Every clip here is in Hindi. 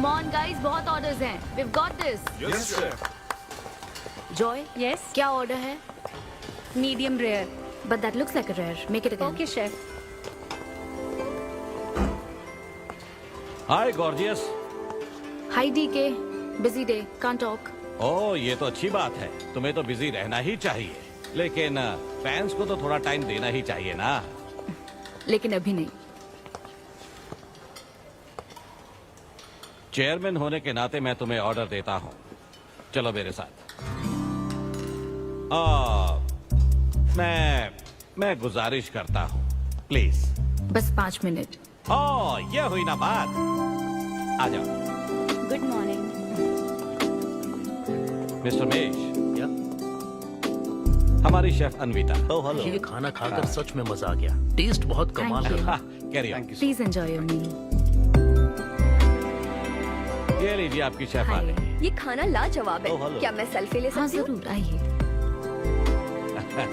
Come on guys, बहुत orders हैं. We've got this. Yes, sir. Joy, Yes, क्या order है? medium rare. But that looks like a rare. Make it again. Okay, chef. Hi gorgeous. Hi DK. Busy day. Can't talk. ओह ये तो अच्छी बात है, तुम्हें तो बिजी रहना ही चाहिए, लेकिन फैंस को तो थोड़ा टाइम देना ही चाहिए ना। लेकिन अभी नहीं. चेयरमैन होने के नाते मैं तुम्हें ऑर्डर देता हूँ, चलो मेरे साथ। मैं गुजारिश करता हूँ, प्लीज। बस 5 मिनट. ओह ये हुई ना बात, आ जाओ। Good morning. मिस्टर मेश, क्या? हमारी शेफ अन्विता। Oh hello. ये खाना खाकर सच में मजा आ गया। टेस्ट बहुत कमाल Thank you. का। Carry on. Please enjoy your meal. ये लीजिए आपकी शेफ आ Hi. गई। ये खाना लाजवाब Oh, है। hello. क्या मैं सेल्फी ले हाँ सकती हूँ? जरूर आइए.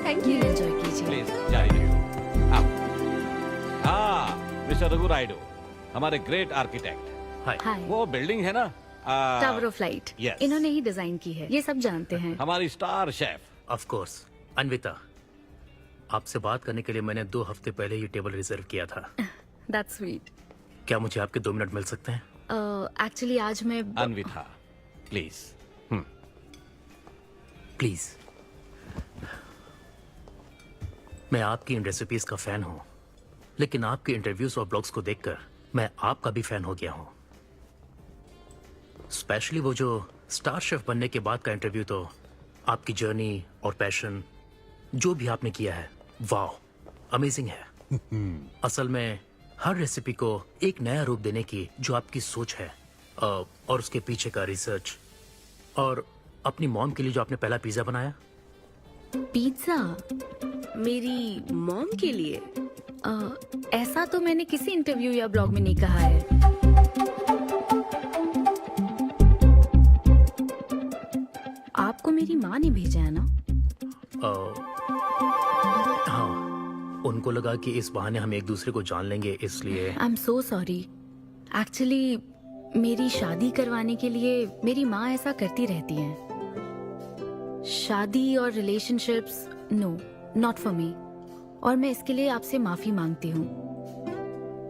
Thank Meal you. enjoy कीजिए. प्लीज जारी रखिए। आओ। मिस्टर रघु राइडू, हमारे ग्रेट आर्किटेक्ट। हाय। Hi. वो बिल्डिंग है ना, टावर ऑफ लाइट. yes. इन्होंने ही डिजाइन की है. ये सब जानते हैं. हमारी star chef. Of course. Anvita, आपसे बात करने के लिए मैंने 2 हफ्ते पहले ये टेबल रिजर्व किया था। That's sweet. क्या मुझे आपके 2 मिनट मिल सकते हैं? एक्चुअली आज मैं अन्विता प्लीज। प्लीज। मैं आपकी इन रेसिपीज का फैन हूँ, लेकिन आपके इंटरव्यूज और ब्लॉग्स को देखकर मैं आपका भी फैन हो गया हूँ। स्पेशली वो जो स्टार शेफ बनने के बाद का इंटरव्यू, तो आपकी जर्नी और पैशन जो भी आपने किया है, वाह अमेजिंग है। असल में हर रेसिपी को एक नया रूप देने की जो आपकी सोच है, और उसके पीछे का रिसर्च, और अपनी मॉम के लिए जो आपने पहला पिज्जा बनाया। पिज्जा. मेरी मॉम के लिए? ऐसा तो मैंने किसी इंटरव्यू या ब्लॉग में नहीं कहा है. आपको मेरी माँ ने भेजा है ना? हाँ, उनको लगा कि इस बहाने हम एक दूसरे को जान लेंगे, इसलिए। आई एम सो सॉरी. एक्चुअली मेरी शादी करवाने के लिए मेरी माँ ऐसा करती रहती हैं. शादी और relationships, no, not for me. और मैं इसके लिए आपसे माफी मांगती हूँ.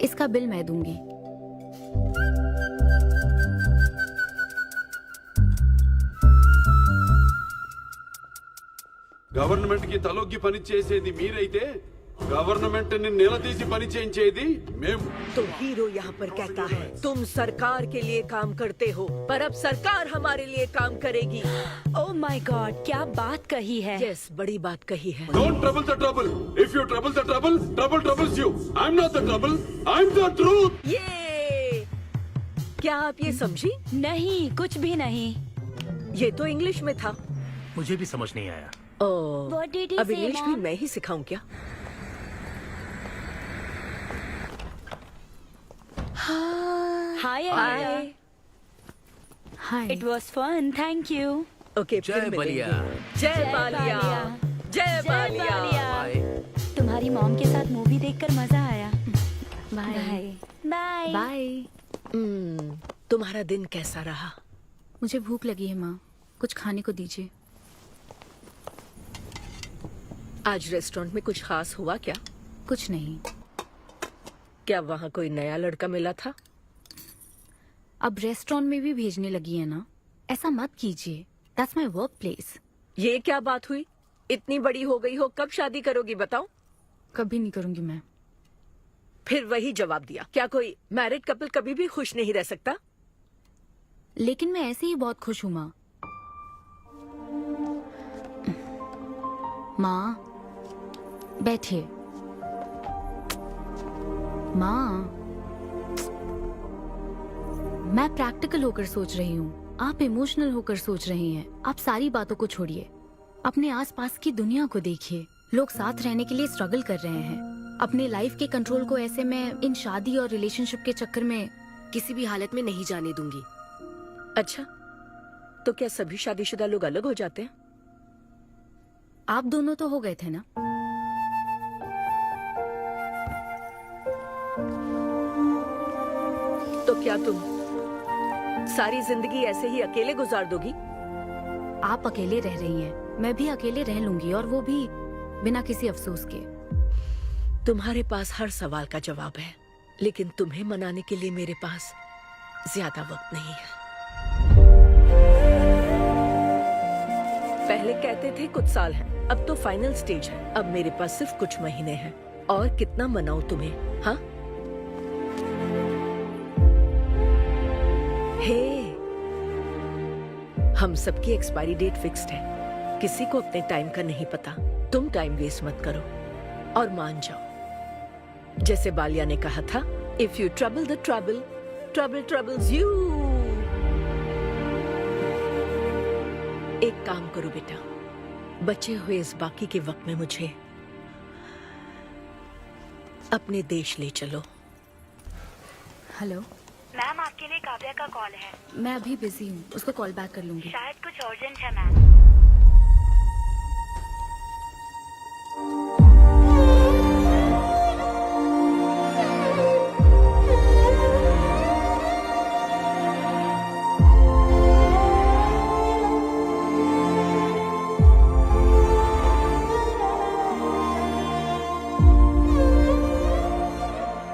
इसका बिल मैं दूंगी. గవర్నమెంట్ కి తలొగ్గి పని చేసేది మీరైతే గవర్నమెంట్ ని నిలదీసి పని చేయించేది మేము. तो हीरो यहाँ पर कहता है तुम सरकार के लिए काम करते हो, पर अब सरकार हमारे लिए काम करेगी। Oh my God, क्या बात कही है. यस, बड़ी बात कही है। Don't trouble the trouble. If you trouble the trouble, trouble troubles you. I'm not the trouble. I'm the truth. ये क्या आप ये समझी? नहीं, कुछ भी नहीं. ये तो इंग्लिश में था। मुझे भी समझ नहीं आया। ओह, What did he अब say, इंग्लिश भी Mom? मैं ही सिखाऊं क्या? Hi, hi. Anita. Hi. It was fun, thank you. Okay, जय फिर बलिया। मिलेंगे। जय बालिया। जय बालिया। बाय। तुम्हारी मॉम के साथ मूवी देखकर मजा आया. बाय. बाय. बाय. तुम्हारा दिन कैसा रहा? मुझे भूख लगी है माँ. कुछ खाने को दीजिए. आज रेस्टोरेंट में कुछ खास हुआ क्या? कुछ नहीं. क्या वहाँ कोई नया लड़का मिला था? अब रेस्टोरेंट में भी भेजने लगी है ना. ऐसा मत कीजिए. That's my work place. ये क्या बात हुई? इतनी बड़ी हो गई हो, कब शादी करोगी बताओ? कभी नहीं करूंगी मैं. फिर वही जवाब दिया। क्या कोई मैरिड कपल कभी भी खुश नहीं रह सकता? लेकिन मैं ऐसे ही बहुत खुश हूँ माँ. माँ बैठिए. माँ, मैं प्रैक्टिकल होकर सोच रही हूँ. आप इमोशनल होकर सोच रही हैं. आप सारी बातों को छोड़िए. अपने आसपास की दुनिया को देखिए. लोग साथ रहने के लिए स्ट्रगल कर रहे हैं. अपने लाइफ के कंट्रोल को ऐसे मैं इन शादी और रिलेशनशिप के चक्कर में किसी भी हालत में नहीं जाने दूंगी. अच्छा, तो क्या सभी शादीशुदा लोग अलग हो जाते हैं? आप दोनों तो हो गए थे ना. तो क्या तुम सारी जिंदगी ऐसे ही अकेले गुजार दोगी? आप अकेले रह रही हैं, मैं भी अकेले रह लूंगी, और वो भी बिना किसी अफसोस के। तुम्हारे पास हर सवाल का जवाब है, लेकिन तुम्हें मनाने के लिए मेरे पास ज्यादा वक्त नहीं है। पहले कहते थे कुछ साल हैं, अब तो फाइनल स्टेज है। अब मेरे पास सिर्फ कुछ महीने हैं, और कितना मनाऊं तुम्हें? हाँ, हे, हम सबकी एक्सपायरी डेट फिक्स्ड है। किसी को अपने टाइम का नहीं पता। तुम टाइम वेस्ट मत करो और मान जाओ। जैसे बालिया ने कहा था, if you trouble the trouble, trouble troubles you. एक काम करो बेटा, बचे हुए इस बाकी के वक्त में मुझे अपने देश ले चलो। हेलो मैम, आपके लिए काव्या का कॉल है। मैं अभी बिजी हूँ, उसको कॉल बैक कर लूंगी। शायद कुछ अर्जेंट है मैम।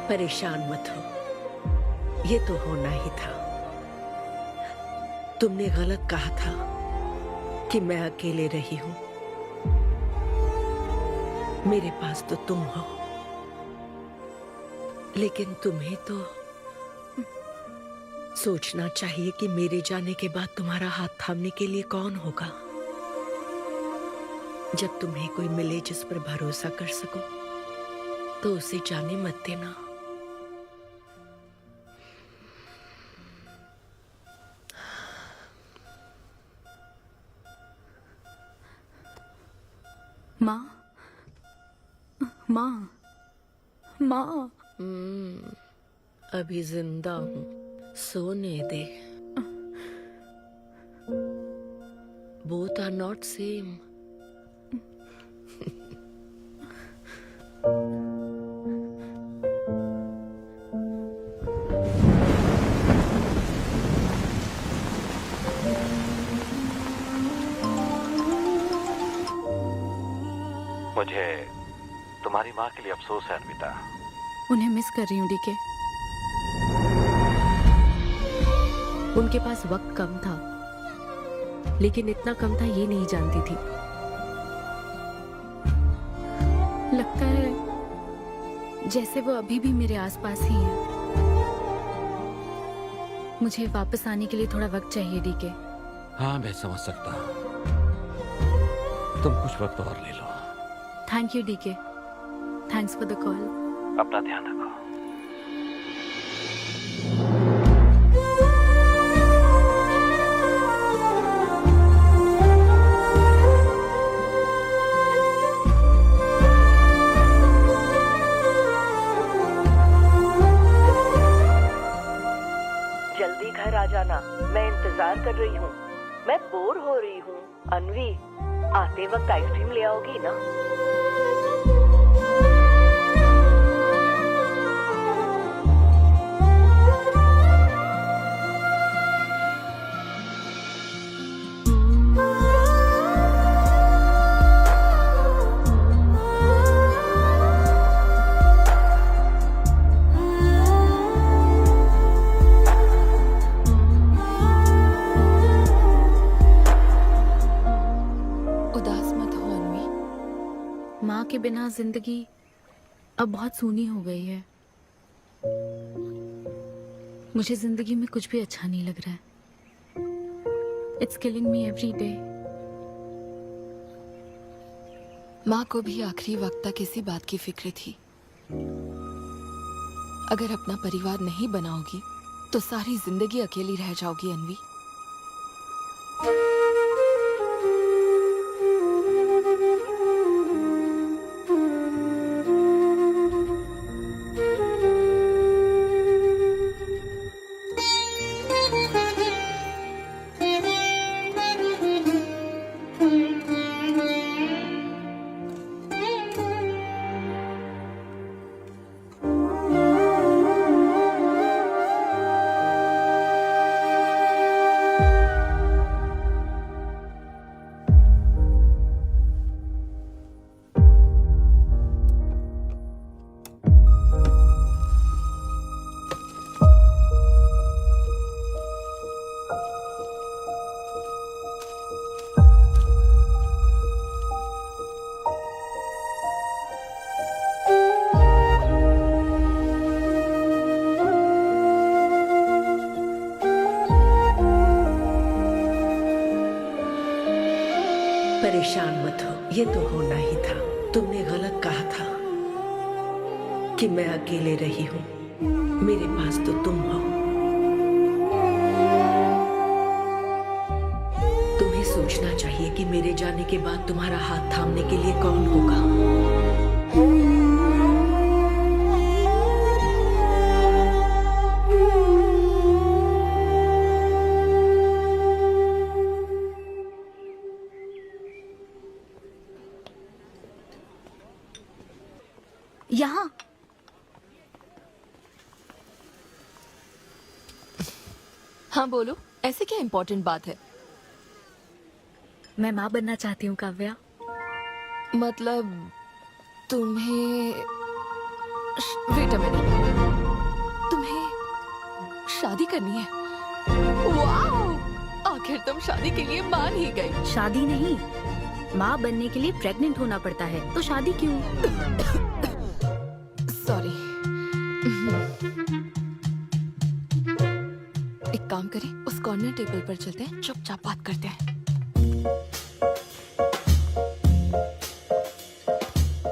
परेशान मत हो, ये तो होना ही था। तुमने गलत कहा था कि मैं अकेले रही हूं। मेरे पास तो तुम हो, लेकिन तुम्हें तो सोचना चाहिए कि मेरे जाने के बाद तुम्हारा हाथ थामने के लिए कौन होगा। जब तुम्हें कोई मिले जिस पर भरोसा कर सको, तो उसे जाने मत देना। माँ, माँ, माँ। अभी जिंदा हूँ, सोने दे। Both are not same. मुझे तुम्हारी माँ के लिए अफसोस है अन्विता। उन्हें मिस कर रही हूँ डीके। उनके पास वक्त कम था, लेकिन इतना कम था ये नहीं जानती थी। लगता है जैसे वो अभी भी मेरे आसपास ही है। मुझे वापस आने के लिए थोड़ा वक्त चाहिए डीके। हाँ, मैं समझ सकता हूँ। तुम कुछ वक्त और ले लो। Thank you DK. Thanks for the call. अपना ध्यान रखो। जल्दी घर आ जाना, मैं इंतजार कर रही हूँ। मैं बोर हो रही हूँ। अनवी, आते वक्त आइसक्रीम ले आओगी ना? माँ के बिना जिंदगी अब बहुत सूनी हो गई है। मुझे जिंदगी में कुछ भी अच्छा नहीं लग रहा है। It's killing me every day. माँ को भी आखिरी वक्त तक इसी बात की फिक्र थी। अगर अपना परिवार नहीं बनाओगी तो सारी जिंदगी अकेली रह जाओगी अनवी। ये तो होना ही था। तुमने गलत कहा था कि मैं अकेले रही हूँ। मेरे पास तो तुम हो। तुम्हें सोचना चाहिए कि मेरे जाने के बाद तुम्हारा हाथ थामने के लिए कौन होगा। यहाँ हाँ बोलो, ऐसे क्या इम्पोर्टेंट बात है? मैं माँ बनना चाहती हूँ काव्या। मतलब तुम्हें वेट अ मिनट, तुम्हें शादी करनी है? वाओ! आखिर तुम शादी के लिए मान ही गई। शादी नहीं, माँ बनने के लिए प्रेग्नेंट होना पड़ता है, तो शादी क्यों? सॉरी। एक काम करें, उस कॉर्नर टेबल पर चलते हैं, चुपचाप बात करते हैं।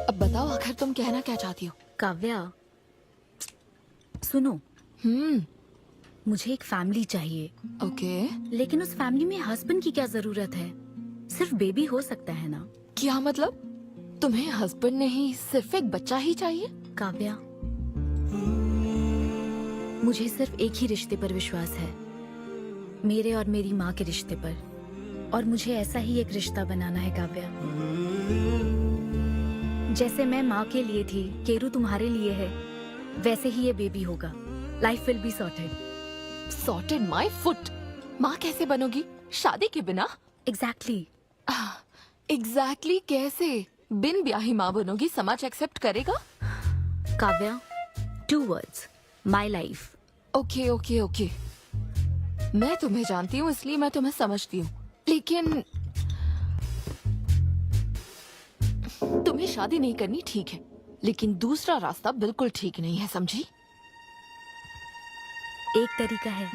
अब बताओ, आखिर तुम कहना क्या चाहती हो? काव्या सुनो, मुझे एक फैमिली चाहिए, ओके। लेकिन उस फैमिली में हस्बैंड की क्या जरूरत है? सिर्फ बेबी हो सकता है ना? क्या मतलब? तुम्हें हस्बैंड नहीं, सिर्फ एक बच्चा ही चाहिए? काव्या, मुझे सिर्फ एक ही रिश्ते पर विश्वास है, मेरे और मेरी माँ के रिश्ते पर, और मुझे ऐसा ही एक रिश्ता बनाना है काव्या। जैसे मैं माँ के लिए थी, केरू तुम्हारे लिए है, वैसे ही ये बेबी होगा। Life will be sorted. Sorted my foot. माँ कैसे बनोगी शादी के बिना? एग्जैक्टली। एग्जैक्टली कैसे? बिन ब्याही माँ बनोगी, समाज एक्सेप्ट करेगा? Kavya, 2 words, my life. Okay okay okay, मैं तुम्हें जानती हूँ इसलिए मैं तुम्हें समझती हूँ, लेकिन तुम्हें शादी नहीं करनी ठीक है, लेकिन दूसरा रास्ता बिल्कुल ठीक नहीं है, समझी? एक तरीका है।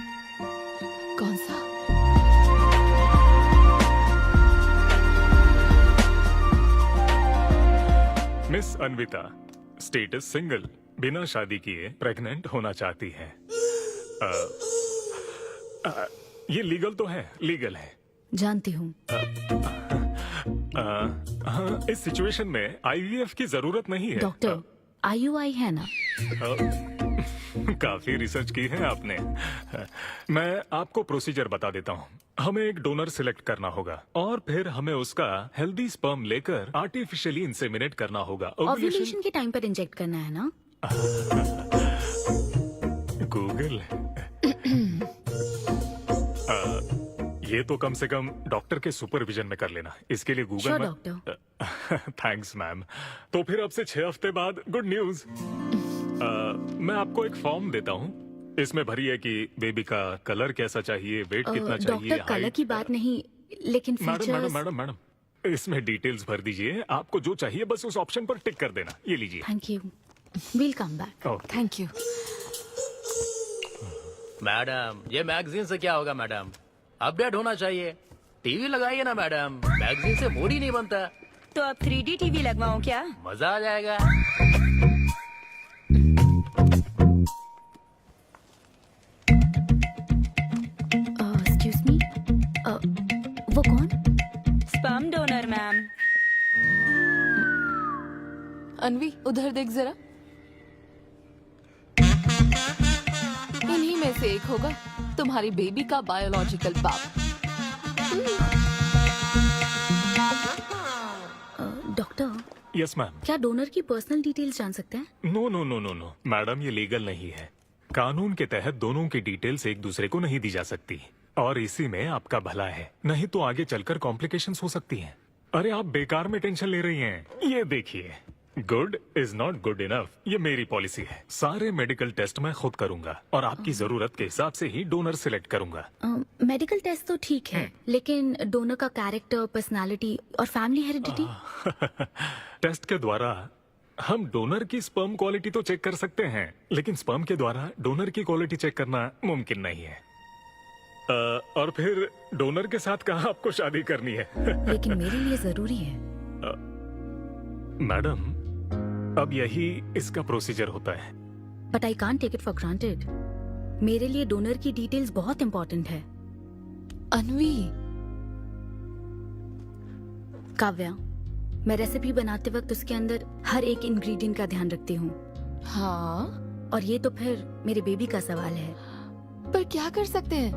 कौन सा? मिस अन्विता, स्टेटस सिंगल, बिना शादी किए प्रेग्नेंट होना चाहती हैं। ये लीगल तो है? लीगल है। जानती हूँ। हाँ, इस सिचुएशन में आईवीएफ की जरूरत नहीं है। डॉक्टर, IUI है ना? काफी रिसर्च की है आपने। मैं आपको प्रोसीजर बता देता हूँ। हमें एक डोनर सिलेक्ट करना होगा और फिर हमें उसका हेल्दी स्पर्म लेकर आर्टिफिशियली इंसेमिनेट करना होगा। ओव्यूलेशन के टाइम पर इंजेक्ट करना है ना? गूगल। ये तो कम से कम डॉक्टर के सुपरविजन में कर लेना, इसके लिए गूगल Sure, में। डॉक्टर। Thanks ma'am. तो फिर अब से 6 हफ्ते बाद गुड न्यूज। मैं आपको एक फॉर्म देता हूँ, इसमें भरिए कि बेबी का कलर कैसा चाहिए, वेट कितना चाहिए। डॉक्टर, कलर की बात नहीं, लेकिन madam features. Madam madam madam, इसमें डिटेल्स भर दीजिए। आपको जो चाहिए बस उस ऑप्शन पर टिक कर देना। ये लीजिए। Thank you, will come back. Thank you. Madam, ये मैगजीन से क्या होगा मैडम? अपडेट होना चाहिए। टीवी लगाइए ना मैडम, मैगजीन से मूड ही नहीं बनता। तो अब 3D टीवी लगवाऊं क्या? मजा आ जाएगा। एक्सक्यूज मी, वो कौन? Sperm donor ma'am. अनवी, उधर देख जरा। इन्हीं में से एक होगा तुम्हारी बेबी का बायोलॉजिकल बाप। Doctor, yes ma'am. क्या डोनर की पर्सनल डिटेल्स जान सकते हैं? No no no no no madam, ये लीगल नहीं है। कानून के तहत दोनों की डिटेल्स एक दूसरे को नहीं दी जा सकती, और इसी में आपका भला है, नहीं तो आगे चलकर कॉम्प्लिकेशंस हो सकती हैं। अरे आप बेकार में टेंशन ले रही हैं। ये देखिए, good is not good enough, ये मेरी पॉलिसी है। सारे मेडिकल टेस्ट मैं खुद करूंगा और आपकी जरूरत के हिसाब से ही डोनर सिलेक्ट करूंगा। मेडिकल टेस्ट तो ठीक है, लेकिन डोनर का कैरेक्टर, पर्सनालिटी और फैमिली हेरिडिटी? टेस्ट के द्वारा हम डोनर की स्पर्म क्वालिटी तो चेक कर सकते हैं, लेकिन स्पर्म के द्वारा डोनर की क्वालिटी चेक करना मुमकिन नहीं है। और फिर डोनर के साथ कहाँ आपको शादी करनी है? लेकिन मेरे लिए जरूरी है। मैडम, अब यही इसका प्रोसीजर होता है। But I can't take it for granted. मेरे लिए डोनर की डिटेल्स बहुत इंपॉर्टेंट है। अनवी, काव्या, मैं रेसिपी बनाते वक्त उसके अंदर हर एक इंग्रेडिएंट का ध्यान रखती हूँ, हाँ, और ये तो फिर मेरे बेबी का सवाल है। पर क्या कर सकते हैं?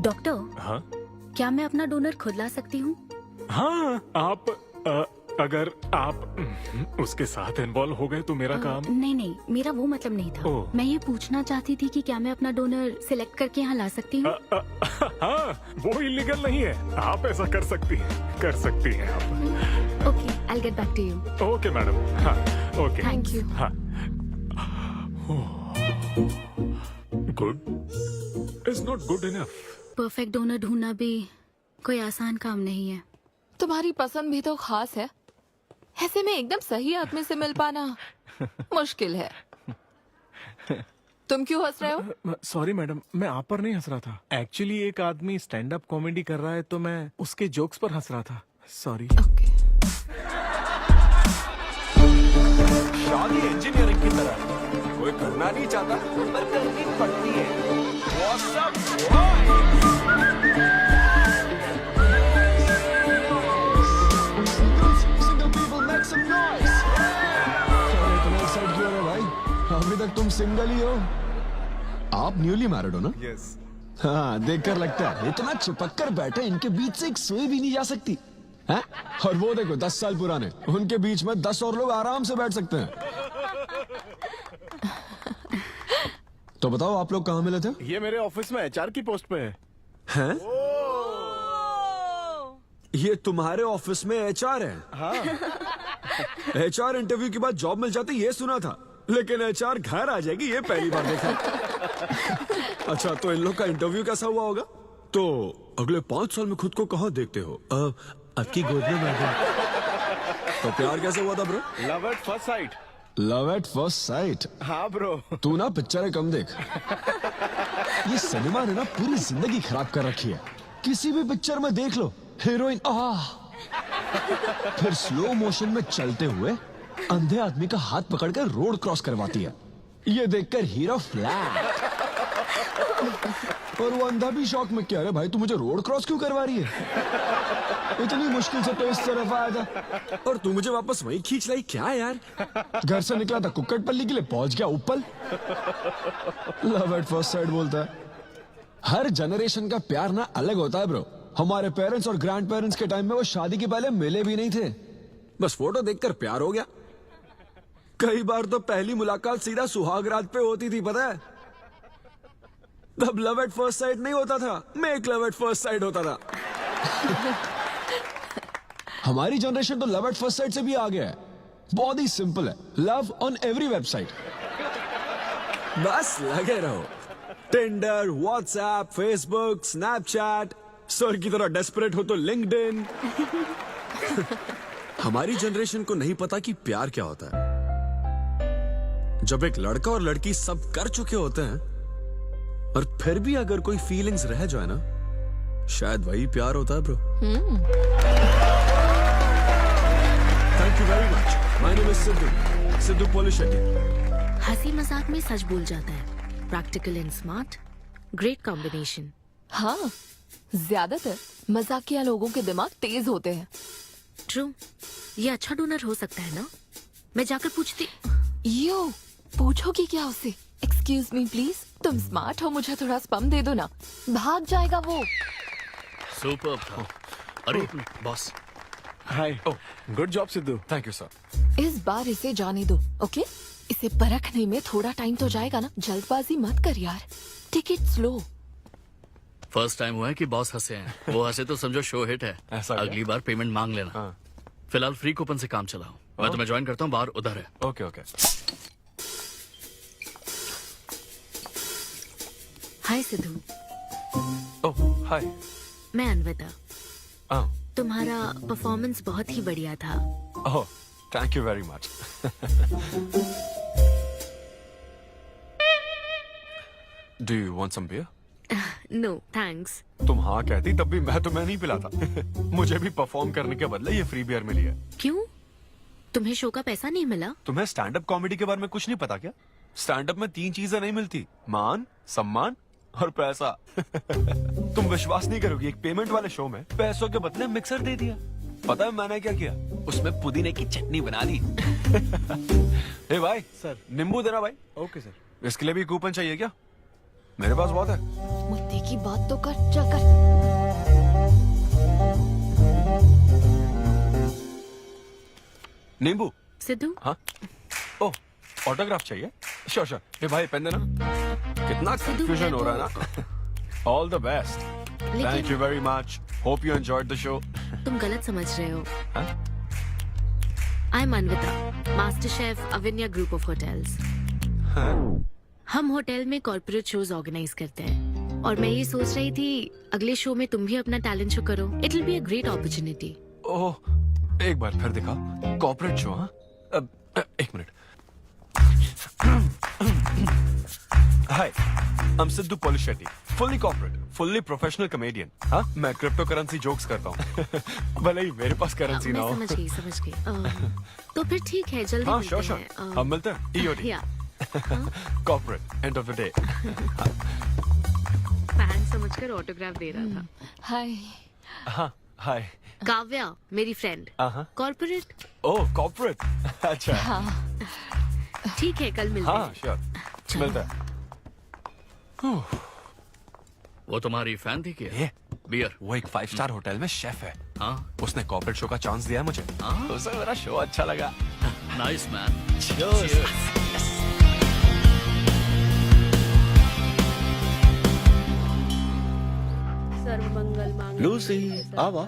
डॉक्टर, हाँ क्या मैं अपना डोनर खुद ला सकती हूँ? हाँ, आप अगर आप उसके साथ इन्वॉल्व हो गए तो मेरा काम। नहीं नहीं, मेरा वो मतलब नहीं था। ओह। मैं ये पूछना चाहती थी कि क्या मैं अपना डोनर सिलेक्ट करके यहाँ ला सकती हूँ? हाँ, वो इलीगल नहीं है। आप ऐसा कर सकती हैं आप। Okay, I get back to you. Okay madam, हाँ ओके, थैंक यू। हाँ। Good is not good enough. Perfect donor ढूंढना भी कोई आसान काम नहीं है। तुम्हारी पसंद भी तो खास है, ऐसे में एकदम सही आदमी से मिल पाना मुश्किल है। तुम क्यों हंस रहे हो? सॉरी मैडम, मैं आप पर नहीं हंस रहा था। एक्चुअली एक आदमी स्टैंड अप कॉमेडी कर रहा है तो मैं उसके जोक्स पर हंस रहा था। सॉरी। ओके। शादी इंजीनियरिंग की तरह है। कोई करना नहीं चाहता पर करनी पड़ती है। What's up, अभी तक तुम सिंगल ही हो। आप न्यूली मैरिड हो ना? यस। हाँ, देखकर लगता है इतना चिपक कर बैठे, इनके बीच से एक सुई भी नहीं जा सकती है? और वो देखो 10 साल पुराने, उनके बीच में 10 और लोग आराम से बैठ सकते हैं। तो बताओ, आप लोग कहाँ मिले थे? ये मेरे ऑफिस में एचआर की पोस्ट पे है। हैं? ये तुम्हारे ऑफिस में एचआर है? हाँ। एचआर इंटरव्यू के बाद जॉब मिल जाती ये सुना था, लेकिन एचआर घर आ जाएगी ये पहली बार देखा। अच्छा, तो इन लोग का इंटरव्यू कैसा हुआ होगा? तो अगले 5 साल में खुद को कहाँ देखते हो? आपकी गोद में बैठे। तो प्यार कैसे हुआ था bro? Love at first sight. Love at first sight? हाँ ब्रो। तू ना पिक्चरें कम देख। ये सिनेमा ने ना पूरी जिंदगी खराब कर रखी है। किसी भी पिक्चर में देख लो, हीरोइन फिर स्लो मोशन में चलते हुए अंधे आदमी का हाथ पकड़कर रोड क्रॉस करवाती है। ये देखकर हीरो फ्लैट। और वो अंधा भी शौक में, क्या रे भाई, तू मुझे रोड क्रॉस क्यों करवा रही है? इतनी मुश्किल से तो इस तरफ आया था और तू मुझे वापस वहीं खींच लाई। क्या यार, घर से निकला था कुक्कड़पल्ली के लिए, पहुंच गया ऊपर। लव एट फर्स्ट साइट बोलता है। हर जनरेशन का प्यार ना अलग होता है ब्रो। हमारे पेरेंट्स और ग्रैंड पेरेंट्स के टाइम में वो शादी के पहले मिले भी नहीं थे, बस फोटो देखकर प्यार हो गया। कई बार तो पहली मुलाकात सीधा सुहाग रात पे होती थी, पता है? तब लव एट फर्स्ट साइट नहीं होता था, make love at first sight होता था। हमारी जनरेशन तो लव एट फर्स्ट साइट से भी आगे है। बहुत ही सिंपल है, लव ऑन एवरी वेबसाइट। बस लगे रहो। Tinder, WhatsApp, Facebook, Snapchat, sir की तरह डेस्परेट हो तो लिंक्डइन। हमारी जनरेशन को नहीं पता कि प्यार क्या होता है। जब एक लड़का और लड़की सब कर चुके होते हैं और फिर भी अगर कोई फीलिंग्स रह जाए ना, शायद वही प्यार होता है bro. Thank you very much. My name is Siddhu Polishetty. हंसी मजाक में सच बोल जाता है। Practical and smart, great combination. हाँ, ज्यादातर मजाकिया लोगों के दिमाग तेज होते हैं। ट्रू, ये अच्छा डोनर हो सकता है ना? मैं जाकर पूछती। यो, पूछोगी क्या उससे? एक्सक्यूज मी प्लीज, तुम स्मार्ट हो, मुझे थोड़ा स्पम दे दो ना। भाग जाएगा वो। सुपर था। अरे boss. Hi. Good job Sidhu. Thank you sir. इस बार इसे जाने दो, ओके? इसे परखने में थोड़ा टाइम तो जाएगा ना। जल्दबाजी मत कर यार, take it slow. First time हुआ है कि बॉस हंसे हैं। वो हंसे तो समझो शो हिट है। ऐसा क्या? अगली बार पेमेंट मांग लेना। फिलहाल फ्री कूपन से काम चलाओ। मैं तुम्हें ज्वाइन करता हूँ, बाहर उधर है। Okay okay. Hi Siddhu. Oh hi. मैं अनविता। तुम्हारा परफॉर्मेंस बहुत ही बढ़िया था। Oh thank you very much. Do you want some beer? No thanks. तुम हाँ कहती तब भी मैं तुम्हें नहीं पिलाता। मुझे भी परफॉर्म करने के बदले ये फ्री बियर मिली है। क्यों? तुम्हें शो का पैसा नहीं मिला? तुम्हें स्टैंड अप कॉमेडी के बारे में कुछ नहीं पता क्या? स्टैंड अप में 3 चीजें नहीं मिलती, मान, सम्मान और पैसा। तुम विश्वास नहीं करोगी, एक पेमेंट वाले शो में पैसों के बदले मिक्सर दे दिया। पता है मैंने क्या किया? उसमें पुदीने की चटनी बना दी। ए भाई सर, नींबू देना भाई। Okay sir. इसके लिए भी कूपन चाहिए क्या? मेरे पास बहुत है। मुद्दे की बात तो कर, चल कर। नींबू। सिद्धू। हाँ। ओह, ऑटोग्राफ चाहिए? Sure sure. ए भाई पेन देना। कितना कंफ्यूजन हो रहा है ना। All the best. Thank you very much. Hope you enjoyed the show. तुम गलत समझ रहे हो। I am Anvita, master chef Avinya group of hotels. हम होटल में कॉर्पोरेट शोज ऑर्गेनाइज करते हैं और मैं ये सोच रही थी अगले शो में तुम भी अपना टैलेंट शो करो। It will be a great opportunity. Oh, एक बार फिर दिखा। Corporate show? हाँ, एक minute. Hi, I am Siddhu Polishetty, fully corporate, fully professional comedian. हाँ, मैं क्रिप्टो करेंसी जोक्स करता हूँ। भले ही मेरे पास करेंसी ना हो। मैं समझ गई। तो फिर ठीक है, जल्दी हाँ, मिलते श्योर हैं। श्योर। हम मिलते हैं। EOD। Corporate, end of the day. Fan समझकर ऑटोग्राफ दे रहा था। हाय। हाँ, हाय। काव्या, मेरी फ्रेंड। कॉर्पोरेट। ओह, कॉर्पोरेट। अच्छा। हाँ। ठीक है, कल मिलते हाँ, हैं। श्योर। मिलते हैं। वो तुम्हारी फैन थी क्या? बियर। वो एक 5 स्टार होटल में शेफ है। हाँ, उसने कॉर्पोरेट शो का चांस दिया है मुझे। उसे मेरा शो अच्छा लगा। Nice man. लूसी, आवा।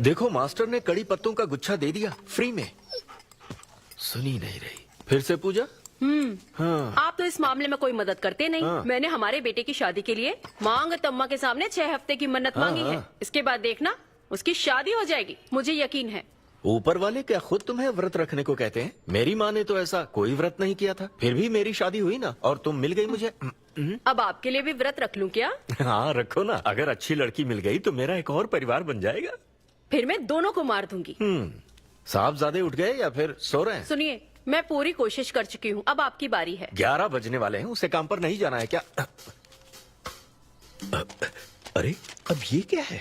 देखो मास्टर ने कड़ी पत्तों का गुच्छा दे दिया फ्री में। सुनी नहीं रही। फिर से पूजा। हाँ। आप तो इस मामले में कोई मदद करते नहीं। हाँ। मैंने हमारे बेटे की शादी के लिए मांग तम्मा के सामने 6 हफ्ते की मन्नत मांगी है। इसके बाद देखना उसकी शादी हो जाएगी, मुझे यकीन है। ऊपर वाले क्या खुद तुम्हें व्रत रखने को कहते हैं? मेरी माँ ने तो ऐसा कोई व्रत नहीं किया था, फिर भी मेरी शादी हुई ना, और तुम मिल गई मुझे। अब आपके लिए भी व्रत रख लूं क्या? हाँ रखो ना, अगर अच्छी लड़की मिल गई तो मेरा एक और परिवार बन जाएगा। फिर मैं दोनों को मार दूंगी। साहबजादे उठ गए या फिर सो रहे हैं? सुनिए, मैं पूरी कोशिश कर चुकी हूँ, अब आपकी बारी है। 11 बजने वाले हैं, उसे काम पर नहीं जाना है क्या? अरे अब ये क्या है?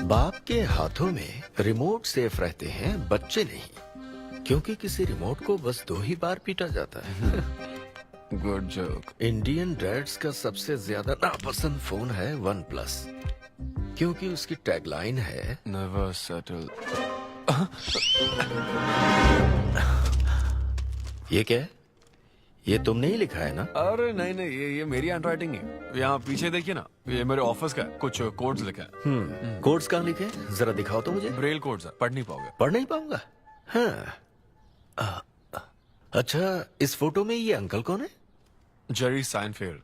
बाप के हाथों में रिमोट सेफ रहते हैं, बच्चे नहीं, क्योंकि किसी रिमोट को बस 2 ही बार पीटा जाता है। Good joke. इंडियन डैड्स का सबसे ज्यादा नापसंद फोन है OnePlus, क्योंकि उसकी टैगलाइन है नेवर सेटल। ये क्या है? ये तुमने ही लिखा है ना? अरे नहीं नहीं, ये मेरी हैंडराइटिंग है। यहाँ पीछे देखिए ना, ये मेरे ऑफिस का है, कुछ कोड्स लिखा है। कोड्स कहाँ लिखे हैं? जरा दिखाओ तो मुझे। ब्रेल कोड्स है, पढ़ नहीं पाओगे। पढ़ नहीं पाऊंगा? हाँ। अच्छा, इस फोटो में ये अंकल कौन है? Jerry Seinfeld,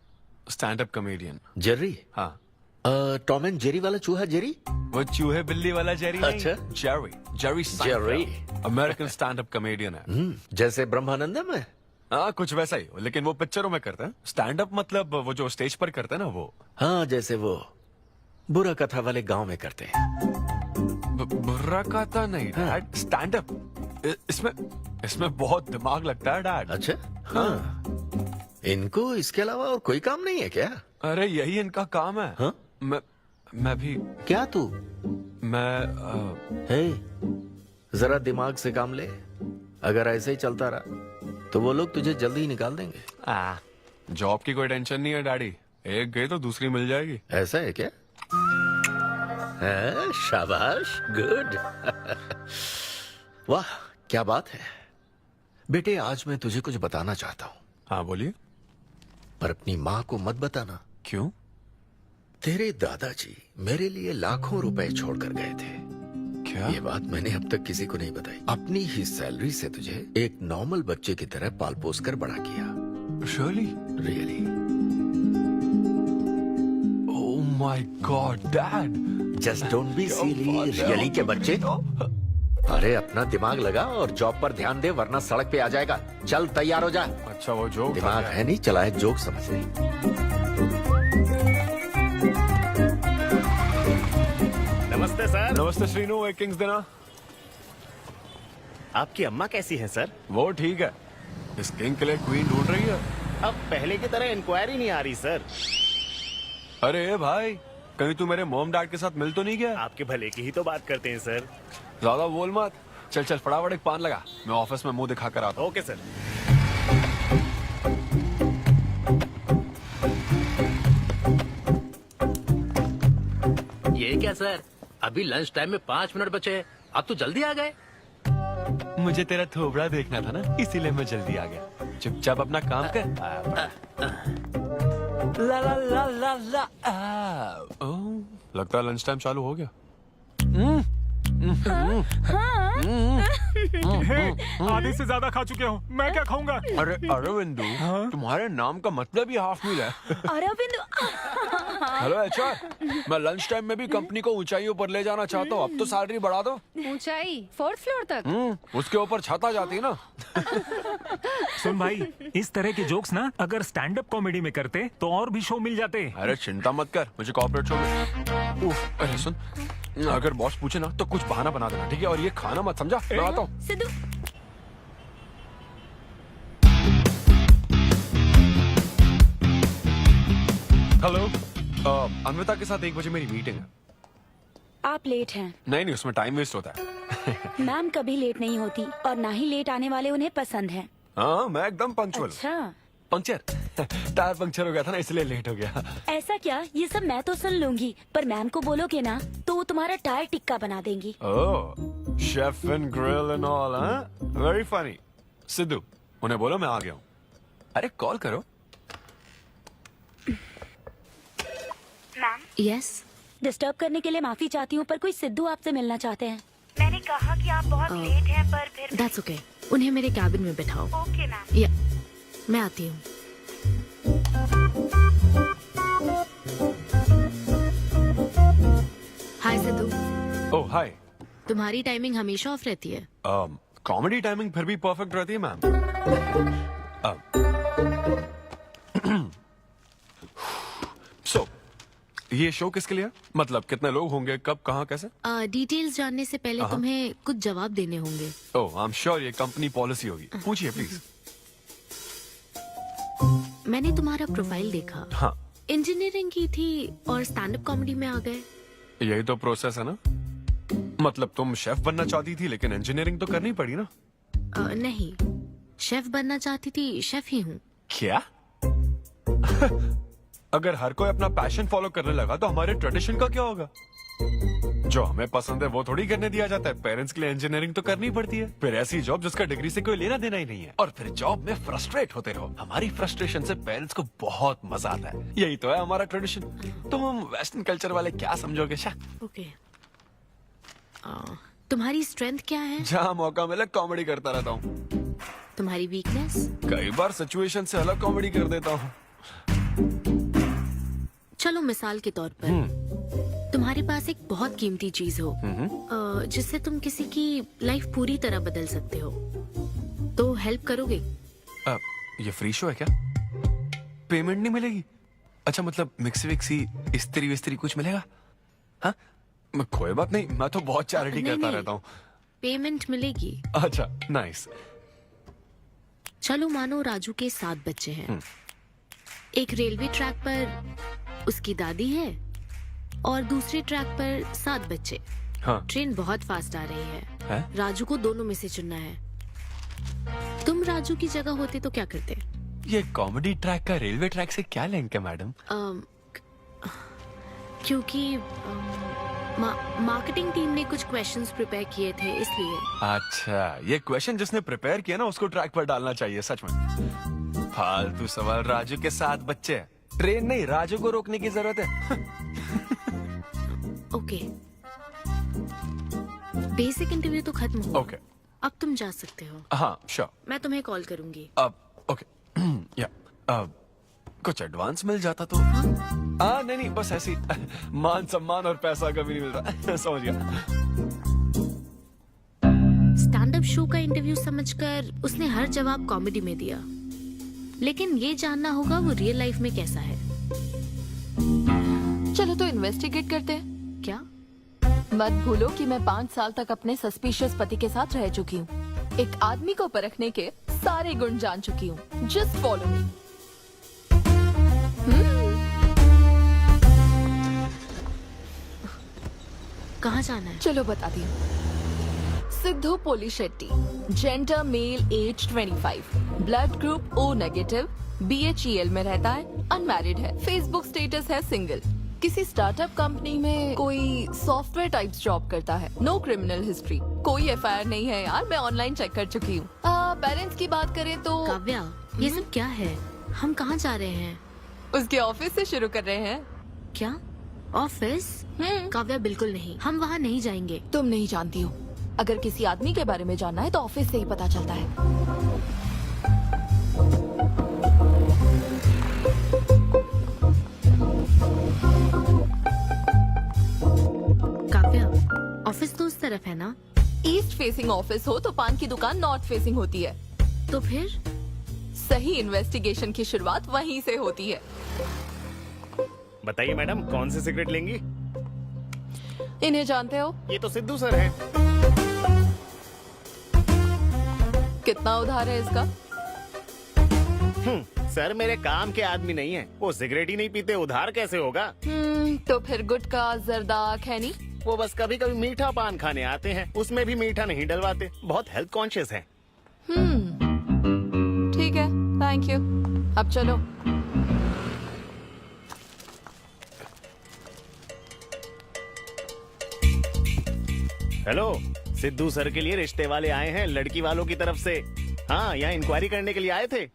stand up comedian. Jerry? हाँ। टॉम एंड जेरी वाला चूहा जेरी? वो चूहे बिल्ली वाला जेरी नहीं। अच्छा। Jerry Seinfeld American stand up comedian है। जैसे ब्रह्मानंदम है? हाँ, कुछ वैसा ही, लेकिन वो पिक्चरों में करते हैं। स्टैंड अप मतलब वो जो स्टेज पर करते हैं ना, वो। हाँ, जैसे वो बुरा कथा वाले गांव में करते हैं। बुरा कथा नहीं डैड, स्टैंड अप। इसमें बहुत दिमाग लगता है डैड। अच्छा। हाँ। इनको इसके अलावा और कोई काम नहीं है क्या? अरे यही इनका काम है। हाँ? मैं भी। क्या तू? मैं हे, जरा दिमाग से काम ले। अगर ऐसे ही चलता रहा तो वो लोग तुझे जल्दी ही निकाल देंगे। जॉब की कोई टेंशन नहीं है डैडी, एक गई तो दूसरी मिल जाएगी। ऐसा है क्या? शाबाश, गुड। वाह क्या बात है बेटे। आज मैं तुझे कुछ बताना चाहता हूँ। हाँ बोलिए। पर अपनी माँ को मत बताना। क्यों? तेरे दादाजी मेरे लिए लाखों रुपए छोड़कर गए थे। क्या? ये बात मैंने अब तक किसी को नहीं बताई। अपनी ही सैलरी से तुझे एक नॉर्मल बच्चे की तरह पाल पोस कर बड़ा किया। Really? Oh my God dad, just don't be silly. Really के बच्चे? अरे अपना दिमाग लगा और जॉब पर ध्यान दे, वरना सड़क पे आ जाएगा। चल तैयार हो जा। अच्छा वो जोक दिमाग है नहीं, चला है जोक समझ नहीं। नमस्ते सर। नमस्ते श्रीनु, एक किंग्स देना। आपकी अम्मा कैसी है सर? वो ठीक है, इस किंग के लिए क्वीन ढूंढ रही है। अब पहले की तरह इंक्वायरी नहीं आ रही सर। अरे भाई, कहीं तू मेरे मॉम डैड के साथ मिल तो नहीं गया? आपके भले की ही तो बात करते हैं सर। ज्यादा बोल मत। चल चल फटाफट एक पान लगा, मैं ऑफिस में मुंह दिखा कर आता हूँ। Okay sir. ये क्या सर, अभी लंच टाइम में 5 मिनट बचे हैं, आप तो जल्दी आ गए। मुझे तेरा थोबड़ा देखना था ना, इसीलिए मैं जल्दी आ गया। चुपचाप अपना काम कर। ला ला ला ला ला। लगता है लंच टाइम चालू हो गया। आधे से ज्यादा खा चुके हो, मैं क्या खाऊंगा? अरे अरविंदु, तुम्हारे नाम का मतलब ही हाफ मील है। अरविंद। हेलो एचआर, मैं लंच टाइम में भी कंपनी को ऊंचाइयों पर ले जाना चाहता हूँ। अब तो सैलरी बढ़ा दो। ऊंचाई 4th फ्लोर तक? उसके ऊपर छत आ जाती है ना। सुन भाई, इस तरह के जोक्स ना अगर स्टैंड अप कॉमेडी में करते तो और भी शो मिल जाते। अरे चिंता मत कर, मुझे कॉर्पोरेट शो में। उफ, अरे सुन, अगर बॉस पूछे ना तो कुछ बहाना बना देना, ठीक है? और ये खाना मत, समझा? मैं आता हूँ। सिद्धू। हेलो, अन्विता के साथ 1 बजे मेरी मीटिंग है। आप लेट हैं। नहीं, उसमें टाइम वेस्ट होता है। मैम कभी लेट नहीं होती और ना ही लेट आने वाले उन्हें पसंद हैं। हाँ, मैं एकदम पंक्चुअल। अच्छा। पंक्चर टायर पंक्चर हो गया था ना, इसलिए लेट हो गया। ऐसा क्या? ये सब मैं तो सुन लूंगी, पर मैम को बोलोगे ना तो वो तुम्हारा टायर टिक्का बना देंगी। Oh, chef and grill and all, हाँ? Very funny. सिद्धू, उन्हें बोलो मैं आ गया हूँ। अरे कॉल करो। मैम, यस, डिस्टर्ब करने के लिए माफी चाहती हूँ, पर कोई सिद्धू आपसे मिलना चाहते हैं। मैंने कहा कि आप बहुत लेट हैं, पर फिर दैट्स ओके। उन्हें मेरे कैबिन में बिठाओ। Okay ma'am. या, मैं आती हूँ। हाय सिद्धू। ओह हाय। तुम्हारी टाइमिंग हमेशा ऑफ रहती है? कॉमेडी टाइमिंग फिर भी परफेक्ट रहती है मैम। सो ये शो किसके लिए? मतलब कितने लोग होंगे, कब, कहाँ, कैसे? डिटेल्स जानने से पहले तुम्हें कुछ जवाब देने होंगे। ओह, आई एम श्योर ये कंपनी पॉलिसी होगी। पूछिए प्लीज। मैंने तुम्हारा प्रोफाइल देखा। हाँ, इंजीनियरिंग की थी और स्टैंड अप कॉमेडी में आ गए। यही तो प्रोसेस है ना। मतलब तुम शेफ बनना चाहती थी, लेकिन इंजीनियरिंग तो करनी पड़ी ना। नहीं, शेफ बनना चाहती थी, शेफ ही हूँ। क्या? अगर हर कोई अपना पैशन फॉलो करने लगा तो हमारे ट्रेडिशन का क्या होगा? जो हमें पसंद है वो थोड़ी करने दिया जाता है। पेरेंट्स के लिए इंजीनियरिंग तो करनी पड़ती है, फिर ऐसी जॉब जिसका डिग्री से कोई लेना देना ही नहीं है, और फिर जॉब में फ्रस्ट्रेट होते रहो। हमारी फ्रस्ट्रेशन से पेरेंट्स को बहुत मजा आता है। यही तो है हमारा ट्रेडिशन। तुम वेस्टर्न कल्चर वाले क्या समझोगे? ओके। तुम्हारी स्ट्रेंथ क्या है? जहाँ मौका मिले कॉमेडी करता रहता हूँ। तुम्हारी वीकनेस? कई बार सिचुएशन से अलग कॉमेडी कर देता हूँ। चलो मिसाल के तौर पर तुम्हारे पास एक बहुत कीमती चीज हो जिससे तुम किसी की लाइफ पूरी तरह बदल सकते हो, तो हेल्प करोगे? ये फ्री शो है क्या? पेमेंट नहीं मिलेगी? अच्छा, मतलब मिक्सी विक्सी इस्त्री विस्त्री कुछ मिलेगा? हाँ, कोई बात नहीं, मैं तो बहुत चैरिटी करता रहता हूँ। पेमेंट मिलेगी। अच्छा, नाइस। चलो मानो राजू के 7 बच्चे हैं। एक रेलवे ट्रैक पर उसकी दादी है और दूसरे ट्रैक पर 7 बच्चे। हाँ। ट्रेन बहुत फास्ट आ रही है। राजू को दोनों में से चुनना है। तुम राजू की जगह होते तो क्या करते? ये कॉमेडी ट्रैक का रेलवे ट्रैक से क्या लिंक है मैडम? क्योंकि मार्केटिंग टीम ने कुछ क्वेश्चंस प्रिपेयर किए थे, इसलिए। अच्छा, ये क्वेश्चन जिसने प्रिपेयर किया ना उसको ट्रैक पर डालना चाहिए। सच में फालतू सवाल। राजू के 7 बच्चे हैं, ट्रेन नहीं, राजू को रोकने की जरूरत है। ओके, बेसिक इंटरव्यू तो खत्म हो। ओके, अब तुम जा सकते हो। हाँ श्योर। मैं तुम्हें कॉल करूंगी। अब ओके। या कुछ एडवांस मिल जाता तो। नहीं नहीं, बस ऐसी मान सम्मान और पैसा कभी नहीं मिलता। समझ गया। स्टैंड अप शो का इंटरव्यू समझकर उसने हर जवाब कॉमेडी में दिया, लेकिन ये जानना होगा वो रियल लाइफ में कैसा है। चलो तो इन्वेस्टिगेट करते हैं। क्या? मत भूलो कि मैं 5 साल तक अपने सस्पिशियस पति के साथ रह चुकी हूँ। एक आदमी को परखने के सारे गुण जान चुकी हूँ। Just follow me. कहाँ जाना है? चलो बताती हूँ। Siddhu Polishetty, gender male, age 25, blood group O negative, BHEL में रहता है, अनमैरिड है, फेसबुक स्टेटस है सिंगल, किसी स्टार्टअप कंपनी में कोई सॉफ्टवेयर टाइप्स जॉब करता है, नो क्रिमिनल हिस्ट्री, कोई FIR नहीं है यार, मैं ऑनलाइन चेक कर चुकी हूँ। पेरेंट्स की बात करें तो काव्या, ये सब क्या है? हम कहाँ जा रहे हैं? उसके ऑफिस से शुरू कर रहे हैं। क्या? ऑफिस? काव्या बिल्कुल नहीं, हम वहाँ नहीं जाएंगे। तुम नहीं जानती हो, अगर किसी आदमी के बारे में जानना है तो ऑफिस से ही पता चलता है। ऑफिस तो उस तरफ है ना? ईस्ट फेसिंग ऑफिस हो तो पान की दुकान नॉर्थ फेसिंग होती है। तो फिर सही इन्वेस्टिगेशन की शुरुआत वहीं से होती है। बताइए मैडम, कौन सी सिगरेट लेंगी? इन्हें जानते हो? ये तो सिद्धू सर है। कितना उधार है इसका? सर मेरे काम के आदमी नहीं है, वो सिगरेट ही नहीं पीते, उधार कैसे होगा? तो फिर गुटखा जर्दा खैनी? वो बस कभी कभी मीठा पान खाने आते हैं, उसमें भी मीठा नहीं डलवाते, बहुत हेल्थ कॉन्शियस है। ठीक है, थैंक यू। अब चलो। हेलो, सिद्धू सर के लिए रिश्ते वाले आए हैं लड़की वालों की तरफ से। हाँ, यहाँ इंक्वायरी करने के लिए आए थे।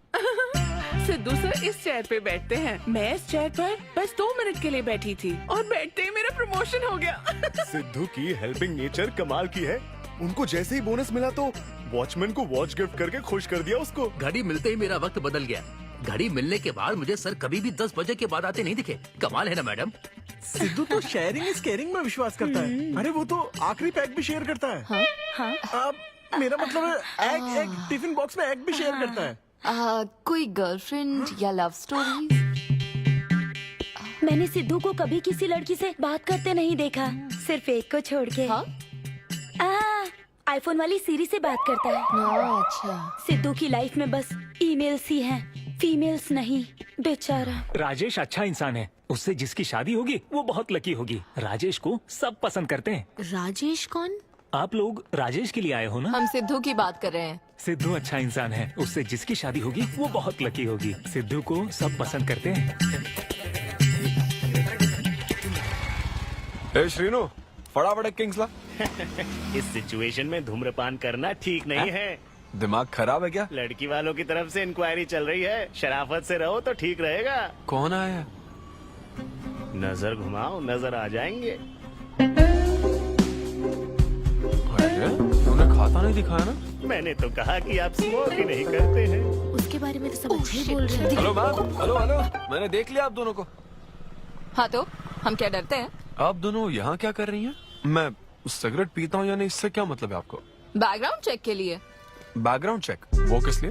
सिद्धू सर इस चेयर पे बैठते हैं, मैं इस चेयर पर बस 2 मिनट के लिए बैठी थी और बैठते ही मेरा प्रमोशन हो गया। सिद्धू की हेल्पिंग नेचर कमाल की है। उनको जैसे ही बोनस मिला तो वॉचमैन को वॉच गिफ्ट करके खुश कर दिया उसको। घड़ी मिलते ही मेरा वक्त बदल गया। घड़ी मिलने के बाद मुझे सर कभी भी 10 बजे के बाद आते नहीं दिखे। कमाल है ना मैडम? सिद्धू तो शेयरिंग इज केयरिंग में विश्वास करता है। अरे वो तो आखिरी पैक भी शेयर करता है। अब मेरा मतलब है एग टिफिन बॉक्स में एग भी शेयर करता है। कोई गर्लफ्रेंड या लव स्टोरी? मैंने सिद्धू को कभी किसी लड़की से बात करते नहीं देखा, सिर्फ एक को छोड़ के। आईफोन वाली सीरी से बात करता है। अच्छा। सिद्धू की लाइफ में बस ईमेल्स ही हैं, फीमेल्स नहीं, बेचारा। राजेश अच्छा इंसान है, उससे जिसकी शादी होगी वो बहुत लकी होगी। राजेश को सब पसंद करते हैं। राजेश कौन? आप लोग राजेश के लिए आए हो ना? हम सिद्धू की बात कर रहे हैं। सिद्धू अच्छा इंसान है, उससे जिसकी शादी होगी वो बहुत लकी होगी। सिद्धू को सब पसंद करते हैं। ए श्रीनु, फटाफट एक किंग्स ला। इस सिचुएशन में धूम्रपान करना ठीक नहीं है। दिमाग खराब है क्या? लड़की वालों की तरफ से इंक्वायरी चल रही है, शराफत से रहो तो ठीक रहेगा। कौन आया? नजर घुमाओ, नजर आ जाएंगे। तूने खाता नहीं दिखाया ना? मैंने तो कहा कि आप स्मोक ही नहीं करते हैं। उसके बारे में तो सब अच्छे ही बोल रहे हैं। हेलो मैम, हेलो हेलो, मैंने देख लिया आप दोनों को। हाँ तो हम क्या डरते हैं? आप दोनों यहाँ क्या कर रही हैं? मैं सिगरेट पीता हूँ या नहीं, इससे क्या मतलब है आपको? बैकग्राउंड चेक के लिए। Background check? वो किस लिए?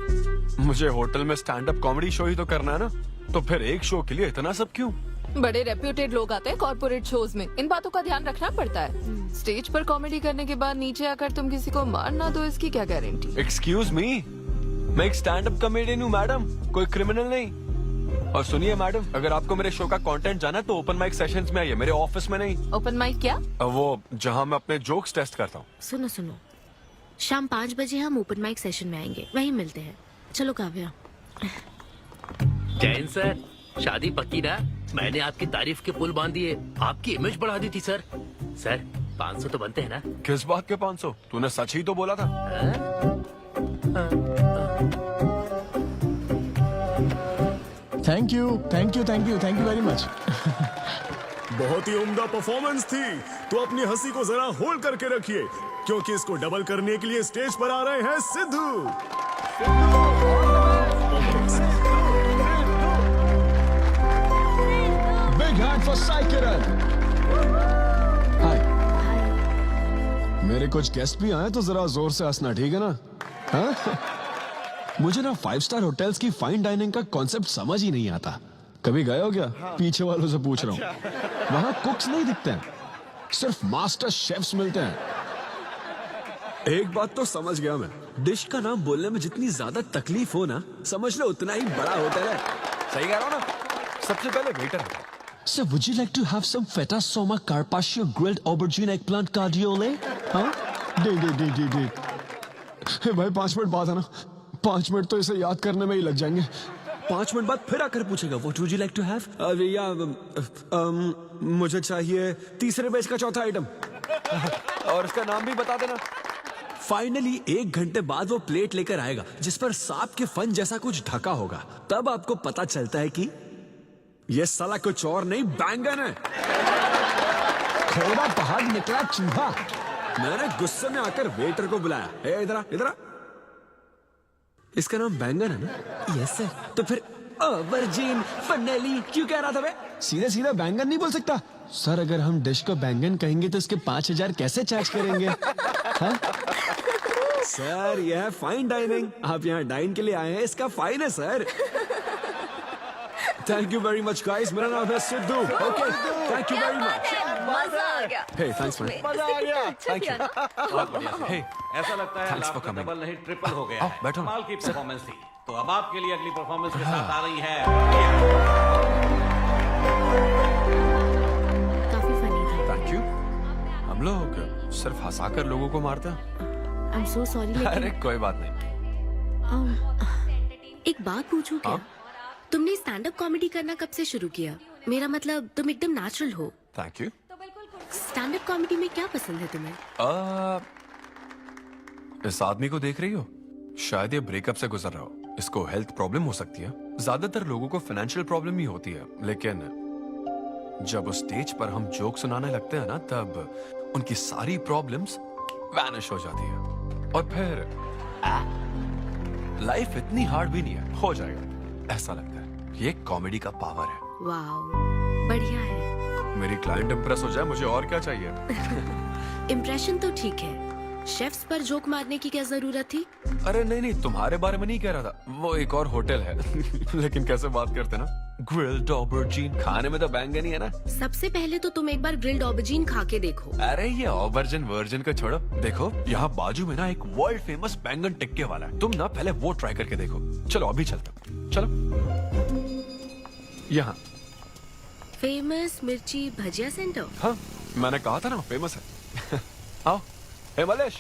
मुझे होटल में स्टैंड अप कॉमेडी शो ही तो करना है ना, तो फिर एक शो के लिए इतना सब क्यों? बड़े रेप्यूटेड लोग आते हैं कॉर्पोरेट शोज में, इन बातों का ध्यान रखना पड़ता है। स्टेज पर कॉमेडी करने के बाद नीचे आकर तुम किसी को मार ना दो, इसकी क्या गारंटी? एक्सक्यूज मी, मैं एक स्टैंड अप कॉमेडियन हूँ मैडम, कोई क्रिमिनल नहीं। और सुनिए मैडम, अगर आपको मेरे शो का कंटेंट जाना है तो ओपन माइक सेशंस में आइए, मेरे ऑफिस में नहीं। ओपन माइक क्या? वो जहाँ मैं अपने जोक्स टेस्ट करता हूँ। सुनो सुनो, शाम 5 बजे हम ओपन माइक सेशन में आएंगे, वहीं मिलते हैं। चलो काव्या। जैन सर, शादी पक्की ना? मैंने आपकी तारीफ के पुल बांध दिए, आपकी इमेज बढ़ा दी थी सर। सर 500 तो बनते हैं ना? किस बात के 500? तूने सच ही तो बोला था। Thank you thank you thank you thank you very much. बहुत ही उम्दा परफॉर्मेंस थी, तो अपनी हंसी को जरा होल्ड करके रखिए, क्योंकि इसको डबल करने के लिए स्टेज पर आ रहे हैं Siddhu. Big hand for Sai Kiran. Hi. मेरे कुछ गेस्ट भी आए तो जरा जोर से हंसना, ठीक है ना? हाँ? मुझे ना 5 स्टार होटल्स की फाइन डाइनिंग का कॉन्सेप्ट समझ ही नहीं आता। कभी गए हो क्या? पीछे वालों से पूछ रहा हूँ। वहाँ कुक्स नहीं दिखते हैं, सिर्फ मास्टर शेफ्स मिलते हैं। एक बात तो समझ गया मैं, डिश का नाम बोलने में जितनी ज्यादा तकलीफ हो ना, समझ लो उतना ही बड़ा होटल है। सही कह रहा हूँ ना? सबसे पहले waiter. So would you like to have some feta soma carpaccio grilled aubergine eggplant cardiole? हाँ? दे। हे भाई 5 मिनट बाद है ना, 5 मिनट तो इसे याद करने में ही लग जाएंगे। 5 मिनट बाद फिर आकर पूछेगा What would you like to have? मुझे चाहिए तीसरे बेच का चौथा आइटम। और इसका नाम भी बता देना। फाइनली 1 घंटे बाद वो प्लेट लेकर आएगा जिस पर सांप के फन जैसा कुछ ढका होगा। तब आपको पता चलता है कि ये साला कुछ और नहीं, बैंगन है। थोड़ा बाहर निकला चूहा। मैंने गुस्से में आकर वेटर को बुलाया, ए इधर आ। इसका नाम बैंगन है ना? Yes sir. तो फिर ऑबरजीन फनेली क्यों कह रहा था बे? सीधे बैंगन नहीं बोल सकता? सर अगर हम डिश को बैंगन कहेंगे तो इसके 5000 कैसे चार्ज करेंगे? हाँ? सर यह है फाइन डाइनिंग, आप यहाँ डाइन के लिए आए हैं, इसका फाइन है sir. Thank you very much guys, मेरा नाम है Sidhu. Okay thank you very much. मजा आ गया। हे थैंक्स मैन। मजा आ गया। Thank you. बहुत बढ़िया। हे ऐसा लगता है Thanks for लाभ coming. डबल नहीं ट्रिपल हो गया है। बैठो। कमाल की परफॉर्मेंस थी। तो अब आपके लिए अगली परफॉर्मेंस के साथ आ रही है। काफी फनी था। Thank you. हम लोग सिर्फ हंसाकर लोगों को मारते हैं। आई एम सो सॉरी। अरे कोई बात नहीं। एक बात पूछूं क्या? तुमने स्टैंड अप कॉमेडी करना कब से शुरू किया? मेरा मतलब तुम एकदम नेचुरल हो। Thank you. Stand up comedy में क्या पसंद है तुम्हें? इस आदमी को देख रही हो? शायद ये ब्रेकअप से गुजर रहा हो। इसको हेल्थ प्रॉब्लम हो सकती है। ज्यादातर लोगों को फाइनेंशियल प्रॉब्लम ही होती है, लेकिन जब उस स्टेज पर हम जोक सुनाने लगते हैं ना, तब उनकी सारी प्रॉब्लम्स वैनिश हो जाती है। और फिर लाइफ इतनी हार्ड भी नहीं है, हो जाएगा ऐसा लगता है। ये कॉमेडी का पावर है। वाओ, बढ़िया है। मेरी क्लाइंट इंप्रेस हो जाए, मुझे और क्या चाहिए? इम्प्रेशन तो ठीक है, शेफ्स पर जोक मारने की क्या जरूरत थी? अरे नहीं, तुम्हारे बारे में नहीं कह रहा था, वो एक और होटल है। लेकिन कैसे बात करते ना, ग्रिल्ड ऑबरजीन खाने में तो बैंगन ही है ना। सबसे पहले तो तुम एक बार ग्रिल्ड ऑबरजीन खा के देखो। अरे ये ऑबरजीन वर्जिन को छोड़ो, देखो यहाँ बाजू में ना एक वर्ल्ड फेमस बैंगन टिक्के वाला है, तुम ना पहले वो ट्राई करके देखो। चलो अभी चलता हूँ, चलो। यहाँ फेमस मिर्ची भजिया सेंटर। हाँ, मैंने कहा था ना फेमस है। आओ। हे मलेश।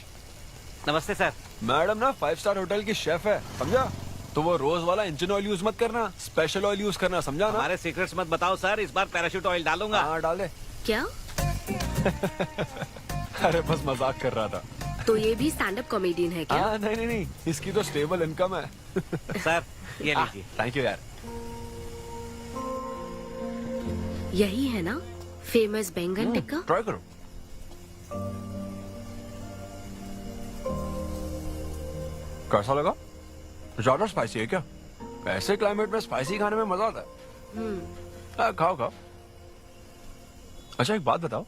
नमस्ते सर। मैडम ना 5 स्टार होटल की शेफ है, समझा? तो वो रोज वाला इंजन ऑयल यूज मत करना, स्पेशल ऑयल यूज करना, समझा ना? हमारे सीक्रेट्स मत बताओ सर, इस बार पैराशूट ऑयल डालूंगा। हाँ डाल दे। क्या? अरे बस मजाक कर रहा था। तो ये भी स्टैंड अप कॉमेडियन है क्या? हाँ नहीं, इसकी तो स्टेबल इनकम है। सर ये लीजिए। थैंक यू यार। यही है ना फेमस बैंगन टिक्का? ट्राई करो। कैसा लगा? ज्यादा स्पाइसी है क्या? ऐसे क्लाइमेट में स्पाइसी खाने में मजा आता है। खाओ। अच्छा एक बात बताओ,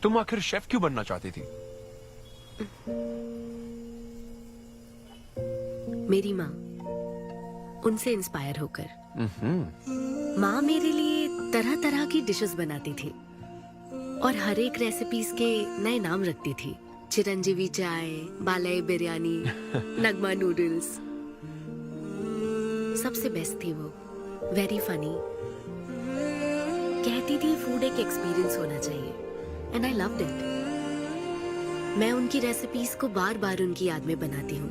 तुम आखिर शेफ क्यों बनना चाहती थी? मेरी माँ, उनसे इंस्पायर होकर। माँ मेरे लिए तरह तरह की डिशेस बनाती थी और हर एक रेसिपीज के नए नाम रखती थी। चिरंजीवी चाय, बालाई बिरयानी, नगमा नूडल्स। सबसे बेस्ट थी वो, वेरी फनी। कहती थी फूड एक एक्सपीरियंस होना चाहिए, एंड आई लव्ड इट। मैं उनकी रेसिपीज को बार बार उनकी याद में बनाती हूँ,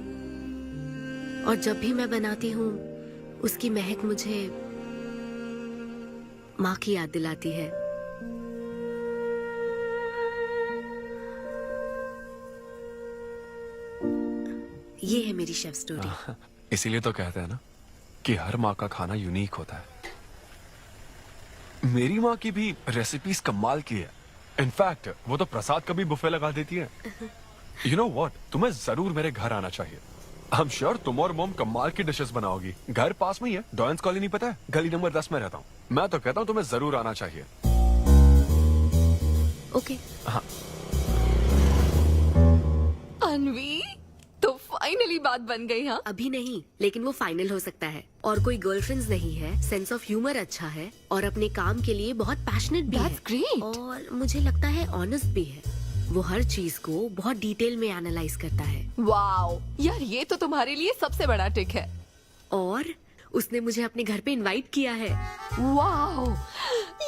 और जब भी मैं बनाती हूँ उसकी महक मुझे माँ की याद दिलाती है। ये है मेरी शेफ स्टोरी। इसीलिए तो कहते हैं ना कि हर माँ का खाना यूनिक होता है। मेरी माँ की भी रेसिपीज कमाल की है। इनफैक्ट वो तो प्रसाद का भी बुफे लगा देती है। यू नो व्हाट, तुम्हें जरूर मेरे घर आना चाहिए। आई एम श्योर तुम और मोम कमाल की डिशेस बनाओगी। घर पास में ही है, डॉयंस कॉलोनी पता है? गली नंबर 10 में रहता हूँ। मैं तो कहता हूँ तुम्हें जरूर आना चाहिए। ओके। हाँ जानवी, तो फाइनली बात बन गई। हाँ, अभी नहीं, लेकिन वो फाइनल हो सकता है। और कोई गर्लफ्रेंड्स नहीं है, सेंस ऑफ ह्यूमर अच्छा है और अपने काम के लिए बहुत पैशनेट भी है। ग्रेट। और मुझे लगता है ऑनेस्ट भी है। वो हर चीज को बहुत डिटेल में एनालाइज करता है। वाओ यार, ये तो तुम्हारे लिए सबसे बड़ा टिक है। और उसने मुझे अपने घर पे इनवाइट किया है। वाओ,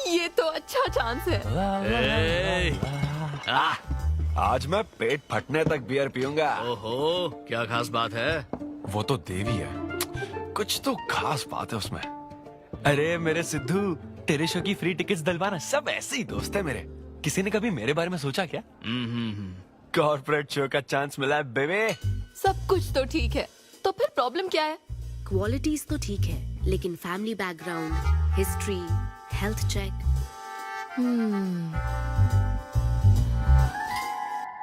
ये तो अच्छा चांस है। आज मैं पेट फटने तक बियर पीऊंगा। ओहो, क्या खास बात है? वो तो देवी है, कुछ तो खास बात है उसमें। अरे मेरे सिद्धू, तेरे शो की फ्री टिकट्स दिलवाना, सब ऐसे ही दोस्त है मेरे। किसी ने कभी मेरे बारे में सोचा क्या? कॉर्पोरेट शो का चांस मिला है बेबे। सब कुछ तो ठीक है, तो फिर प्रॉब्लम क्या है? क्वालिटीज तो ठीक है, लेकिन family background, history, health check.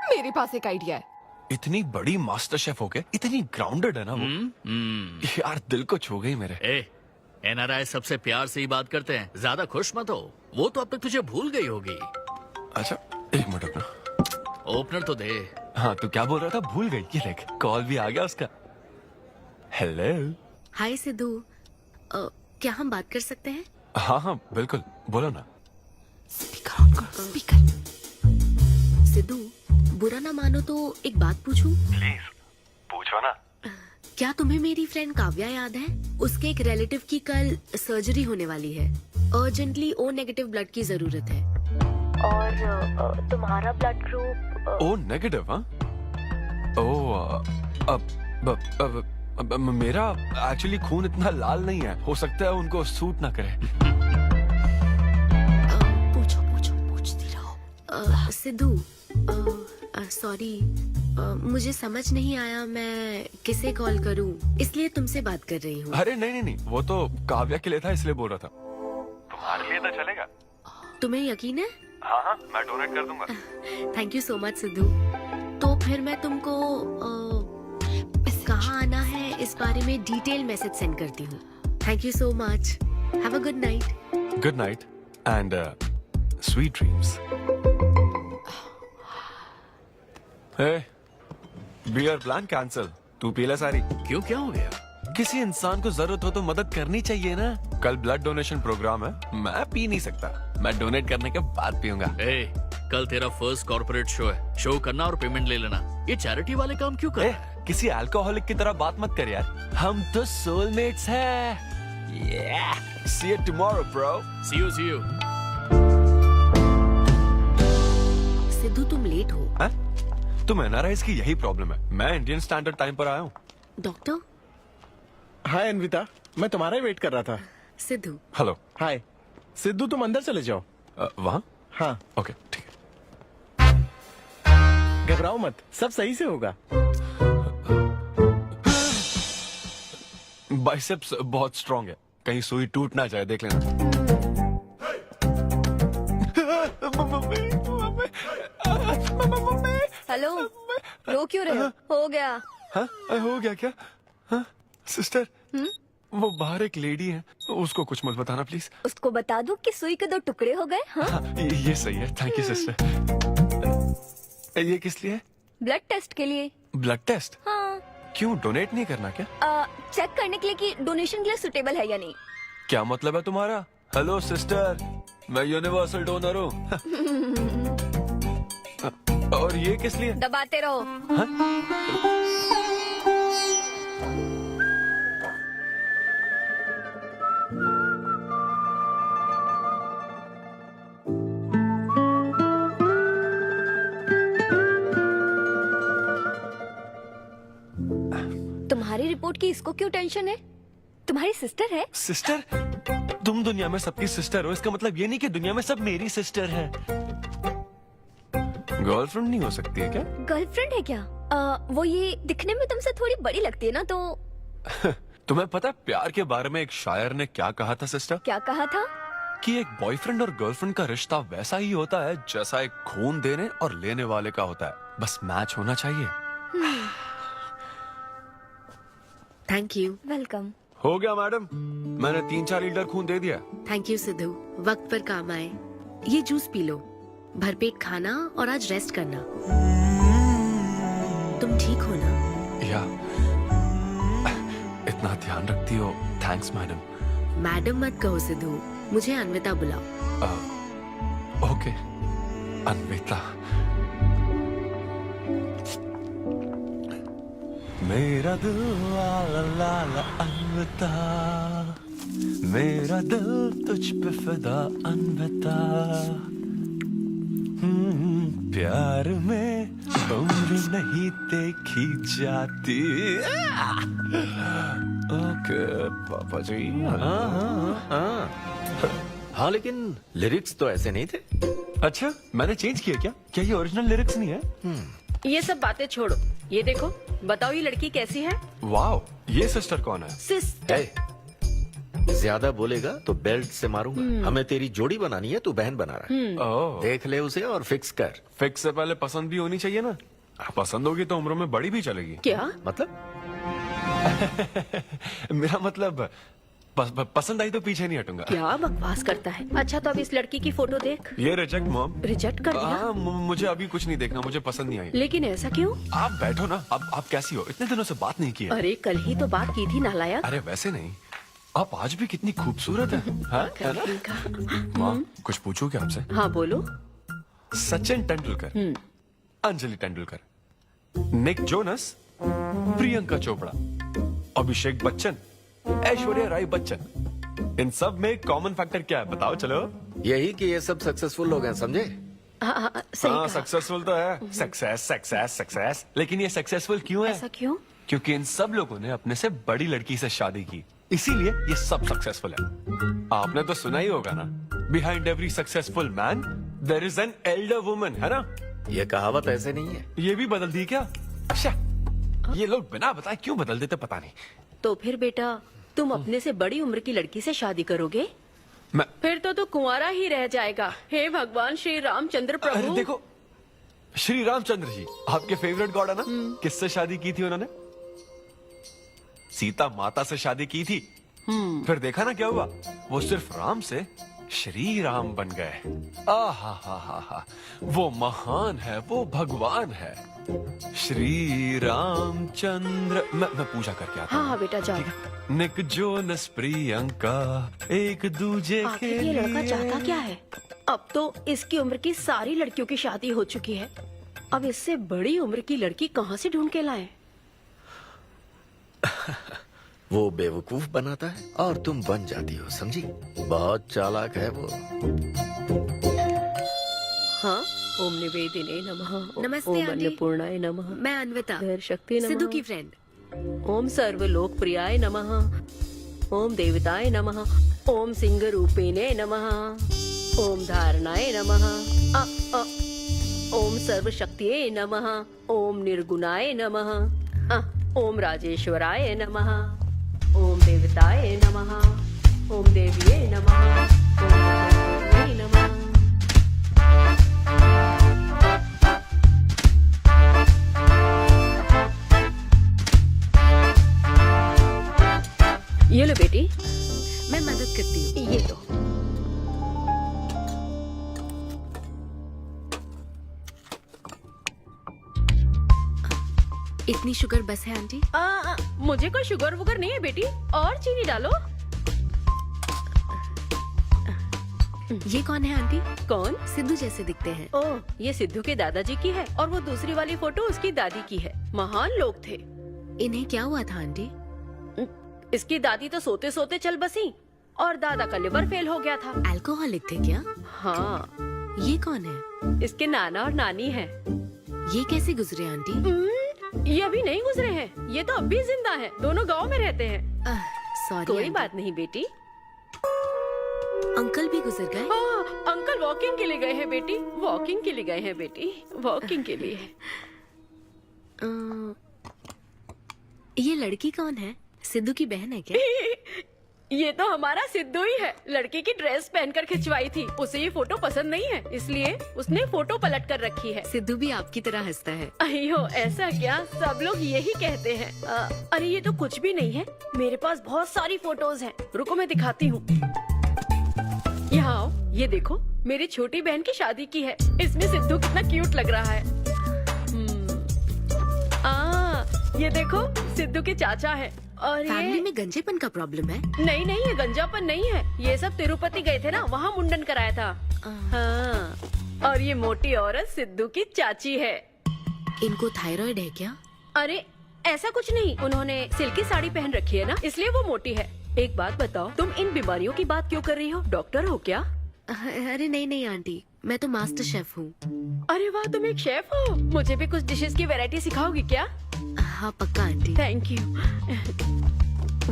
मेरे पास एक आइडिया है। इतनी बड़ी मास्टर शेफ हो गए, इतनी ग्राउंडेड है ना वो। यार दिल को छू गई मेरे। एनआरआई सबसे प्यार से ही बात करते हैं, ज्यादा खुश मत हो। वो तो अब तक तुझे भूल गई होगी। अच्छा एक मिनट रुकना। ओपनर तो दे। हाँ तू क्या बोल रहा था? भूल गई? ये देख, कॉल भी आ गया उसका। हेलो। हाय सिद्धू, क्या हम बात कर सकते हैं? हाँ हाँ बिल्कुल, बोलो ना। स्पीकर। सिद्धू, बुरा ना मानो तो एक बात पूछूं? प्लीज पूछो ना। क्या तुम्हें मेरी फ्रेंड काव्या याद है? उसके एक रिलेटिव की कल सर्जरी होने वाली है। अर्जेंटली O नेगेटिव ब्लड की जरूरत है। और तुम्हारा ब्लड ग्रुप? O negative? हाँ। मेरा एक्चुअली खून इतना लाल नहीं है, हो सकता है उनको सूट ना करे। पूछती रहो। सिद्धू, सॉरी, मुझे समझ नहीं आया मैं किसे कॉल करूं, इसलिए तुमसे बात कर रही हूँ। अरे नहीं, वो तो काव्या के लिए था, इसलिए बोल रहा था। तुम्हारे लिए तो चलेगा? तुम्हें यकीन है? हाँ, मैं डोनेट कर दूंगा। Thank you so much Sidhu. तो फिर मैं तुमको कहाँ आना है इस बारे में डिटेल मैसेज सेंड करती हूँ। Thank you so much. Have a good night. Good night and sweet dreams. Beer plan cancel. तू पी ले सारी। क्यों, क्या हो गया? किसी इंसान को जरूरत हो तो मदद करनी चाहिए ना। कल ब्लड डोनेशन प्रोग्राम है, मैं पी नहीं सकता। मैं डोनेट करने के बाद पीऊंगा। कल तेरा फर्स्ट कॉर्पोरेट शो है, शो करना और पेमेंट ले लेना। ये चैरिटी वाले काम क्यों कर रहा है? किसी अल्कोहलिक की तरह बात मत कर यार, हम तो सोलमेट्स हैं। See you tomorrow, bro. See you. Sidhu तुम लेट हो। तुम एनआरआईज की यही प्रॉब्लम है। मैं इंडियन स्टैंडर्ड टाइम पर आया हूँ। डॉक्टर। हाय अन्विता, मैं तुम्हारा ही वेट कर रहा था। सिद्धू। हेलो। हाय सिद्धू, तुम अंदर चले जाओ। वहाँ? हाँ ओके ठीक है। घबराओ मत, सब सही से होगा। बाइसेप्स बहुत स्ट्रांग है, कहीं सुई टूट ना जाए, देख लेना। हेलो, रो क्यों रहे हो? हो गया। हाँ, हो गया क्या? हाँ, सिस्टर, वो बाहर एक लेडी है, उसको कुछ मत बताना प्लीज। उसको बता दूं कि सुई के 2 टुकड़े हो गए। हाँ? ये सही है, थैंक यू सिस्टर। ये किस लिए? ब्लड टेस्ट के लिए। Blood test? हाँ। क्यों, डोनेट नहीं करना क्या? चेक करने के लिए कि डोनेशन के लिए सुटेबल है या नहीं। क्या मतलब है तुम्हारा? हेलो सिस्टर, मैं यूनिवर्सल डोनर हूँ। और ये किस लिए? दबाते रहो। तुम्हारी रिपोर्ट की इसको क्यों टेंशन है? तुम्हारी सिस्टर है। सिस्टर? तुम दुनिया में सबकी सिस्टर हो, इसका मतलब ये नहीं कि दुनिया में सब मेरी सिस्टर है। गर्लफ्रेंड नहीं हो सकती है क्या? गर्लफ्रेंड है क्या? वो ये दिखने में तुमसे थोड़ी बड़ी लगती है ना, तो तुम्हें पता है प्यार के बारे में एक शायर ने क्या कहा था सिस्टर? क्या कहा था? कि एक बॉयफ्रेंड और गर्लफ्रेंड का रिश्ता वैसा ही होता है जैसा एक खून देने और लेने वाले का होता है, बस मैच होना चाहिए। Thank you. वेलकम। हो गया मैडम, मैंने 3-4 लीटर खून दे दिया। थैंक यू सिद्धू, वक्त पर काम आए। ये जूस पी लो, भरपेट खाना और आज रेस्ट करना। तुम ठीक हो ना? या इतना ध्यान रखती हो, थैंक्स मैडम। मैडम मत कहो सिद्धू, मुझे अन्विता बुलाओ। ओके अन्विता। मेरा दिल ला ला ला ला अन्विता, मेरा दिल तुझ पे फिदा अन्विता। प्यार में उम्र नहीं देखी जाती। ओके पापा जी। हाँ लेकिन लिरिक्स तो ऐसे नहीं थे। अच्छा मैंने चेंज किया क्या ये ओरिजिनल लिरिक्स नहीं है? ये सब बातें छोड़ो, ये देखो, बताओ ये लड़की कैसी है? वाओ, ये सिस्टर कौन है? सिस्टर। ज्यादा बोलेगा तो बेल्ट से मारूंगा। हमें तेरी जोड़ी बनानी है, तू बहन बना रहा है। ओह, देख ले उसे और फिक्स कर। फिक्स से पहले पसंद भी होनी चाहिए ना। पसंद होगी तो उम्र में बड़ी भी चलेगी। क्या मतलब? मेरा मतलब पसंद आई तो पीछे नहीं हटूंगा। क्या बकवास करता है। अच्छा तो अब इस लड़की की फोटो देख। ये रिजेक्ट मॉम। रिजेक्ट कर दिया? हाँ, मुझे अभी कुछ नहीं देखना, मुझे पसंद नहीं आई। लेकिन ऐसा क्यों? आप बैठो ना। अब आप कैसी हो? इतने दिनों से बात नहीं की है। अरे कल ही तो बात की थी नालायक। अरे वैसे नहीं, आप आज भी कितनी खूबसूरत है। हाँ, है ना? माँ कुछ पूछूं क्या आपसे? हाँ बोलो। सचिन तेंदुलकर, अंजलि तेंदुलकर, निक जोनस, प्रियंका चोपड़ा, अभिषेक बच्चन, ऐश्वर्या राय बच्चन, इन सब में कॉमन फैक्टर क्या है बताओ? चलो यही कि ये सब सक्सेसफुल लोग हैं, समझे? सही कहा। सक्सेसफुल तो है। Success success success. लेकिन ये सक्सेसफुल क्यों है? ऐसा क्यों? क्योंकि इन सब लोगों ने अपने से बड़ी लड़की से शादी की, इसीलिए ये सब सक्सेसफुल है। आपने तो सुना ही होगा ना, behind every successful man there is an elder woman, है ना? ये कहावत ऐसे नहीं है। ये भी बदल दी क्या? अच्छा, ये लोग बिना बताए क्यों बदल देते पता नहीं। तो फिर बेटा तुम अपने से बड़ी उम्र की लड़की से शादी करोगे? फिर तो तू कुंवारा ही रह जाएगा। हे भगवान श्री रामचंद्र प्रभु। अरे देखो, श्री रामचंद्र जी आपके फेवरेट गॉड है ना? किससे शादी की थी उन्होंने? सीता माता से शादी की थी। फिर देखा ना क्या हुआ, वो सिर्फ राम से श्री राम बन गए। आहा, वो महान है, वो भगवान है श्री रामचंद्र। मैं पूजा करके आता हूँ। हाँ बेटा जाओ। निक जोनस प्रियंका एक दूजे के आखिर ये लड़का लिए। चाहता क्या है? अब तो इसकी उम्र की सारी लड़कियों की शादी हो चुकी है, अब इससे बड़ी उम्र की लड़की कहाँ से ढूंढ के लाए? वो बेवकूफ बनाता है और तुम बन जाती हो, समझी? बहुत चालाक है वो। हाँ, ओम निवेदिने नमः। नमस्ते ओम आंटी। अन्नपूर्णाय नमः। मैं अन्विता, धैर्य शक्ति नमः। सिद्धू की फ्रेंड। ओम सर्वलोकप्रियाय नमः। ओम देवताय नमः। ओम सिंह रूपेणे नमः। ओम धारणाय नमः। ओम सर्वशक्तिये नमः। ओम निर्गुणाय नमः। ओम राजेश्वराय नमः। ओम देवताय नमः। ओम देविये नमः। ओम देवताय नमः। ये लो बेटी, मैं मदद करती हूँ। ये लो। इतनी शुगर बस है आंटी? मुझे कोई शुगर वुगर नहीं है बेटी, और चीनी डालो। ये कौन है आंटी? कौन? सिद्धू जैसे दिखते हैं। ओह, ये सिद्धू के दादाजी की है और वो दूसरी वाली फोटो उसकी दादी की है। महान लोग थे। इन्हें क्या हुआ था आंटी? इसकी दादी तो सोते सोते चल बसी और दादा का लिवर फेल हो गया था। अल्कोहलिक थे क्या? हाँ। ये कौन है? इसके नाना और नानी है। ये कैसे गुजरे आंटी? ये अभी नहीं गुजरे हैं, ये तो अब भी जिंदा हैं। दोनों गांव में रहते हैं। सॉरी। कोई बात नहीं बेटी। अंकल भी गुजर गए? हाँ, अंकल वॉकिंग के लिए गए हैं बेटी, वॉकिंग के लिए गए हैं बेटी, वॉकिंग के लिए। ये लड़की कौन है? सिद्धू की बहन है क्या? ये तो हमारा सिद्धू ही है। लड़की की ड्रेस पहनकर खिंचवाई थी, उसे ये फोटो पसंद नहीं है, इसलिए उसने फोटो पलट कर रखी है। सिद्धू भी आपकी तरह हंसता है। अयो ऐसा क्या, सब लोग यही कहते हैं। अरे ये तो कुछ भी नहीं है, मेरे पास बहुत सारी फोटोज हैं। रुको मैं दिखाती हूँ। यहाँ आओ, ये देखो मेरी छोटी बहन की शादी की है। इसमें सिद्धू कितना क्यूट लग रहा है। ये देखो सिद्धू के चाचा है। और फैमिली ये में गंजेपन का प्रॉब्लम है? नहीं नहीं, ये गंजापन नहीं है। ये सब तिरुपति गए थे ना, वहाँ मुंडन कराया था। हाँ। और ये मोटी औरत सिद्धू की चाची है। इनको थायराइड है क्या? अरे ऐसा कुछ नहीं, उन्होंने सिल्की साड़ी पहन रखी है ना, इसलिए वो मोटी है। एक बात बताओ, तुम इन बीमारियों की बात क्यों कर रही हो? डॉक्टर हो क्या? अरे नहीं नहीं आंटी, मैं तो मास्टर शेफ हूँ। अरे वाह, तुम एक शेफ हो। मुझे भी कुछ डिशेस की वैरायटी सिखाओगी क्या? हाँ पक्का आंटी। Thank you.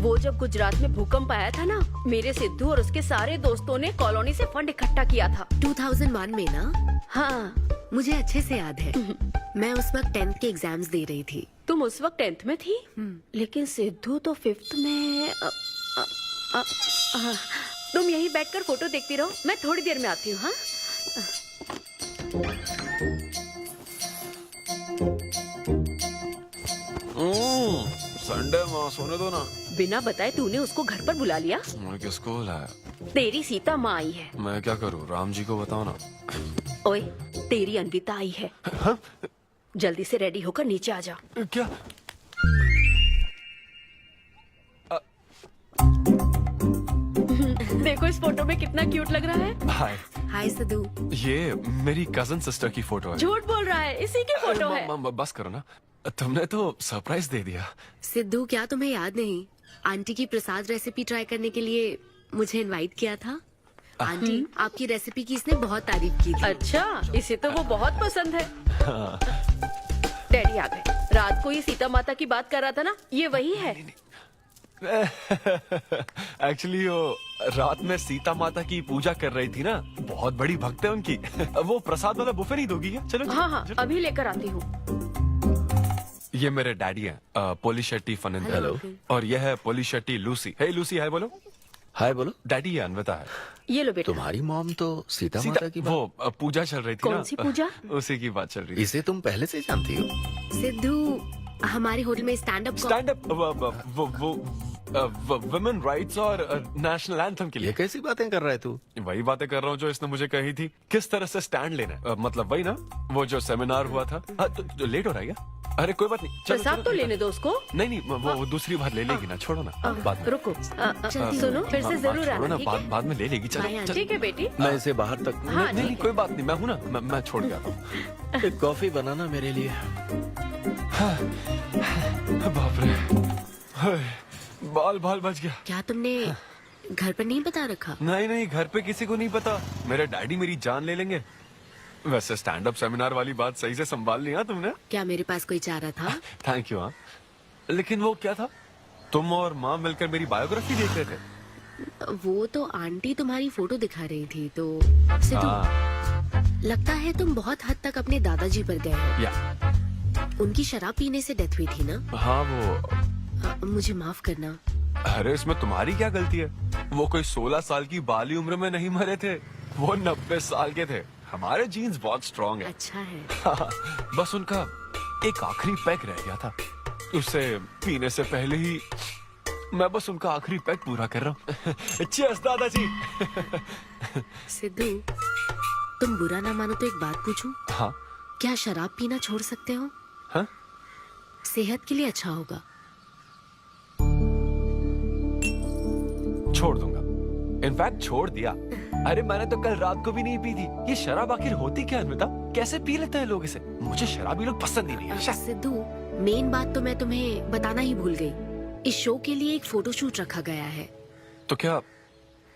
वो जब गुजरात में भूकंप आया था ना, मेरे सिद्धू और उसके सारे दोस्तों ने कॉलोनी से फंड इकट्ठा किया था। 2001 में ना? हाँ मुझे अच्छे से याद है। मैं उस वक्त 10th के एग्जाम्स दे रही थी। तुम उस वक्त 10th में थी? लेकिन सिद्धू तो 5th में। तुम यहीं बैठकर फोटो देखती रहो, मैं थोड़ी देर में आती हूँ। हाँ संडे माँ सोने दो ना। बिना बताए तूने उसको घर पर बुला लिया? मैं किसको बुलाया? तेरी सीता माँ आई है। मैं क्या करूँ, राम जी को बताओ ना। ओए, तेरी अन्विता आई है। हाँ? जल्दी से रेडी होकर नीचे आ जा। क्या? देखो इस फोटो में कितना क्यूट लग रहा है। हाय। हाय सिद्धू। ये मेरी कजन सिस्टर की फोटो है। झूठ बोल रहा है, इसी की फोटो है। बस करो ना, तुमने तो सरप्राइज दे दिया। सिद्धू क्या तुम्हें याद नहीं, आंटी की प्रसाद रेसिपी ट्राई करने के लिए मुझे इनवाइट किया था। आंटी आपकी रेसिपी की इसने बहुत तारीफ की थी। अच्छा, इसे तो वो बहुत पसंद है। डैडी आ गए। रात को ये सीता माता की बात कर रहा था ना, ये वही है। एक्चुअली वो रात में सीता माता की पूजा कर रही थी ना, बहुत बड़ी भक्त है उनकी। वो प्रसाद वाला बुफे नहीं दोगी क्या? चलो हाँ हाँ, अभी लेकर आती हूँ। ये मेरे डैडी हैं, पोलिशेट्टी फर्नांडिस। हेलो। और ये है पोलिशेट्टी लूसी। हे लूसी, हाय बोलो। हाय बोलो। डैडी ये अन्विता है। ये लो बेटा। तुम्हारी मॉम तो सीता माता की वो पूजा चल रही थी ना। कौन सी पूजा? उसी की बात चल रही थी। इसे तुम पहले से जानती हो? सिद्धू हमारे होटल में स्टैंड अप वुमेन राइट्स और नेशनल एंथम के लिए। ये कैसी बातें कर रहा है तू? वही बातें कर रहा हूँ जो इसने मुझे कही थी, किस तरह से स्टैंड लेना है। मतलब वही ना, वो जो सेमिनार हुआ था। तो लेट हो रहा है क्या? अरे कोई बात नहीं, चलो, प्रसाद तो लेने दो उसको। नहीं वो दूसरी बार ले लेगी ना, छोड़ो ना। बाद में रुको, सुनो, फिर से जरूर आना। ठीक है? बाद में ले लेगी। चलो ठीक है बेटी। मैं इसे बाहर तक नहीं कोई बात नहीं, मैं हूँ ना, मैं छोड़ के आता हूँ। एक कॉफी बनाना मेरे लिए। बाप रे, बाल बच गया। क्या तुमने घर पर नहीं बता रखा? नहीं, घर पे किसी को नहीं पता। मेरे डैडी मेरी जान ले लेंगे। वैसे स्टैंड अप सेमिनार वाली बात सही से संभाल लिया तुमने। क्या मेरे पास कोई चारा था? Thank you. हाँ, लेकिन वो क्या था, तुम और माँ मिलकर मेरी बायोग्राफी देख रहे थे। वो तो आंटी तुम्हारी फोटो दिखा रही थी तो सिद्धू, लगता है तुम बहुत हद तक अपने दादाजी पर गए हो। या उनकी शराब पीने से डेथ हुई थी ना? हाँ वो। मुझे माफ करना। अरे इसमें तुम्हारी क्या गलती है? वो कोई 16 साल की बाली उम्र में नहीं मरे थे, वो 90 साल के थे। हमारे जीन्स बहुत स्ट्रॉन्ग है। अच्छा है। बस उनका एक आखिरी पैक रह गया था, उसे पीने से पहले ही मैं बस उनका आखिरी पैक पूरा कर रहा हूँ। चीयर्स दादाजी। सिद्धू, तुम बुरा ना मानो तो एक बात पूछूं? हाँ। क्या शराब पीना छोड़ सकते हो? हाँ? सेहत के लिए अच्छा होगा। छोड़ दूंगा, इनफैक्ट छोड़ दिया। अरे मैंने तो कल रात को भी नहीं पी थी। ये शराब आखिर होती क्या है अन्विता? कैसे पी लेते हैं लोग इसे? मुझे शराबी लोग पसंद ही नहीं है। सिद्धू, मेन बात तो मैं तुम्हें बताना ही भूल गई। इस शो के लिए एक फोटोशूट रखा गया है। तो क्या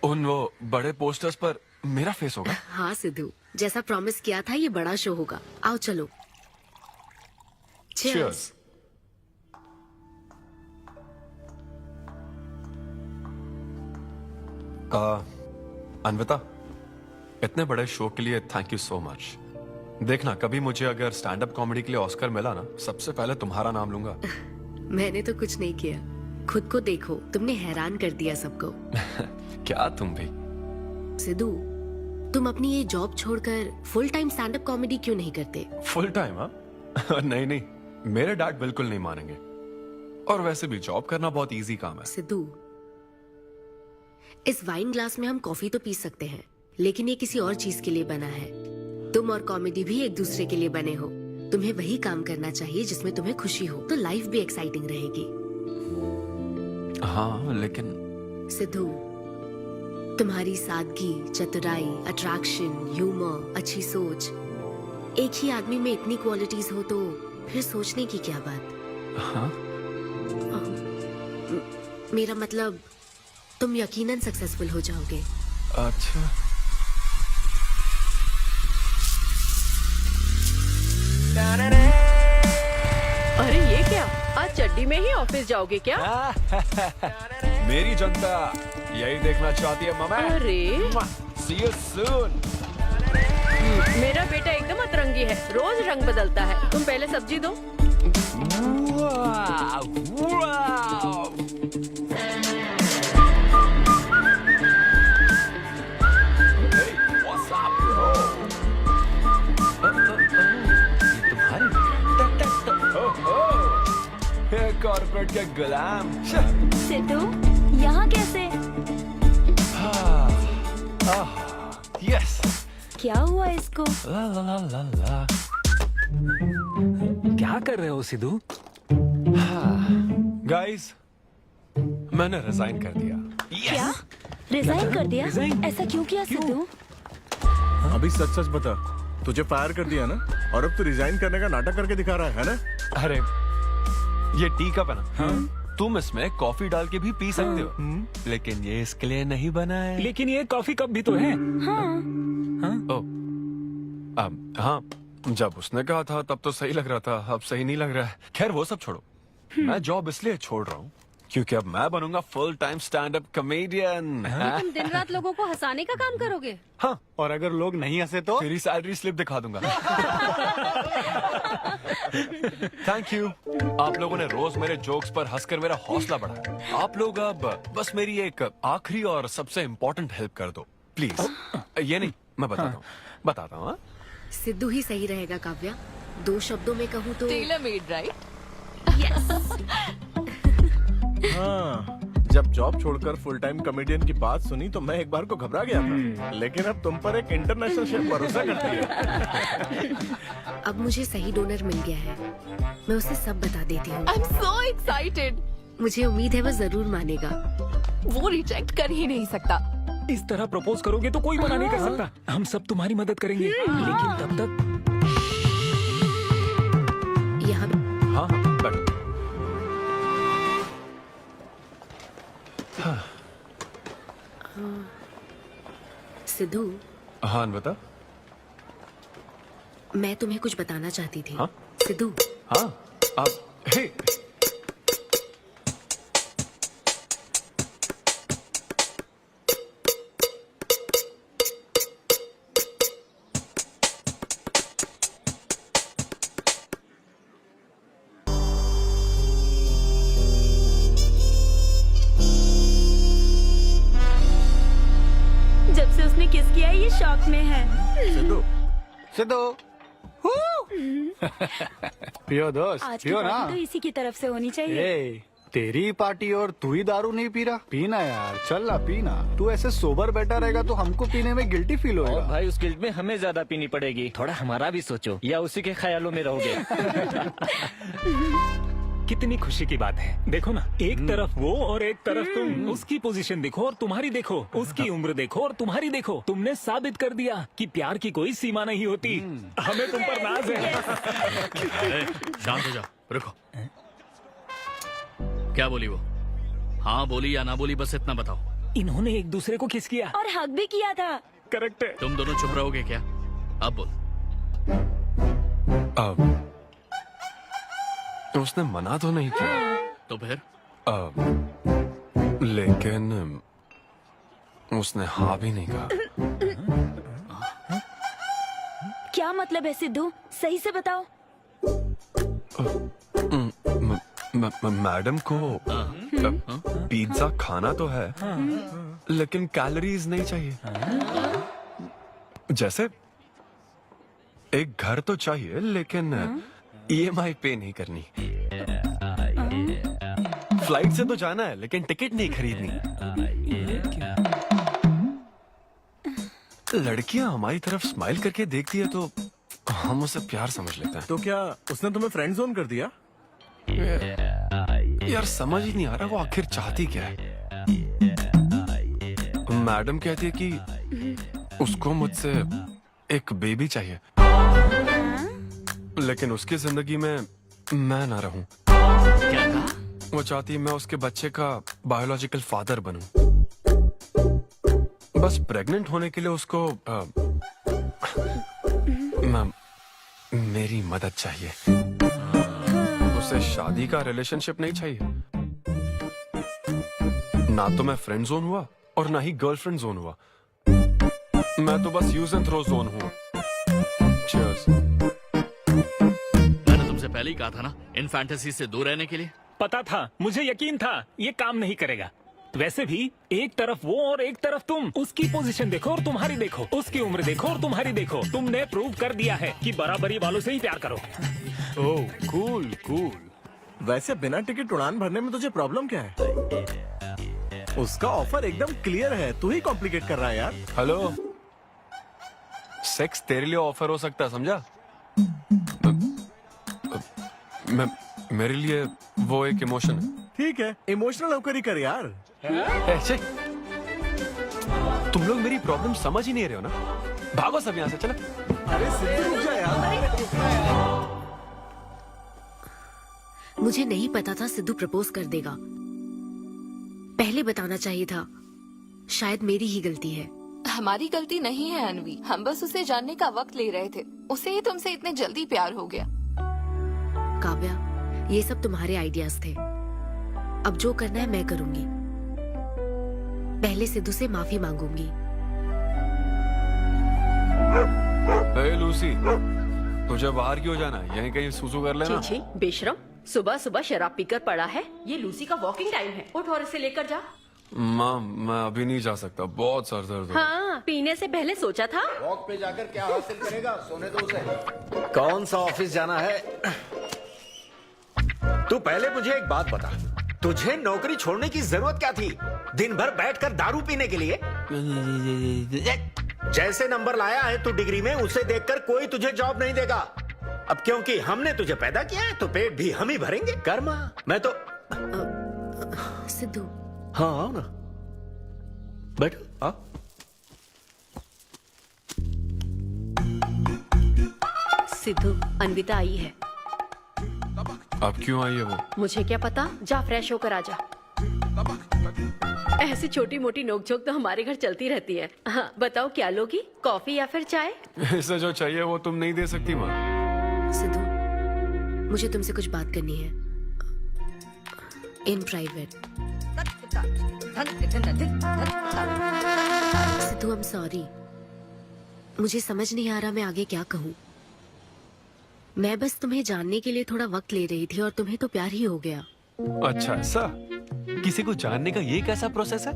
उन वो बड़े पोस्टर्स पर मेरा फेस होगा? हाँ सिद्धू, जैसा प्रॉमिस किया था, ये बड़ा शो होगा। आओ चलो। Cheers. अन्विता, इतने बड़े शो के लिए थैंक यू सो मच। देखना, कभी मुझे अगर स्टैंड अप कॉमेडी के लिए ऑस्कर मिला ना, सबसे पहले तुम्हारा नाम लूंगा। मैंने तो कुछ नहीं किया, खुद को देखो, तुमने हैरान कर दिया सबको। क्या तुम भी? सिद्धू, तुम अपनी ये जॉब छोड़कर full time stand up comedy क्यों नहीं करते? Full time? हाँ नहीं, मेरे डैड बिल्कुल नहीं मानेंगे। और वैसे भी जॉब करना बहुत इजी काम है। सिद्धू, इस वाइन ग्लास में हम कॉफी तो पी सकते हैं, लेकिन ये किसी और चीज के लिए बना है। तुम और कॉमेडी भी एक दूसरे के लिए बने हो। तुम्हें वही काम करना चाहिए जिसमें तुम्हें खुशी हो, तो लाइफ भी एक्साइटिंग रहेगी। हाँ लेकिन सिद्धू, तुम्हारी सादगी, चतुराई, अट्रैक्शन, ह्यूमर, अच्छी सोच, एक ही आदमी में इतनी क्वालिटीज हो तो फिर सोचने की क्या बात। हाँ? मेरा मतलब तुम यकीनन सक्सेसफुल हो जाओगे। अच्छा। अरे ये क्या, आज चड्डी में ही ऑफिस जाओगे क्या? मेरी जनता यही देखना चाहती है मामा। अरे See you soon. मेरा बेटा एकदम अतरंगी है, रोज रंग बदलता है। तुम पहले सब्जी दो। कॉर्पोरेट के गुलाम। सिद्धू, यहाँ कैसे? यस। क्या हुआ इसको? ला ला ला ला ला। क्या कर रहे हो सिद्धू? गाइस, मैंने रिजाइन कर दिया। क्या? रिजाइन कर दिया? ऐसा क्यों किया सिद्धू? अभी सच सच बता, तुझे फायर कर दिया ना, और अब तू रिजाइन करने का नाटक करके दिखा रहा है ना? अरे ये टी कप है ना? हाँ? तुम इसमें कॉफी डाल के भी पी सकते हो, लेकिन ये इसके लिए नहीं बना है। लेकिन ये कॉफी कप भी तो है। हाँ, जब उसने कहा था तब तो सही लग रहा था, अब सही नहीं लग रहा है। खैर वो सब छोड़ो, मैं जॉब इसलिए छोड़ रहा हूँ क्योंकि अब मैं बनूंगा full time stand up comedian. तुम दिन रात लोगों को हंसाने का काम करोगे? हाँ, और अगर लोग नहीं हंसे तो तेरी सैलरी स्लिप दिखा दूंगा। थैंक यू, आप लोगों ने रोज मेरे जोक्स पर हंसकर मेरा हौसला बढ़ाया। आप लोग अब बस मेरी एक आखिरी और सबसे इम्पोर्टेंट हेल्प कर दो प्लीज। ये नहीं, मैं बताता हूँ। सिद्धू ही सही रहेगा काव्या। 2 शब्दों में कहूँ तो टेलर मेड, राइट? हाँ, जब जॉब छोड़कर फुल टाइम कॉमेडियन की बात सुनी तो मैं एक बार को घबरा गया था, लेकिन अब तुम पर एक इंटरनेशनल शेफ भरोसा करती है। अब मुझे सही डोनर मिल गया है, मैं उसे सब बता देती हूँ। I'm so excited. मुझे उम्मीद है वो जरूर मानेगा। वो रिजेक्ट कर ही नहीं सकता। इस तरह प्रपोज करोगे तो कोई मना नहीं कर सकता। हम सब तुम्हारी मदद करेंगे, लेकिन तब तक यहाँ। हाँ हाँ, बैठो। सिद्धू। हाँ बता। मैं तुम्हें कुछ बताना चाहती थी। हाँ? सिद्धू। हाँ, आप हे। जब से उसने किस किया है, ये शॉक में है। सिद्धू, सिद्धू। पियो दोस्त, आज की पियो ना। पार्टी तो इसी की तरफ से होनी चाहिए। ए, तेरी पार्टी और तू ही दारू नहीं पी रहा? पीना यार, चल ना पीना। तू ऐसे सोबर बैठा रहेगा तो हमको पीने में गिल्टी फील होगा। और भाई उस गिल्ट में हमें ज्यादा पीनी पड़ेगी। थोड़ा हमारा भी सोचो, या उसी के ख्यालों में रहोगे। कितनी खुशी की बात है। देखो ना, एक तरफ वो और एक तरफ तुम। उसकी पोजीशन देखो और तुम्हारी देखो, उसकी उम्र देखो और तुम्हारी देखो। तुमने साबित कर दिया कि प्यार की कोई सीमा नहीं होती। हमें तुम पर नाज है। शांत हो जाओ, रुको। क्या बोली वो? हाँ बोली या ना बोली, बस इतना बताओ। इन्होंने एक दूसरे को किस किया और हक भी किया था। करेक्ट है। तुम दोनों चुप रहोगे क्या? अब बोल। उसने मना तो नहीं किया। तो फिर? लेकिन उसने हाँ भी नहीं कहा। क्या मतलब है सिद्धू? सही से बताओ। मैडम को पिज्जा खाना तो है, लेकिन कैलोरीज नहीं चाहिए। जैसे एक घर तो चाहिए, लेकिन EMI पे नहीं करनी। फ्लाइट से तो जाना है, लेकिन टिकट नहीं खरीदनी। लड़कियां हमारी तरफ स्माइल करके देखती है तो हम उसे प्यार समझ लेते हैं। तो क्या उसने तुम्हें फ्रेंड जोन कर दिया? यार समझ ही नहीं आ रहा वो आखिर चाहती क्या है। मैडम कहती है कि उसको मुझसे एक बेबी चाहिए, लेकिन उसकी जिंदगी में मैं ना रहूं। क्या कहा? वो चाहती है मैं उसके बच्चे का बायोलॉजिकल फादर बनूं। बस प्रेग्नेंट होने के लिए उसको मेरी मदद चाहिए। उसे शादी का रिलेशनशिप नहीं चाहिए। ना तो मैं फ्रेंड जोन हुआ और ना ही गर्लफ्रेंड जोन हुआ। मैं तो बस यूज एंड थ्रो जोन हूँ। Cheers. मैंने तुमसे पहले ही कहा था ना इन फैंटेसी से दूर रहने के लिए। पता था, मुझे यकीन था ये काम नहीं करेगा। वैसे भी एक तरफ वो और एक तरफ तुम, उसकी पोजीशन देखो और तुम्हारी देखो, उसकी उम्र देखो और तुम्हारी देखो। तुमने प्रूव कर दिया है कि बराबरी वालों से ही प्यार करो। ओह कूल कूल। वैसे बिना टिकट उड़ान भरने में तुझे प्रॉब्लम क्या है? उसका ऑफर एकदम क्लियर है, तू ही कॉम्प्लिकेट कर रहा है यार। हेलो, सेक्स तेरे लिए ऑफर हो सकता है, समझा? मेरे लिए वो एक इमोशन है। ठीक है, इमोशनल होकर ही कर यार। ऐसे तुम लोग मेरी प्रॉब्लम समझ ही नहीं रहे हो ना। भागो सब यहाँ से, चलो। अरे सिद्धू रुक जा यार। मुझे नहीं पता था सिद्धू प्रपोज कर देगा। पहले बताना चाहिए था। शायद मेरी ही गलती है। हमारी गलती नहीं है अनवी, हम बस उसे जानने का वक्त ले रहे थे। उसे ही तुमसे इतने जल्दी प्यार हो गया। काव्या, ये सब तुम्हारे आइडियाज थे। अब जो करना है मैं करूंगी। पहले सिद्धू से माफी मांगूंगी। हे लूसी, तुझे बाहर क्यों जाना है? यहीं कहीं सूसू कर लेना। छी बेशरम, सुबह सुबह शराब पीकर पड़ा है। ये लूसी का वॉकिंग टाइम है, उठ और इसे लेकर जा। माँ, मैं अभी नहीं जा सकता, बहुत सर दर्द हो रहा है। हाँ, पीने से पहले सोचा था। वॉक पे जाकर क्या हासिल करेगा? सोने दो उसे। कौन सा ऑफिस जाना है? तू पहले मुझे एक बात बता, तुझे नौकरी छोड़ने की जरूरत क्या थी? दिन भर बैठकर दारू पीने के लिए? जैसे नंबर लाया है तू डिग्री में, उसे देखकर कोई तुझे जॉब नहीं देगा। अब क्योंकि हमने तुझे पैदा किया है तो पेट भी हम ही भरेंगे। कर्मा, मैं तो सिद्धू। हाँ आओ ना, बैठो। हाँ सिद्धू, अनविता आई है। अब क्यों आई है वो? मुझे क्या पता, जा फ्रेश होकर आ जा। ऐसी छोटी मोटी नोकझोंक तो हमारे घर चलती रहती है। हाँ, बताओ क्या लोगी, कॉफी या फिर चाय? इसे जो चाहिए वो तुम नहीं दे सकती माँ। सिद्धू, मुझे तुमसे कुछ बात करनी है, in private. Sidhu, I am sorry. मुझे समझ नहीं आ रहा मैं आगे क्या कहूँ। मैं बस तुम्हें जानने के लिए थोड़ा वक्त ले रही थी और तुम्हें तो प्यार ही हो गया। अच्छा ऐसा? किसी को जानने का ये कैसा प्रोसेस है?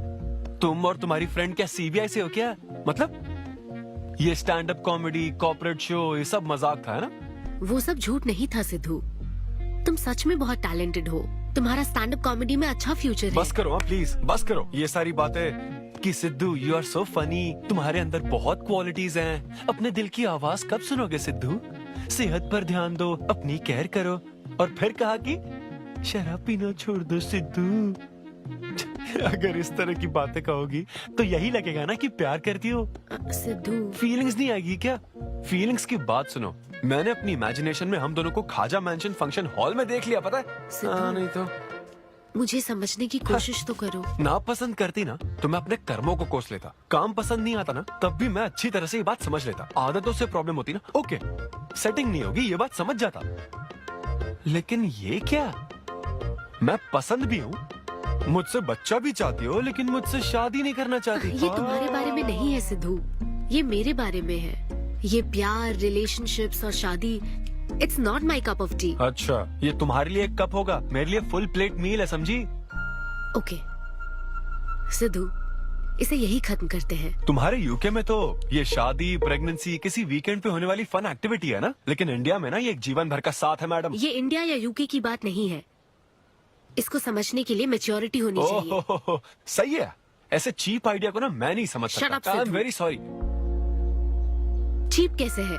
तुम और तुम्हारी फ्रेंड क्या सीबीआई से हो क्या? मतलब ये stand up comedy, corporate show, ये सब मजाक था, है ना? वो सब झूठ नहीं था सिद्धू। तुम सच में बहुत टैलेंटेड हो। तुम्हारा स्टैंड अप कॉमेडी में अच्छा फ्यूचर है। बस करो प्लीज, बस करो ये सारी बातें कि Sidhu you are so funny, तुम्हारे अंदर बहुत क्वालिटीज हैं। अपने दिल की आवाज कब सुनोगे सिद्धू? सेहत पर ध्यान दो, अपनी केयर करो। और फिर कहा कि शराब पीना छोड़ दो सिद्धू। अगर इस तरह की बातें कहोगी तो यही लगेगा ना कि प्यार करती हो। सिद्धू, फीलिंग्स नहीं आएगी क्या? फीलिंग्स की बात सुनो, मैंने अपनी इमेजिनेशन में हम दोनों को खाजा मैंशन फंक्शन हॉल में देख लिया, पता है? नहीं तो मुझे समझने की कोशिश तो करो। ना पसंद करती ना तो मैं अपने कर्मों को कोस लेता। काम पसंद नहीं आता ना तब भी मैं अच्छी तरह से ये बात समझ लेता। आदतों से प्रॉब्लम होती ना, ओके सेटिंग नहीं होगी, ये बात समझ जाता। लेकिन ये क्या, मैं पसंद भी हूँ, मुझसे बच्चा भी चाहती हो, लेकिन मुझसे शादी नहीं करना चाहती। ये तुम्हारे बारे में नहीं है सिद्धू, ये मेरे बारे में है। ये प्यार, रिलेशनशिप्स और शादी, it's not my cup of T. अच्छा, ये तुम्हारे लिए एक कप होगा, मेरे लिए फुल प्लेट मील है, समझी? ओके सिद्धू, इसे यही खत्म करते हैं। तुम्हारे यूके में तो ये शादी, प्रेगनेंसी किसी वीकेंड पे होने वाली फन एक्टिविटी है ना, लेकिन इंडिया में ना ये एक जीवन भर का साथ है मैडम। ये इंडिया या यूके की बात नहीं है। इसको समझने के लिए मैच्योरिटी होनी चाहिए। सही है, ऐसे चीप आइडिया को ना मैं नहीं समझ Shut up, सकता। I am Sidhu. Very sorry. Cheap कैसे है?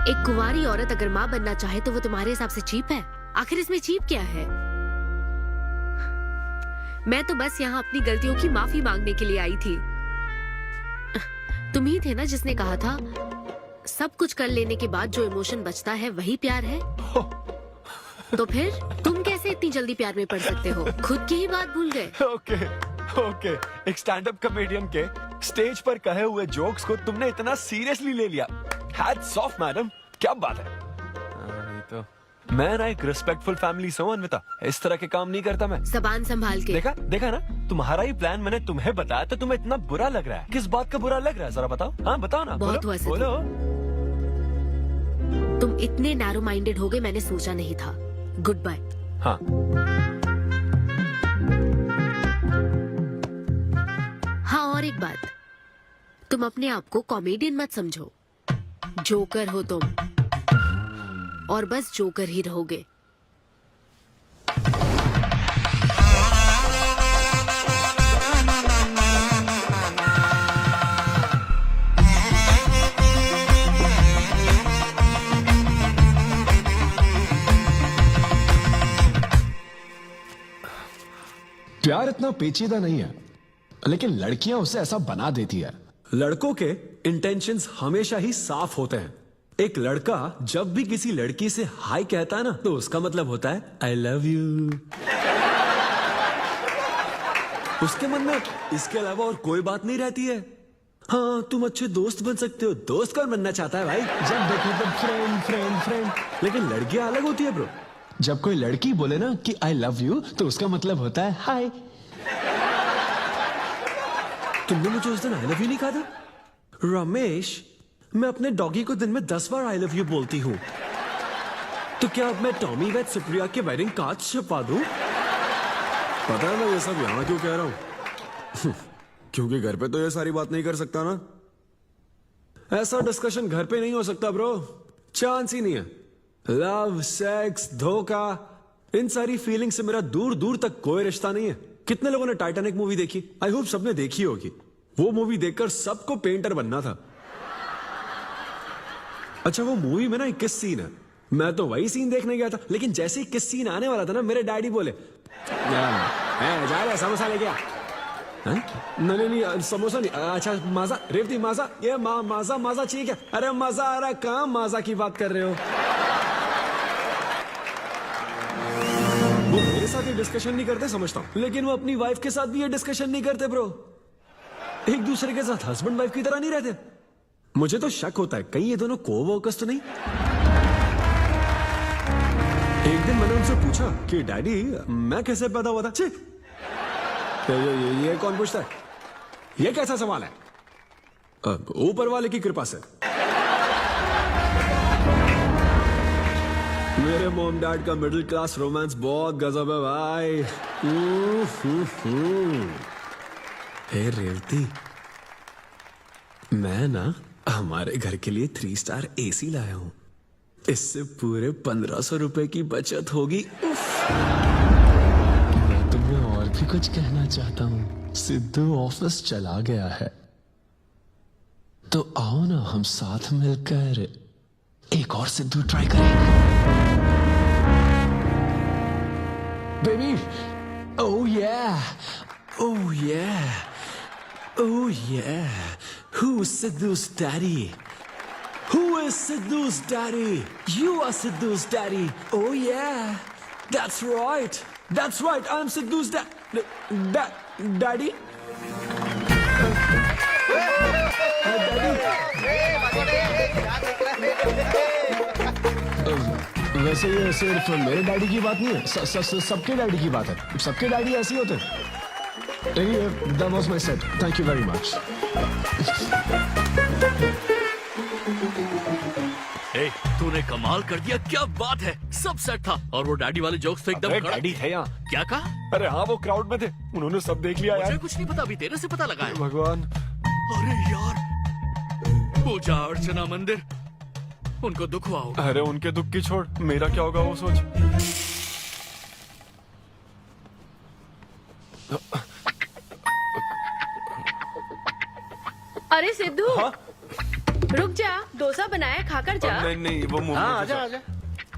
एक कुंवारी औरत अगर माँ बनना चाहे तो वो तुम्हारे हिसाब से चीप है? आखिर इसमें चीप क्या है? मैं तो बस यहाँ अपनी गलतियों की माफी मांगने के लिए आई थी। तुम ही थे ना जिसने कहा था सब कुछ कर लेने के बाद जो इमोशन बचता है वही प्यार है। तो फिर तुम कैसे इतनी जल्दी प्यार में पड़ सकते हो? खुद की ही बात भूल गए। ओके, एक स्टैंड अप कॉमेडियन के स्टेज पर कहे हुए जोक्स को तुमने इतना सीरियसली ले लिया। हैट्स ऑफ मैडम, क्या बात है। नहीं तो मैं ना एक रिस्पेक्टफुल फैमिली से हूं अन्विता, इस तरह के काम नहीं करता मैं। जबान संभाल के। देखा ना, तुम्हारा ही प्लान मैंने तुम्हें बताया तो तुम्हें इतना बुरा लग रहा है। किस बात का बुरा लग रहा है जरा बताओ। हाँ बताओ ना। बहुत हुआ बोलो। तुम इतने नैरो माइंडेड होगे मैंने सोचा नहीं था। Goodbye. हाँ हाँ, और एक बात, तुम अपने आप को कॉमेडियन मत समझो। जोकर हो तुम, और बस जोकर ही रहोगे। प्यार इतना पेचीदा नहीं है, लेकिन लड़कियां उसे ऐसा बना देती है। लड़कों के इंटेंशंस हमेशा ही साफ होते हैं। एक लड़का जब भी किसी लड़की से हाय कहता है ना, तो उसका मतलब होता है आई लव यू। उसके मन में इसके अलावा और कोई बात नहीं रहती है। हाँ, तुम अच्छे दोस्त बन सकते हो। दोस्त कौन बनना चाहता है भाई? जब देखो तब फ्रेंड फ्रेंड फ्रेंड। लेकिन लड़कियां अलग होती है ब्रो। जब कोई लड़की बोले ना कि आई लव यू, तो उसका मतलब होता है हाय। तुमने मुझे उस दिन आई लव यू नहीं कहा था? रमेश, मैं अपने डॉगी को दिन में 10 बार आई लव यू बोलती हूँ। तो क्या अब मैं टॉमी वेट सुप्रिया के वेडिंग कार्ड छपवा दूं? पता है मैं ये सब यहाँ क्यों कह रहा हूँ? क्योंकि घर पे तो ये सारी बात नहीं कर सकता ना। ऐसा डिस्कशन घर पे नहीं हो सकता ब्रो, चांस ही नहीं है। लव, सेक्स, धोखा, इन सारी फीलिंग से मेरा दूर दूर तक कोई रिश्ता नहीं है। कितने लोगों ने टाइटैनिक मूवी देखी? आई होप सबने देखी होगी। वो मूवी देखकर सबको पेंटर बनना था। अच्छा, वो मूवी में ना 21 सीन है। मैं तो वही सीन देखने गया था, लेकिन जैसे ही 21 सीन आने वाला था ना, मेरे डैडी बोले जा रहा समोसा लेके आ। नहीं, समोसा नहीं। अच्छा माजा, रेवती माजा, ये माजा माजा चाहिए क्या? अरे मजा आ रहा, कहाँ माजा की बात कर रहे हो? वो मेरे साथ ये डिस्कशन नहीं करते समझता हूँ, लेकिन वो अपनी वाइफ के साथ भी ये डिस्कशन नहीं करते ब्रो। एक दूसरे के साथ हस्बैंड वाइफ की तरह नहीं रहते। मुझे तो शक होता है कहीं ये दोनों को-वर्कर्स तो नहीं। एक दिन मैंने उनसे पूछा कि डैडी मैं कैसे पैदा हुआ था? छी, ये कौन पूछता है? ये कैसा सवाल है? ऊपर वाले की कृपा से। मेरे मॉम डैड का मिडिल क्लास रोमांस बहुत गजब है भाई। हे रेवती, मैं ना हमारे घर के लिए 3 स्टार AC लाया हूं। इससे पूरे 1500 रुपए की बचत होगी। मैं तुम्हें और भी कुछ कहना चाहता हूँ। सिद्धू ऑफिस चला गया है, तो आओ ना हम साथ मिलकर एक और सिद्धू ट्राई करें। Baby, oh yeah, oh yeah, oh yeah. Who's Sidhu's daddy? Who is Sidhu's daddy? You are Sidhu's daddy. Oh yeah, that's right. That's right. I'm Sidhu's daddy. वैसे ये सिर्फ मेरे डैडी की बात नहीं है, सबके डैडी की बात है। सबके डैडी ऐसे ही होते हैं। Anyway, that was my set. Thank you very much. तूने कमाल कर दिया, क्या बात है। सब सेट था और वो डैडी वाले जोक्स तो एकदम डैडी थे यहाँ। क्या कहा? अरे हाँ, वो क्राउड में थे, उन्होंने सब देख लिया यार। मुझे कुछ नहीं पता, अभी तेरे से पता लगा है। भगवान, अरे यार, पूजा अर्चना मंदिर, उनको दुख हुआ होगा। अरे उनके दुख की छोड़, मेरा क्या होगा वो सोच। अरे सिद्धू, रुक जा, डोसा बनाया, खाकर जा। नहीं नहीं वो मुंह हाँ आजा आजा।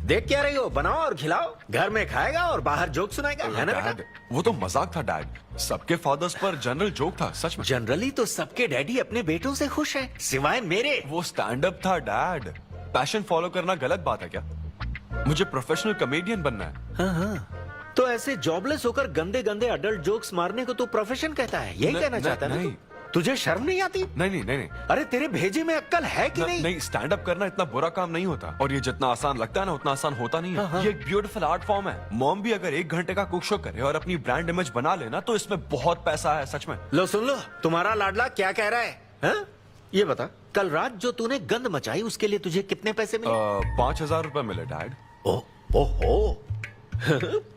देख क्या रही हो, बनाओ और खिलाओ। घर में खाएगा और बाहर जोक सुनाएगा, है ना बेटा? डैड वो तो मजाक था डैड। सबके फादर्स पर जनरल जोक था, सच में। जनरली तो सबके डैडी अपने बेटों से खुश हैं, सिवाय मेरे। वो स्टैंड अप था डैड। पैशन फॉलो करना गलत बात है क्या? मुझे प्रोफेशनल कॉमेडियन बनना है। हाँ हाँ, तो ऐसे जॉबलेस होकर गंदे गंदे अडल्ट जोक्स मारने को तू प्रोफेशन कहता है, यही कहना चाहता है ना तू? तुझे शर्म नहीं आती? नहीं। अरे तेरे भेजे में अक्कल है कि नहीं? नहीं, स्टैंड अप करना इतना बुरा काम नहीं होता, और ये जितना आसान लगता है ना उतना आसान होता नहीं है। हाँ। ये एक ब्यूटीफुल आर्ट फॉर्म है। मॉम भी अगर 1 घंटे का कुक शो करे और अपनी ब्रांड इमेज बना लेना तो इसमें बहुत पैसा है, सच में। लो सुन लो, तुम्हारा लाडला क्या कह रहा है, हाँ? ये बता, कल रात जो तूने गंद मचाई उसके लिए तुझे कितने पैसे मिले? 5,000 रुपए मिले डैड। ओहो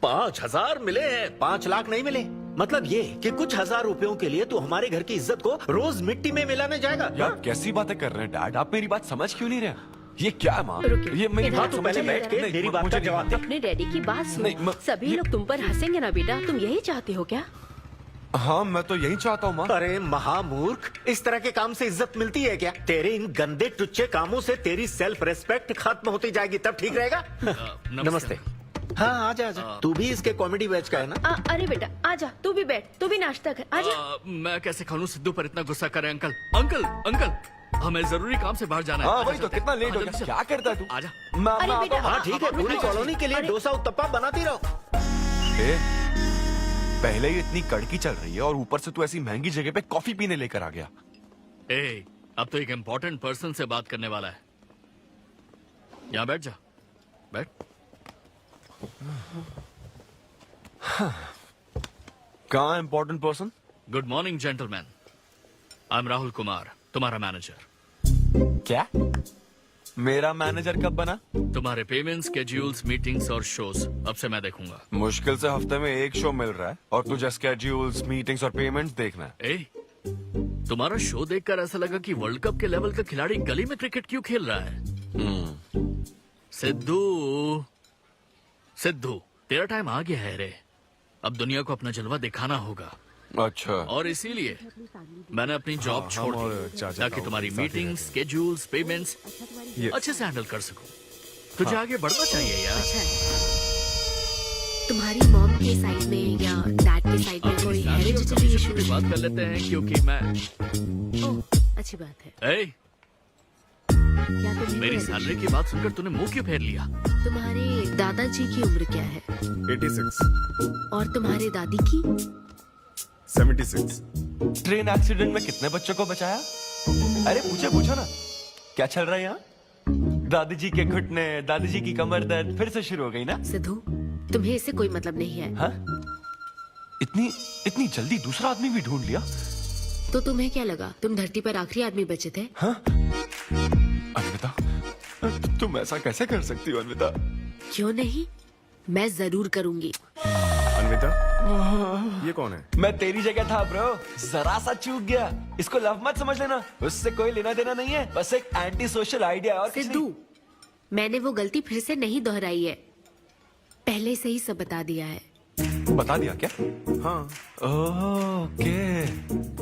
5,000 मिले हैं, 5 लाख नहीं मिले। मतलब ये कि कुछ हजार रुपयों के लिए तू हमारे घर की इज्जत को रोज मिट्टी में मिलाने जाएगा? यार कैसी बातें कर रहे हैं डैड, आप मेरी बात समझ क्यों नहीं रहे? ये क्या है माँ? ये मेरी हाँ, बात तू समझ पहले नहीं बैठ रहे। के नहीं, मेरी बात मुझे का नहीं जवाब दे। अपने डैडी की बात नहीं, सुनो। सभी लोग तुम पर हंसेंगे ना बेटा, तुम यही चाहते हो क्या? हाँ मैं तो यही चाहता हूँ माँ। अरे महामूर्ख, इस तरह के काम से इज्जत मिलती है क्या? तेरे इन गंदे टुच्चे कामों से तेरी सेल्फ रेस्पेक्ट खत्म होती जाएगी, तब ठीक रहेगा। नमस्ते। हाँ आजा आजा, तू भी इसके कॉमेडी बैच का है ना? अरे बेटा आजा, तू भी बैठ, तू भी नाश्ता कर, आजा। मैं कैसे खा लूं सिद्धू पर इतना गुस्सा करे? अंकल अंकल अंकल, हमें जरूरी काम से बाहर जाना है। हाँ वही तो, कितना लेट हो गया, क्या करता है तू? आजा। अरे बेटा, हाँ ठीक है, पूरी कॉलोनी के लिए डोसा उत्तपा बनाती रहो। पहले ही इतनी कड़की चल रही है और ऊपर से तू ऐसी महंगी जगह पे कॉफी पीने लेकर आ गया। अब तो एक इम्पोर्टेंट पर्सन से बात करने वाला है। यहाँ बैठ जा, बैठ। कहाँ important person? Good morning gentleman, I am Rahul Kumar, तुम्हारा मैनेजर। क्या? मेरा मैनेजर कब बना? तुम्हारे पेमेंट, स्केड्यूल्स, मीटिंग्स और शोज अब से मैं देखूंगा। मुश्किल से हफ्ते में 1 शो मिल रहा है और तुझे स्केड्यूल्स, मीटिंग्स और पेमेंट्स देखना है। तुम्हारा शो देखकर ऐसा लगा कि वर्ल्ड कप के लेवल का खिलाड़ी गली में क्रिकेट क्यों खेल रहा है। सिद्धू सिद्धू, तेरा टाइम आ गया है रे, अब दुनिया को अपना जलवा दिखाना होगा। अच्छा। और इसीलिए मैंने अपनी जॉब छोड़ दी ताकि तुम्हारी मीटिंग्स, स्केड्यूल्स, पेमेंट्स अच्छे से हैंडल कर सकूं। तुझे आगे बढ़ना चाहिए यार। तुम्हारी मॉम के साइड में या डैड के साइड में कोई हेरिडिटरी इशू? बात कर लेते हैं क्योंकि मैं अच्छी बात है। क्या तुम मेरी सैलरी की बात सुनकर तूने मुंह क्यों फेर लिया? तुम्हारे दादाजी की उम्र क्या है? 86। और तुम्हारे दादी की? 76। ट्रेन एक्सीडेंट में कितने बच्चों को बचाया? अरे पूछो ना, क्या चल रहा है यहाँ? दादी जी के घुटने, दादी जी की कमर दर्द फिर से शुरू हो गई ना? सिद्धू, तुम्हें इससे कोई मतलब नहीं है। हाँ? इतनी जल्दी दूसरा आदमी भी ढूंढ लिया? तो तुम्हें क्या लगा तुम धरती पर आखिरी आदमी बचे थे? हाँ? अन्विता, तुम ऐसा कैसे कर सकती हो अन्विता? क्यों नहीं, मैं जरूर करूंगी। अन्विता, ये कौन है? मैं तेरी जगह था ब्रो, जरा सा चूक गया। इसको लव मत समझ लेना, उससे कोई लेना देना नहीं है, बस एक एंटी सोशल आइडिया। और सिद्धू, मैंने वो गलती फिर से नहीं दोहराई है, पहले से ही सब बता दिया है। बता दिया क्या? हाँ। ओके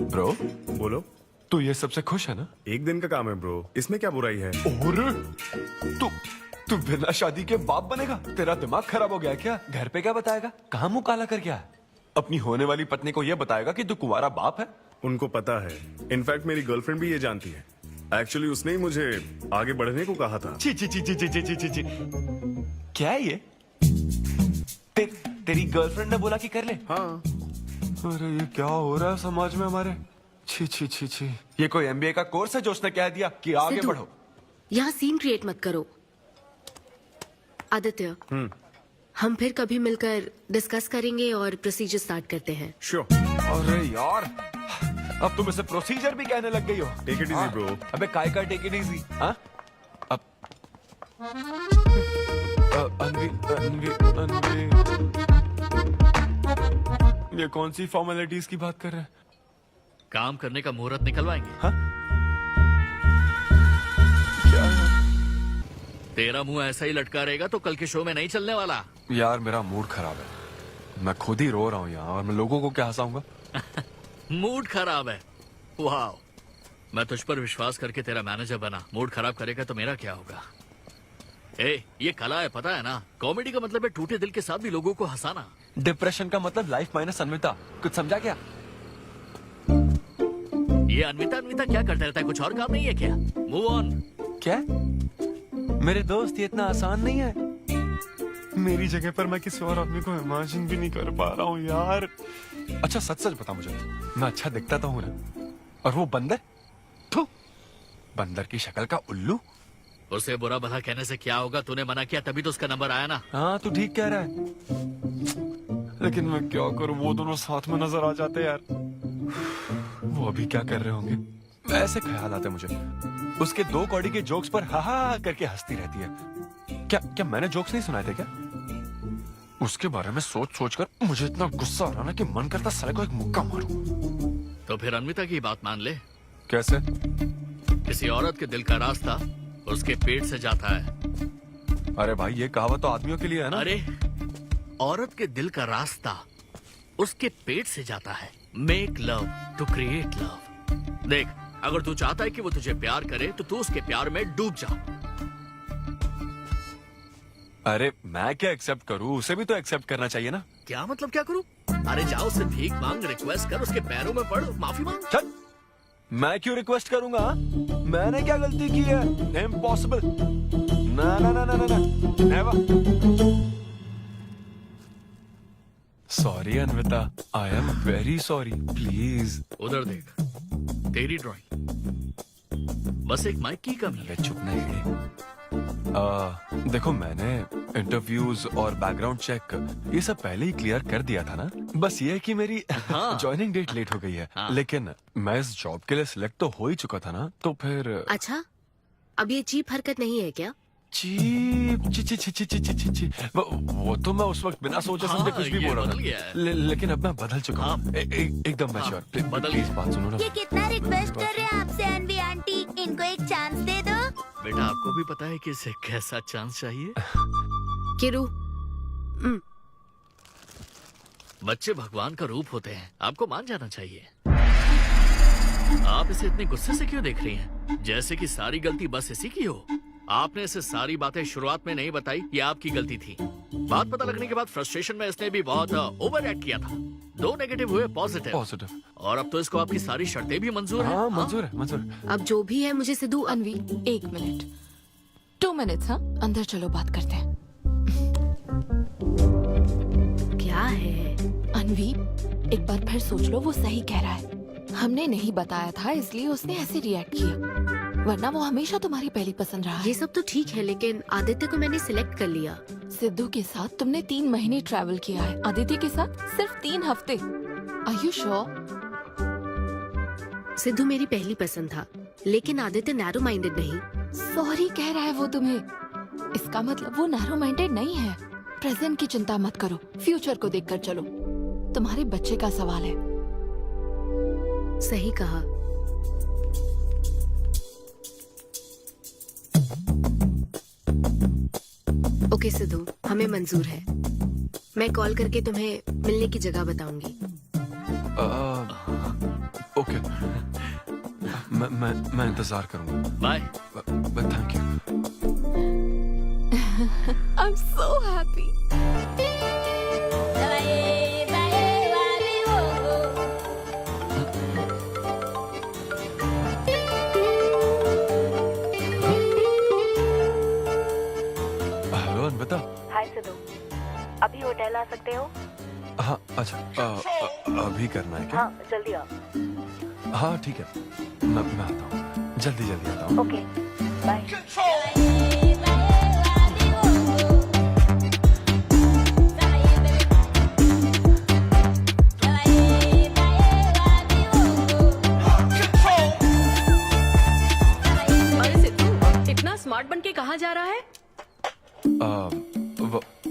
ब्रो, बोलो। तू ये सबसे खुश है ना? एक दिन का काम है ब्रो, इसमें क्या बुराई है? और तू बिना शादी के बाप बनेगा? तेरा दिमाग खराब हो गया क्या? घर पे क्या बताएगा? कहाँ मुंह काला कर गया है? अपनी होने वाली पत्नी को ये बताएगा कि तू कुंवारा बाप है? उनको पता है, इनफैक्ट मेरी गर्लफ्रेंड भी ये जानती है। एक्चुअली उसने ही मुझे आगे बढ़ने को कहा था। ची ची ची ची ची ची ची ची। क्या है ये? तेरी गर्लफ्रेंड ने बोला कि कर ले? हाँ। अरे ये क्या हो रहा है समाज में हमारे? छी छी छी छी। ये कोई MBA का कोर्स है जो उसने कह दिया कि आगे बढ़ो? यहाँ सीन क्रिएट मत करो। आदित्य, हम फिर कभी मिलकर डिस्कस करेंगे और प्रोसीजर स्टार्ट करते हैं। श्योर। अरे यार, अब तुम इसे प्रोसीजर भी कहने लग गई हो। Take it easy bro. अबे काय का टेक इट इजी? हाँ? अब अनवी ये कौन सी फॉर्मेलिटीज की बात कर रहे हैं? काम करने का मुहूर्त निकलवाएंगे। हाँ? तेरा मुंह ऐसा ही लटका रहेगा तो कल के शो में नहीं चलने वाला। यार मेरा मूड खराब है, मैं खुद ही रो रहा हूँ यहाँ, और मैं लोगों को क्या हंसाऊंगा? मूड खराब है? वाह, मैं तुझ पर विश्वास करके तेरा मैनेजर बना, मूड खराब करेगा तो मेरा क्या होगा? ए, ये कला है, पता है ना? कॉमेडी का मतलब है टूटे दिल के साथ भी लोगों को हंसाना। डिप्रेशन का मतलब लाइफ माइनस अन्विता, कुछ समझा क्या? ये अन्विता अन्विता क्या करता रहता है, कुछ और काम नहीं है क्या? Move on. क्या? मेरे दोस्त, ये इतना आसान नहीं है। मेरी जगह पर मैं किसी और आदमी को इमेजिन भी नहीं कर पा रहा हूँ यार। अच्छा सच सच बता मुझे, मैं अच्छा दिखता तो हूँ ना? और वो बंदर, थू, बंदर की शक्ल का उल्लू। उसे बुरा भला कहने से क्या होगा? तूने मना किया तभी तो उसका नंबर आया ना। हाँ तू ठीक कह रहा है, लेकिन मैं क्या करूँ, वो दोनों साथ में नजर आ जाते यार। वो अभी क्या कर रहे होंगे? ऐसे ख्याल आते मुझे। उसके 2 कौड़ी के जोक्स पर हा हा करके हंसती रहती है। क्या मैंने जोक्स नहीं सुनाए थे क्या? उसके बारे में सोच सोच कर मुझे इतना गुस्सा आ रहा ना कि मन करता साले को एक मुक्का मारूं। तो फिर अन्विता की बात मान ले। कैसे? किसी औरत के दिल का रास्ता उसके पेट से जाता है। अरे भाई ये कहावत तो आदमियों के लिए है ना? अरे औरत के दिल का रास्ता उसके पेट से जाता है। Make love to create love. देख, अगर तू चाहता है कि वो तुझे प्यार करे तो तू उसके प्यार में डूब जा। अरे मैं क्या एक्सेप्ट करूं, उसे भी तो एक्सेप्ट करना चाहिए ना। क्या मतलब क्या करूं? अरे जाओ उससे भीख मांग, रिक्वेस्ट कर, उसके पैरों में पड़, माफी मांग। चल, मैं क्यों रिक्वेस्ट करूंगा? मैंने क्या गलती की है? इम्पॉसिबल। ना ना ना ना ना never. Sorry Anvita, I am very sorry, please. उधर देख, तेरी ड्राइंग, बस एक माइक की कमी है। चुप नहीं। देखो मैंने इंटरव्यूज और बैकग्राउंड चेक ये सब पहले ही क्लियर कर दिया था ना। बस ये है कि मेरी ज्वाइनिंग डेट लेट हो गई है। लेकिन मैं इस जॉब के लिए सिलेक्ट तो हो ही चुका था ना, तो फिर। अच्छा, अब ये चीप हरकत नहीं है क्या? चीप ची ची ची ची ची ची ची। वो तो मैं उस वक्त बिना सोचे समझे कुछ भी बोल रहा था, लेकिन अब मैं बदल चुका हूँ। एकदम मैच्योर। प्लीज बात सुनो ना। ये कितना रिक्वेस्ट कर रहे हैं आपसे अनवी आंटी, इनको एक चांस दे दो। बेटा आपको भी पता है कि इसे कैसा चांस चाहिए? किरू, बच्चे भगवान का रूप होते हैं, आपको मान जाना चाहिए। आप इसे इतने गुस्से से क्यों देख रही हैं? जैसे कि सारी गलती बस इसी की हो। आपने इसे सारी बातें शुरुआत में नहीं बताई, ये आपकी गलती थी। बात पता लगने के बाद फ्रस्ट्रेशन में इसने भी बहुत ओवर एक्ट किया था। 2 नेगेटिव हुए पॉजिटिव, और अब तो इसको आपकी सारी शर्तें भी मंजूर हैं। मंजूर है, मंजूर। अब जो भी है मुझे सिद्धू। अनवी 1 मिनट, 2 मिनट्स। हाँ, अंदर चलो, बात करते हैं। क्या है अनवी, एक बार फिर सोच लो, वो सही कह रहा है। हमने नहीं बताया था इसलिए उसने ऐसे रिएक्ट किया, वरना वो हमेशा तुम्हारी पहली पसंद रहा है। ये सब तो ठीक है, लेकिन आदित्य को मैंने सिलेक्ट कर लिया। सिद्धू के साथ तुमने 3 महीने ट्रैवल किया है, आदित्य के साथ सिर्फ 3 हफ्ते। Are you sure? सिद्धू मेरी पहली पसंद था, लेकिन आदित्य नैरो माइंडेड नहीं। सॉरी कह रहा है वो तुम्हें, इसका मतलब वो नैरो माइंडेड नहीं है। प्रेजेंट की चिंता मत करो, फ्यूचर को देखकर चलो। तुम्हारे बच्चे का सवाल है। सही कहा। ओके सिद्धू, हमें मंजूर है। मैं कॉल करके तुम्हें मिलने की जगह बताऊंगी। ओके, मैं इंतजार करूंगा। Bye. Thank you. I am so happy. बता। हाय सिद्धू, अभी होटल आ सकते हो? हाँ अच्छा, अभी करना है क्या? हाँ जल्दी आओ। हाँ ठीक है, मैं आता हूँ, जल्दी आता हूँ। Okay bye. अरे सिद्धू, इतना स्मार्ट बन के कहाँ जा रहा है?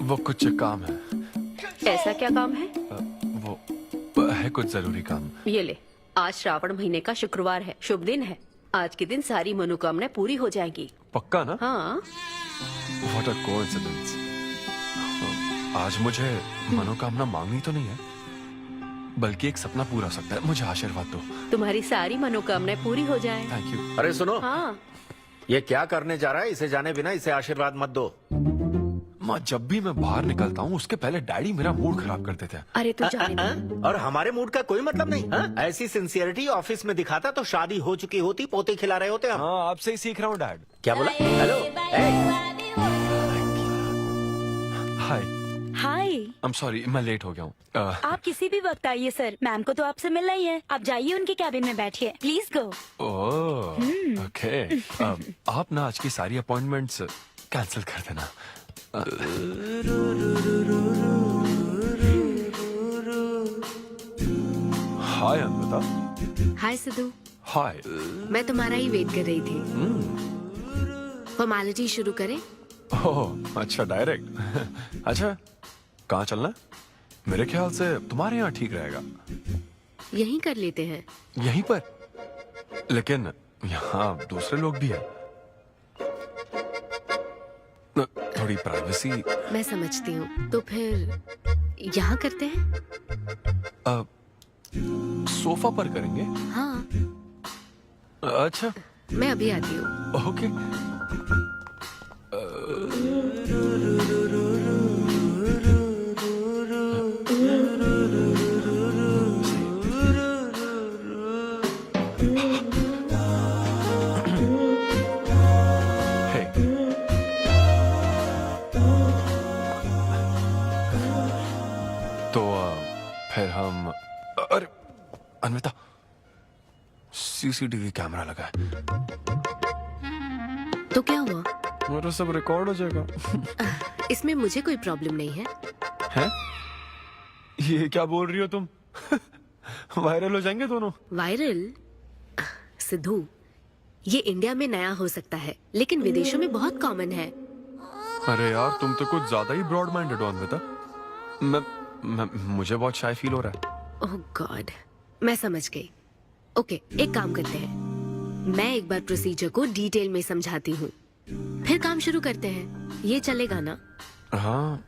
वो कुछ काम है। ऐसा क्या काम है? वो है कुछ जरूरी काम। ये ले, आज श्रावण महीने का शुक्रवार है, शुभ दिन है। आज के दिन सारी मनोकामनाएं पूरी हो जाएंगी। पक्का ना? हाँ। What a coincidence। आज मुझे मनोकामना मांगनी तो नहीं है? बल्कि एक सपना पूरा हो सकता है। मुझे आशीर्वाद दो। तुम्हारी सारी मनोकामनाएं पूरी हो जाएं। Thank you. अरे सुनो, हाँ। ये क्या करने जा रहा है? इसे जाने बिना इसे आशीर्वाद मत दो। माँ, जब भी मैं बाहर निकलता हूँ उसके पहले डैडी मेरा मूड खराब कर देते हैं। अरे तू जाने दे। और हमारे मूड का कोई मतलब नहीं। ऐसी सिंसियरिटी ऑफिस में दिखाता तो शादी हो चुकी होती, पोते खिला रहे होते हम। हाँ, आपसे ही सीख रहा हूँ डैड। क्या बोला? Hello, hi. Hi. I am sorry, मैं लेट हो गया हूँ। आप किसी भी वक्त आइए सर, मैम को तो आपसे मिलना ही है। आप जाइए उनके कैबिन में बैठिए, प्लीज गो। Oh, okay. आप ना आज की सारी अपॉइंटमेंट्स कैंसिल कर देना। हाय अन्विता। हाय सिद्धू। हाय। मैं तुम्हारा ही वेट कर रही थी। फॉर्मेलिटी शुरू करें? ओह, अच्छा, डायरेक्ट। अच्छा, कहाँ चलना है? मेरे ख्याल से तुम्हारे यहाँ ठीक रहेगा। यहीं कर लेते हैं। यहीं पर? लेकिन यहाँ दूसरे लोग भी हैं। थोड़ी प्राइवेसी। मैं समझती हूँ, तो फिर यहाँ करते हैं? सोफा पर करेंगे? हाँ। अच्छा, मैं अभी आती हूँ। ओके। फिर हम, अरे अन्विता, सीसीटीवी कैमरा लगा है। तो क्या हुआ? मेरा सब रिकॉर्ड हो जाएगा। इसमें मुझे कोई प्रॉब्लम नहीं है। हैं? ये क्या बोल रही हो तुम? वायरल हो जाएंगे दोनों। वायरल? सिद्धू, ये इंडिया में नया हो सकता है, लेकिन विदेशों में बहुत कॉमन है। अरे यार, तुम तो कुछ ज्यादा ही ब्रॉड माइंडेड हो अन्विता। मुझे बहुत शाय फील हो रहा है। ओह गॉड, मैं समझ गई। ओके, एक काम करते हैं, मैं एक बार प्रोसीजर को डिटेल में समझाती हूँ, फिर काम शुरू करते हैं। ये चलेगा ना? हाँ।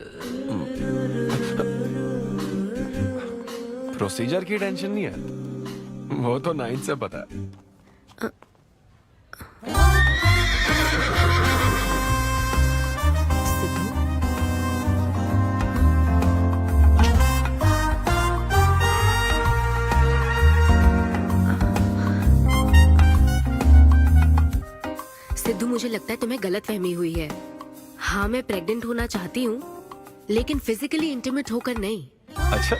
प्रोसीजर की टेंशन नहीं है, वो तो 9 से पता है। सिद्धू, मुझे लगता है तुम्हें गलतफहमी हुई है। हाँ, मैं प्रेग्नेंट होना चाहती हूँ, लेकिन फिजिकली इंटीमेट होकर नहीं। अच्छा,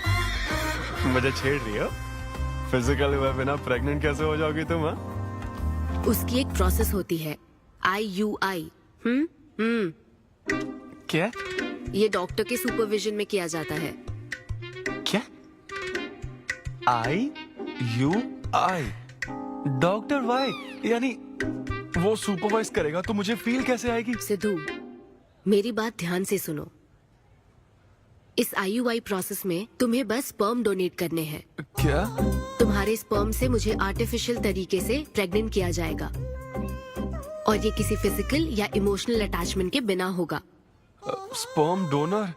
मुझे छेड़ रही हो? फिजिकली हुए बिना प्रेग्नेंट कैसे हो जाओगी तुम? हाँ, उसकी एक प्रोसेस होती है, IUI। क्या? ये डॉक्टर के सुपरविजन में किया जाता है। क्या? IUI? Doctor why? यानी वो सुपरवाइज करेगा तो मुझे फील कैसे आएगी? सिद्धू, मेरी बात ध्यान से सुनो। इस IUI प्रोसेस में तुम्हें बस स्पर्म डोनेट करने हैं। क्या? तुम्हारे स्पर्म से मुझे आर्टिफिशियल तरीके से प्रेग्नेंट किया जाएगा, और ये किसी फिजिकल या इमोशनल अटैचमेंट के बिना होगा। Sperm donor?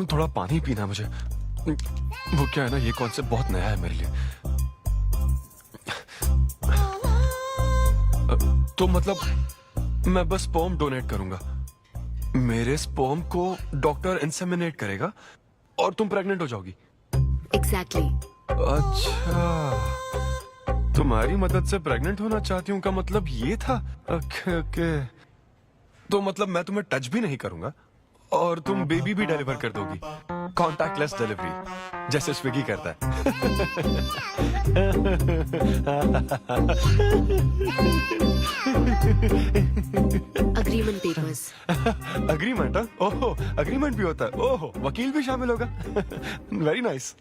थोड़ा पानी पीना मुझे। वो क्या है ना, ये कॉन्सेप्ट बहुत नया है मेरे लिए। तो मतलब मैं बस स्पर्म डोनेट करूंगा, मेरे स्पर्म को डॉक्टर इंसेमिनेट करेगा और तुम प्रेग्नेंट हो जाओगी? एग्जैक्टली। अच्छा, तुम्हारी मदद से प्रेग्नेंट होना चाहती हूँ का मतलब ये था? ओके। तो मतलब मैं तुम्हें टच भी नहीं करूंगा और तुम बेबी भी डिलीवर कर दोगी, कॉन्टैक्टलेस डिलीवरी, जैसे स्विगी करता है। Agreement papers. अग्रीमेंट? ओहो, अग्रीमेंट भी होता है? ओहो, वकील भी शामिल होगा। Very nice.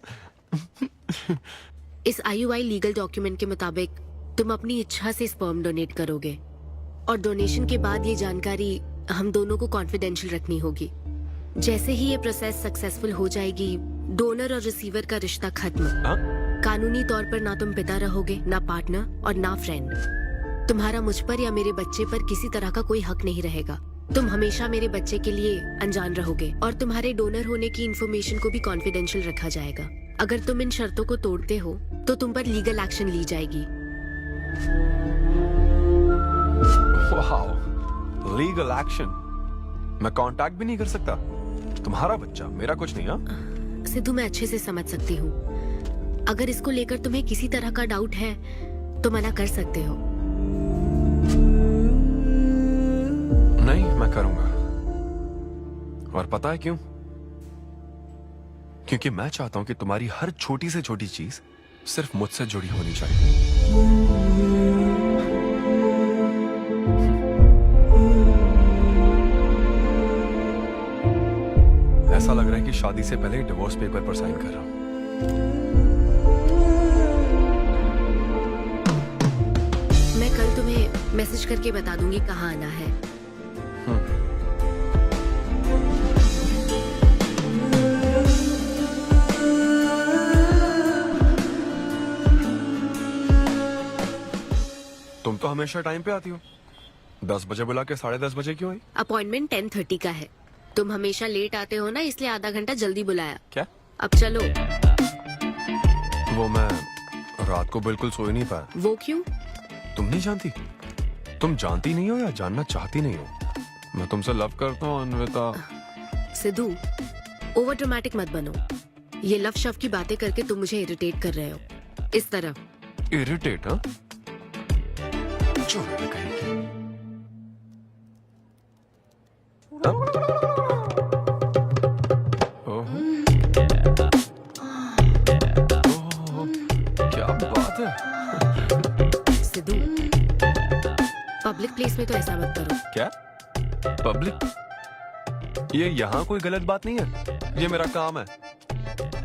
इस IUI लीगल डॉक्यूमेंट के मुताबिक तुम अपनी इच्छा से स्पर्म डोनेट करोगे, और डोनेशन के बाद ये जानकारी हम दोनों को कॉन्फिडेंशियल रखनी होगी। जैसे ही ये प्रोसेस सक्सेसफुल हो जाएगी, डोनर और रिसीवर का रिश्ता खत्म। कानूनी तौर पर ना तुम पिता रहोगे, ना पार्टनर और ना फ्रेंड। तुम्हारा मुझ पर या मेरे बच्चे पर किसी तरह का कोई हक नहीं रहेगा। तुम हमेशा मेरे बच्चे के लिए अनजान रहोगे और तुम्हारे डोनर होने की इन्फॉर्मेशन को भी कॉन्फिडेंशियल रखा जाएगा। अगर तुम इन शर्तों को तोड़ते हो तो तुम पर लीगल एक्शन ली जाएगी। Wow, legal action? मैं कांटेक्ट भी नहीं कर सकता? तुम्हारा बच्चा, मेरा कुछ नहीं। हाँ सिद्धू, मैं अच्छे से समझ सकती हूँ। अगर इसको लेकर तुम्हें किसी तरह का डाउट है तो मना कर सकते हो। नहीं, मैं करूंगा। और पता है क्यों? क्योंकि मैं चाहता हूं कि तुम्हारी हर छोटी से छोटी चीज सिर्फ मुझसे जुड़ी होनी चाहिए। ऐसा लग रहा है कि शादी से पहले डिवोर्स पेपर पर साइन कर रहा हूं। मैं कल तुम्हें मैसेज करके बता दूंगी कहाँ आना है। तुम तो हमेशा टाइम पे आती हो। 10 बजे बुला के 10:30 बजे क्यों आई? अपॉइंटमेंट 10:30 का है। तुम हमेशा लेट आते हो ना, इसलिए आधा घंटा जल्दी बुलाया। क्या? अब चलो। वो मैं रात को बिल्कुल सो ही नहीं पाया। वो क्यों? तुम नहीं जानती? तुम जानती नहीं हो या जानना चाहती नहीं हो? मैं तुमसे लव करता हूँ अन्विता। सिद्धू, ओवर ड्रामेटिक मत बनो। ये लव शव की बातें करके तुम मुझे इरिटेट कर रहे हो। इस तरह। इरिटेट? हाँ, क्या बात है। सिद्धू, पब्लिक प्लेस में तो ऐसा मत करो। क्या पब्लिक? ये यहाँ कोई गलत बात नहीं है, ये मेरा काम है।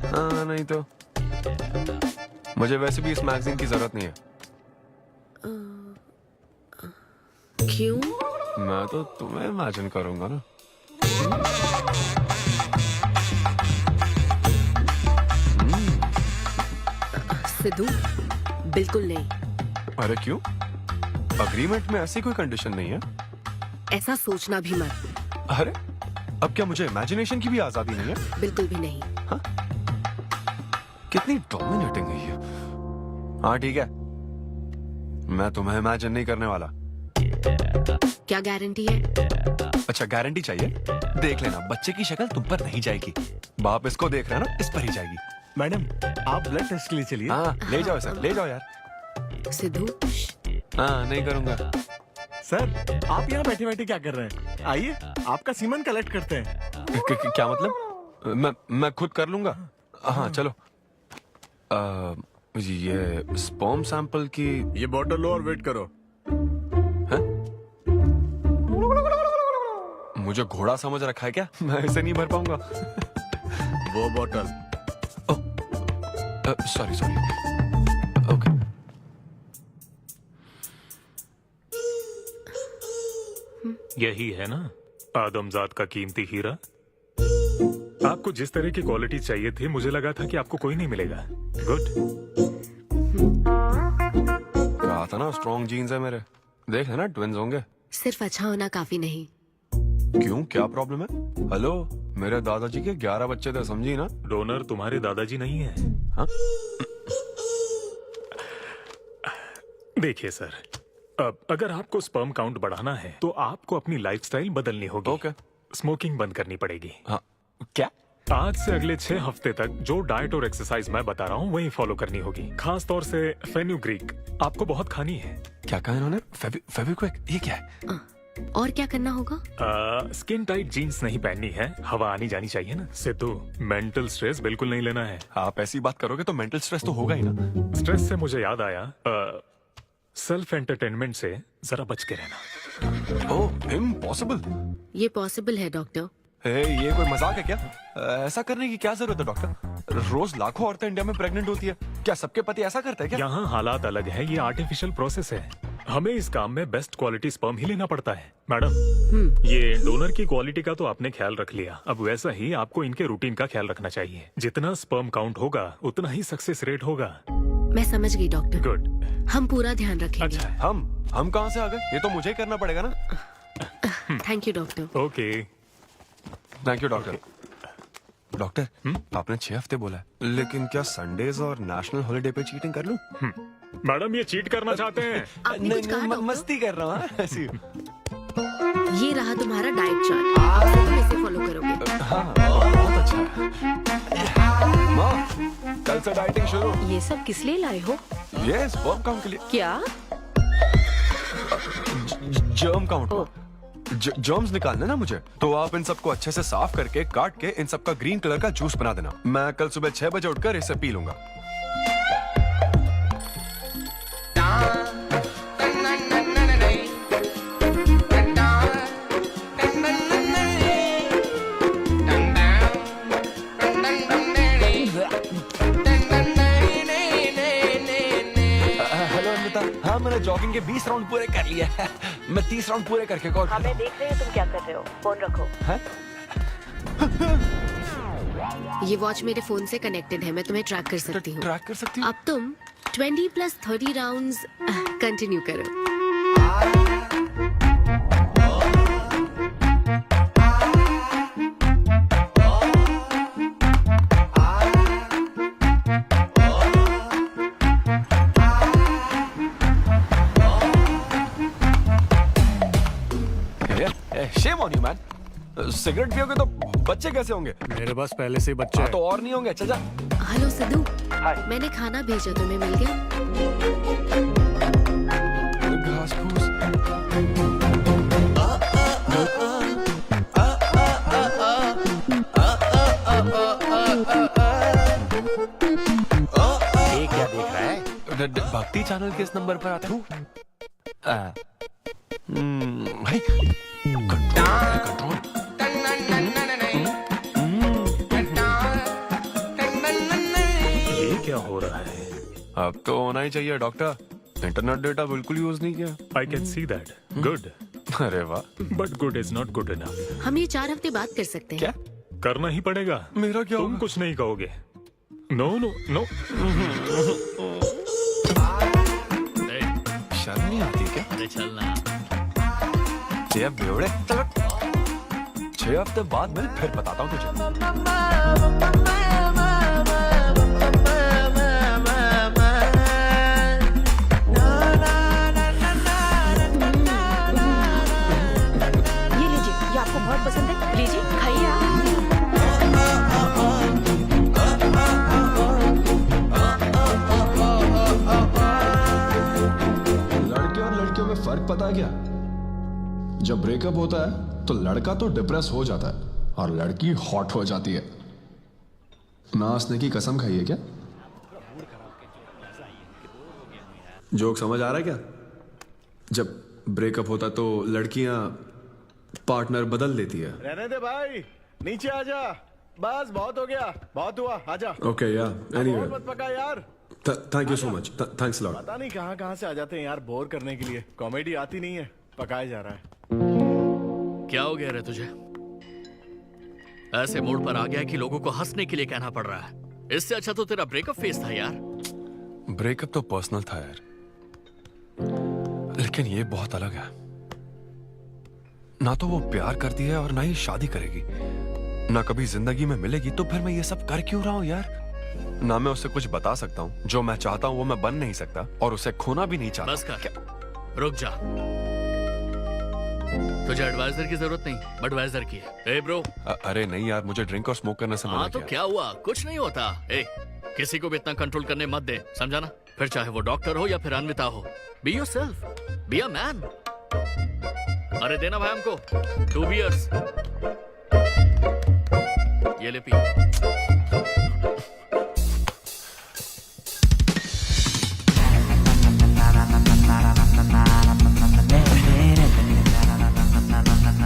हाँ, नहीं तो मुझे वैसे भी इस मैगजीन की जरूरत नहीं है। क्यों? मैं तो तुम्हें इमेजिन करूंगा ना। सिद्धू, बिल्कुल नहीं। अरे क्यों? अग्रीमेंट में ऐसी कोई कंडीशन नहीं है। ऐसा सोचना भी मत। अरे अब क्या मुझे इमेजिनेशन की भी आजादी नहीं है? बिल्कुल भी नहीं। हाँ? कितनी डोमिनेटिंग है ये। हाँ ठीक है, मैं तुम्हें इमेजिन नहीं करने वाला। क्या गारंटी है? अच्छा, गारंटी चाहिए? देख लेना, बच्चे की शक्ल तुम पर नहीं जाएगी। बाप इसको देख रहा है ना, इस पर ही जाएगी। मैडम, आप ब्लड टेस्ट के लिए चलिए। हाँ, ले जाओ सर, ले जाओ यार। सिद्धू। हाँ, नहीं करूंगा। सर, आप यहाँ बैठे बैठे क्या कर रहे हैं? आइए, आपका सीमन कलेक्ट करते हैं। क्या मतलब? मैं खुद कर लूंगा। हाँ चलो। ये स्पर्म सैंपल की ये बोतल लो और वेट करो। मुझे घोड़ा समझ रखा है क्या? मैं इसे नहीं भर पाऊंगा। वो बोतल। Sorry sorry. ओके। यही है ना आदमजात का कीमती हीरा? आपको जिस तरह की क्वालिटी चाहिए थी, मुझे लगा था कि आपको कोई नहीं मिलेगा। गुड। कहा था ना स्ट्रॉन्ग जीन्स है मेरे। देख लेना, ट्विंस होंगे। सिर्फ अच्छा होना काफी नहीं। क्यों, क्या प्रॉब्लम है? हेलो, मेरे दादाजी के 11 बच्चे थे, समझी ना? डोनर तुम्हारे दादाजी नहीं है। हाँ? देखिए सर, अब अगर आपको स्पर्म काउंट बढ़ाना है तो आपको अपनी लाइफस्टाइल बदलनी होगी। ओके। स्मोकिंग बंद करनी पड़ेगी। हाँ। क्या? आज से अगले 6 हफ्ते तक जो डाइट और एक्सरसाइज मैं बता रहा हूँ वही फॉलो करनी होगी। खास तौर से फेन्यूग्रीक आपको बहुत खानी है। क्या कहा इन्होंने? फेविक्विक? ये क्या है? और क्या करना होगा? स्किन टाइट जीन्स नहीं पहननी है, हवा आनी जानी चाहिए ना। सिद्धू, मेंटल स्ट्रेस बिल्कुल नहीं लेना है। आप ऐसी बात करोगे तो मेंटल स्ट्रेस तो होगा ही ना। स्ट्रेस से मुझे याद आया, सेल्फ एंटरटेनमेंट से जरा बच के रहना। ओह, इम्पॉसिबल। ये पॉसिबल है डॉक्टर। ये कोई मजाक है क्या? ऐसा करने की क्या जरूरत है डॉक्टर? रोज लाखों औरतें इंडिया में प्रेग्नेंट होती है। क्या सबके पति ऐसा करते हैं क्या? यहाँ हालात अलग है, ये आर्टिफिशियल प्रोसेस है। हमें इस काम में बेस्ट क्वालिटी स्पर्म ही लेना पड़ता है। मैडम, ये डोनर की क्वालिटी का तो आपने ख्याल रख लिया, अब वैसा ही आपको इनके रूटीन का ख्याल रखना चाहिए। जितना स्पर्म काउंट होगा उतना ही सक्सेस रेट होगा। मैं समझ गई डॉक्टर। गुड। हम पूरा ध्यान रखेंगे। अच्छा, हम कहाँ से आ गए? ये तो मुझे ही करना पड़ेगा ना। Thank you doctor. Okay. Thank you doctor. Doctor, आपने 6 हफ्ते बोला है, लेकिन क्या संडेज और नेशनल हॉलिडे पे चीटिंग कर लूं? मैडम ये चीट करना चाहते हैं? मस्ती कर रहा हूँ। ऐसी। ये रहा तुम्हारा डाइट चार्ट, अब से तुम इसे फॉलो करोगे। हाँ, बहुत अच्छा है। माँ, कल से डाइटिंग शुरू। ये सब किस लिए लाए हो? ये स्पर्म काउंट के लिए। क्या? Germ count. जर्म्स निकालने ना मुझे, तो आप इन सबको अच्छे से साफ करके काट के इन सबका ग्रीन कलर का जूस बना देना। मैं कल सुबह 6 बजे उठकर इसे पी लूंगा। हेलो अमृता, हाँ मैंने जॉगिंग के 20 राउंड पूरे कर लिए हैं। मैं 30 राउंड पूरे करके कॉल। हमें देख रहे हैं तुम क्या कर रहे हो, फोन रखो। ये वॉच मेरे फोन से कनेक्टेड है, मैं तुम्हें ट्रैक कर सकती हूँ। ट्रैक कर सकती हूँ? अब तुम 20 + 30 राउंड्स कंटिन्यू करो। Shame on you man. Cigarette पियोगे तो बच्चे कैसे होंगे? मेरे पास पहले से ही बच्चे तो और नहीं होंगे। चल जा। हेलो सिद्धू, मैंने खाना भेजा, तुम्हें मिल गया? घास फूस। ये क्या देख रहा है? भक्ति चैनल किस नंबर पर आता हूँ? भाई कंट्रोल। ये क्या हो रहा है? अब तो होना ही चाहिए डॉक्टर। इंटरनेट डेटा बिल्कुल यूज नहीं किया। I can see that. Good. अरे वाह। But good is not good enough. हम ये 4 हफ्ते बाद कर सकते हैं। क्या करना ही पड़ेगा? मेरा क्या? तुम कुछ नहीं कहोगे। No no no. शर्म नहीं आती क्या? अरे चलना। ये बेवड़े, चलो 6 हफ्ते बाद मिल, फिर बताता हूँ तुझे। ये लीजिए, ये आपको बहुत पसंद है, लीजिए खाइए आप। लड़के और लड़कियों में फर्क पता है क्या? जब ब्रेकअप होता है तो लड़का तो डिप्रेस हो जाता है और लड़की हॉट हो जाती है। नाचने की कसम खाई है क्या? जोक समझ आ रहा है क्या? जब ब्रेकअप होता तो लड़कियां पार्टनर बदल देती है। रहने दे भाई, नीचे आ जा। बस बहुत हो गया, बहुत हुआ, आजा। ओके या एनीवे, मत पका यार। Thank you so much, thanks lot. पता नहीं कहाँ से आ जाते हैं यार, बोर करने के लिए। कॉमेडी आती नहीं है, पकाया जा रहा है। क्या हो गया रे तुझे? ऐसे मूड पर आ गया कि लोगों को हंसने के लिए कहना पड़ रहा है। इससे अच्छा तो तेरा ब्रेकअप फेस था यार। ब्रेकअप तो पर्सनल था यार, लेकिन ये बहुत अलग है। ना तो वो प्यार करती है और ना ही शादी करेगी, ना कभी जिंदगी में मिलेगी, तो फिर मैं ये सब कर क्यों रहा हूं यार? ना मैं उसे कुछ बता सकता हूँ, जो मैं चाहता हूँ वो मैं बन नहीं सकता, और उसे खोना भी नहीं चाहता। बस कर, रुक जा। तुझे एडवाइजर की जरूरत नहीं, बडवाइजर की है। ए ब्रो। अरे नहीं यार, मुझे ड्रिंक और स्मोक करने से मना हाँ तो किया। क्या हुआ? कुछ नहीं होता। ए, किसी को भी इतना कंट्रोल करने मत दे, समझा ना? फिर चाहे वो डॉक्टर हो या फिर अन्विता हो। Be yourself, be a man. अरे देना भाई हमको 2 बियर्स। ये ले पी।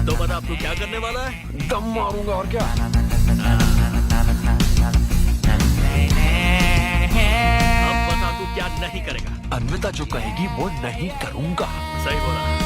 तो बता अब तू क्या करने वाला है? दम मारूंगा और क्या। अब बता तू क्या नहीं करेगा? अन्विता जो कहेगी वो नहीं करूंगा। सही बोला।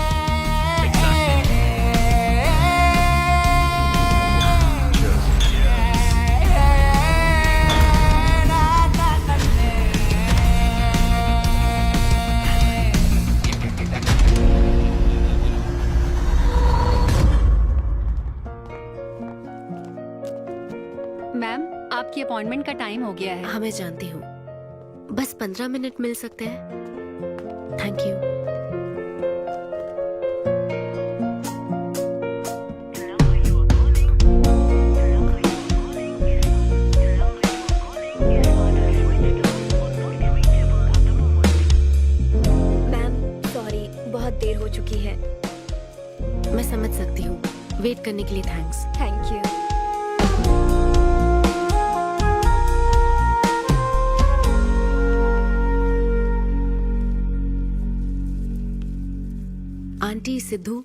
की अपॉइंटमेंट का टाइम हो गया है। हाँ मैं जानती हूँ, बस 15 मिनट मिल सकते हैं? Thank you. बहुत देर हो चुकी है। मैं समझ सकती हूँ। वेट करने के लिए thanks. Thank you. Aunty, Sidhu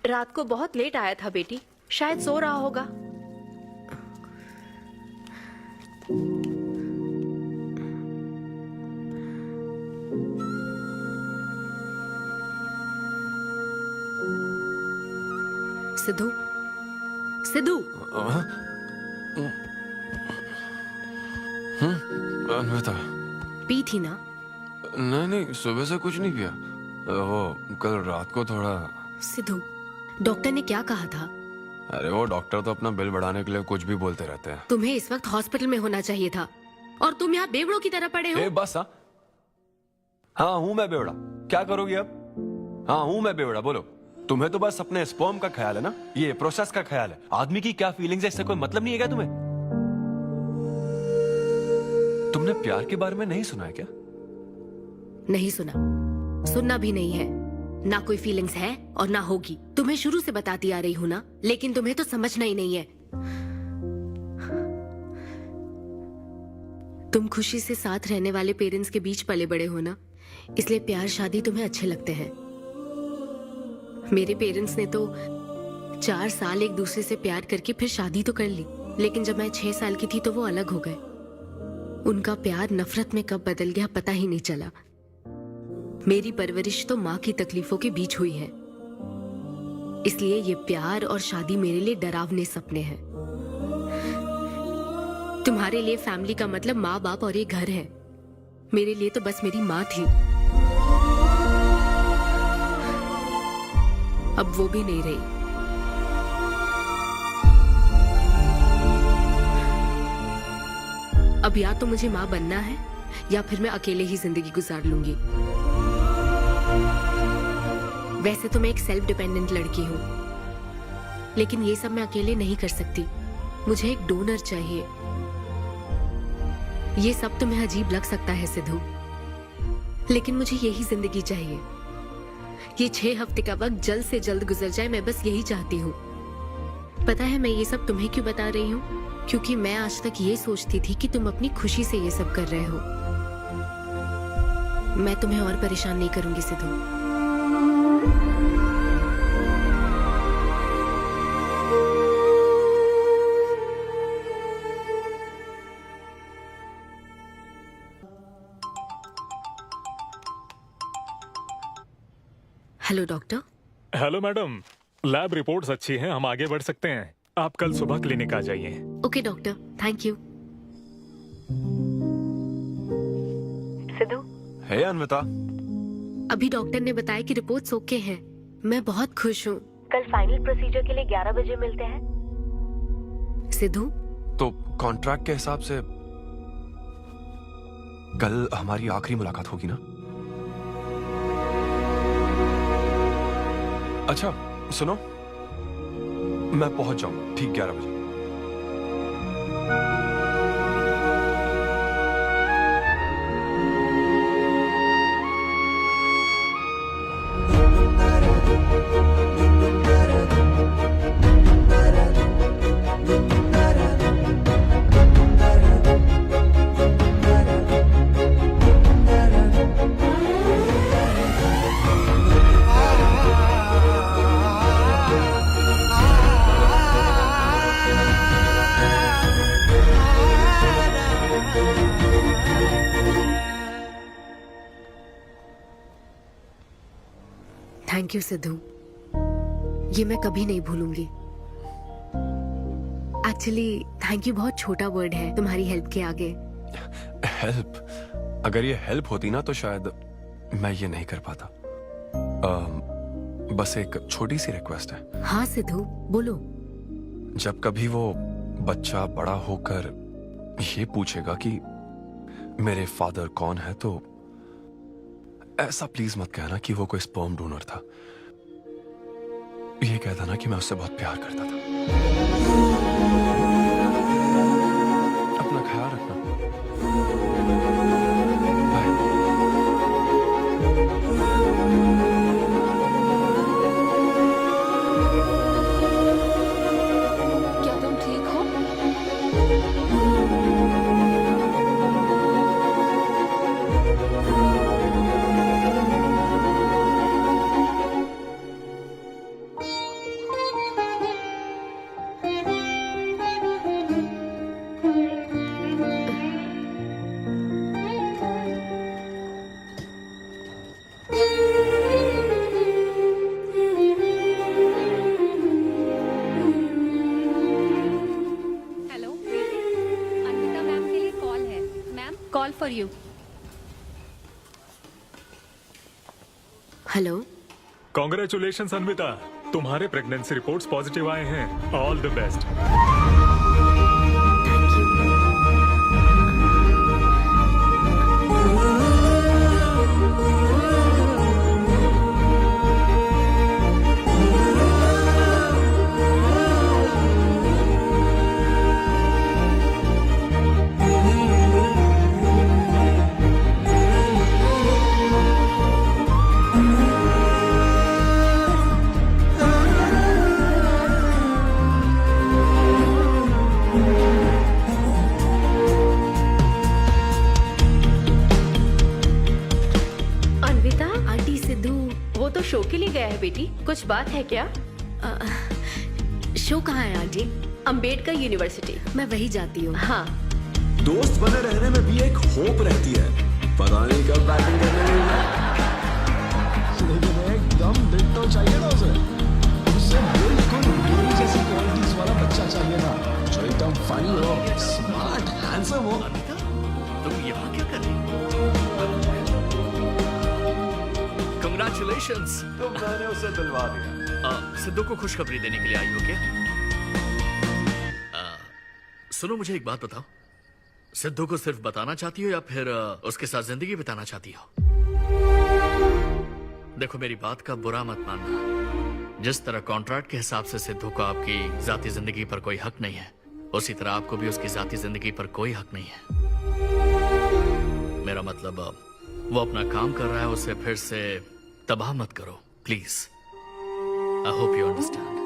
रात को बहुत लेट आया था बेटी, शायद सो रहा होगा। सिद्धू, सिद्धू। अन्विता, पी थी ना? नहीं, सुबह से कुछ नहीं पिया। वो कल रात को थोड़ा। सिद्धू, डॉक्टर ने क्या कहा था? अरे वो डॉक्टर तो अपना बिल बढ़ाने के लिए कुछ भी बोलते रहते हैं। तुम्हें इस वक्त हॉस्पिटल में होना चाहिए था और तुम यहाँ बेवड़ों की तरह पड़े हो। बस हाँ हूँ मैं बेवड़ा। क्या करोगी अब? हाँ हूँ मैं बेवड़ा, बोलो। तुम्हें तो बस अपने स्पर्म का ख्याल है ना, ये प्रोसेस का ख्याल है। आदमी की क्या फीलिंग्स है इससे कोई मतलब नहीं है क्या तुम्हें? तुमने प्यार के बारे में नहीं सुना है क्या? नहीं सुना, सुनना भी नहीं है। ना कोई फीलिंग्स है और ना होगी। तुम्हें शुरू से बताती आ रही हूँ ना, लेकिन तुम्हें तो समझना ही नहीं है। तुम खुशी से साथ रहने वाले पेरेंट्स के बीच पले बड़े हो ना, इसलिए प्यार शादी तुम्हें अच्छे लगते हैं। मेरे पेरेंट्स ने तो 4 साल एक दूसरे से प्यार करके फिर शादी तो कर ली, लेकिन जब मैं 6 साल की थी तो वो अलग हो गए। उनका प्यार नफरत में कब बदल गया पता ही नहीं चला। मेरी परवरिश तो माँ की तकलीफों के बीच हुई है, इसलिए ये प्यार और शादी मेरे लिए डरावने सपने हैं। तुम्हारे लिए फैमिली का मतलब माँ बाप और ये घर है। मेरे लिए तो बस मेरी माँ थी, अब वो भी नहीं रही। अब या तो मुझे माँ बनना है या फिर मैं अकेले ही जिंदगी गुजार लूंगी। वैसे तो मैं एक सेल्फ डिपेंडेंट लड़की हूँ, लेकिन ये सब मैं अकेले नहीं कर सकती। मुझे एक डोनर चाहिए। ये सब तुम्हें अजीब लग सकता है सिद्धू, लेकिन मुझे यही जिंदगी चाहिए। ये 6 हफ्ते का वक्त जल्द से जल्द गुजर जाए, मैं बस यही चाहती हूँ। पता है मैं ये सब तुम्हें क्यों बता रही हूँ? क्योंकि मैं आज तक ये सोचती थी कि तुम अपनी खुशी से ये सब कर रहे हो। मैं तुम्हें और परेशान नहीं करूंगी Sidhu. Hello doctor. Hello madam, lab reports अच्छी हैं, हम आगे बढ़ सकते हैं। आप कल सुबह क्लिनिक आ जाइए। Okay doctor, thank you. Siddhu. Hey Anvita. अभी डॉक्टर ने बताया कि रिपोर्ट्स ओके हैं। मैं बहुत खुश हूँ। कल फाइनल प्रोसीजर के लिए 11 बजे मिलते हैं। सिद्धू, तो कॉन्ट्रैक्ट के हिसाब से कल हमारी आखिरी मुलाकात होगी ना? अच्छा सुनो, मैं पहुंच जाऊंगा ठीक 11 बजे। थैंक यू सिद्धू, ये मैं कभी नहीं भूलूंगी। एक्चुअली थैंक यू बहुत छोटा वर्ड है तुम्हारी हेल्प के आगे। हेल्प? अगर ये हेल्प होती ना तो शायद मैं ये नहीं कर पाता। बस एक छोटी सी रिक्वेस्ट है। हाँ सिद्धू बोलो। जब कभी वो बच्चा बड़ा होकर ये पूछेगा कि मेरे फादर कौन है, तो ऐसा प्लीज मत कहना कि वो कोई स्पर्म डोनर था। ये कहता ना कि मैं उससे बहुत प्यार करता था। अपना ख्याल रखना। क्या तुम ठीक हो? हेलो अन्विता मैम के लिए कॉल है। Ma'am call for you. Hello. Congratulation Anvita, तुम्हारे प्रेगनेंसी रिपोर्ट्स पॉजिटिव आए हैं। All the best. Anvita, aunty Sidhu वो तो शो के लिए गया है बेटी, कुछ बात है क्या? शो कहाँ है आंटी? अंबेडकर यूनिवर्सिटी। मैं वही जाती हूँ। हाँ। दोस्त बने रहने में भी एक होप रहती है, पता नहीं कब बैटिंग करने लगेगा। लेकिन एकदम डिट्टो चाहिए था उसे बिल्कुल मेरी जैसी क्वालिटीज वाला बच्चा चाहिए था, जो एकदम फनी हो, स्मार्ट, हैंडसम हो। तुम यहाँ क्या कर रही हो? Congratulations! तो मैंने उसे दिलवा दिया। सिद्धू को खुशखबरी देने के लिए आई हो क्या? सुनो, मुझे एक बात बताओ, सिद्धू को सिर्फ बताना चाहती हो या फिर उसके साथ जिंदगी बिताना चाहती हो? देखो, मेरी बात का बुरा मत मानना। जिस तरह कॉन्ट्रैक्ट के हिसाब से सिद्धू को आपकी जाती जिंदगी पर कोई हक नहीं है, उसी तरह आपको भी उसकी जाती जिंदगी पर कोई हक नहीं है। मेरा मतलब, वो अपना काम कर रहा है, उसे फिर से तबाह मत करो please. I hope you understand.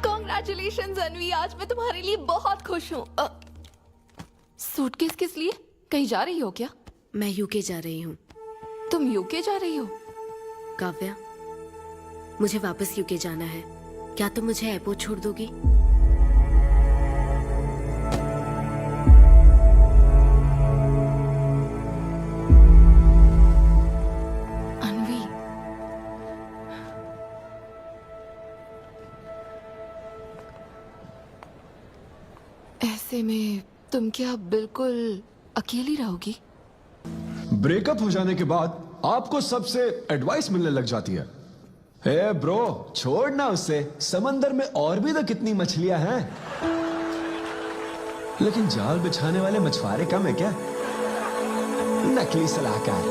Congratulations Anvi, आज मैं तुम्हारे लिए बहुत खुश हूँ। सूटकेस किस लिए? कहीं जा रही हो क्या? मैं यूके जा रही हूँ। तुम यूके जा रही हो? काव्या, मुझे वापस यूके जाना है। क्या तुम मुझे एयरपोर्ट छोड़ दोगी? अन्वी, ऐसे में तुम क्या बिल्कुल अकेली रहोगी? ब्रेकअप हो जाने के बाद आपको सबसे एडवाइस मिलने लग जाती है। हे ब्रो, छोड़ना उसे, समंदर में और भी तो कितनी मछलियां हैं। लेकिन जाल बिछाने वाले मछुआरे कम है क्या? नकली सलाहकार।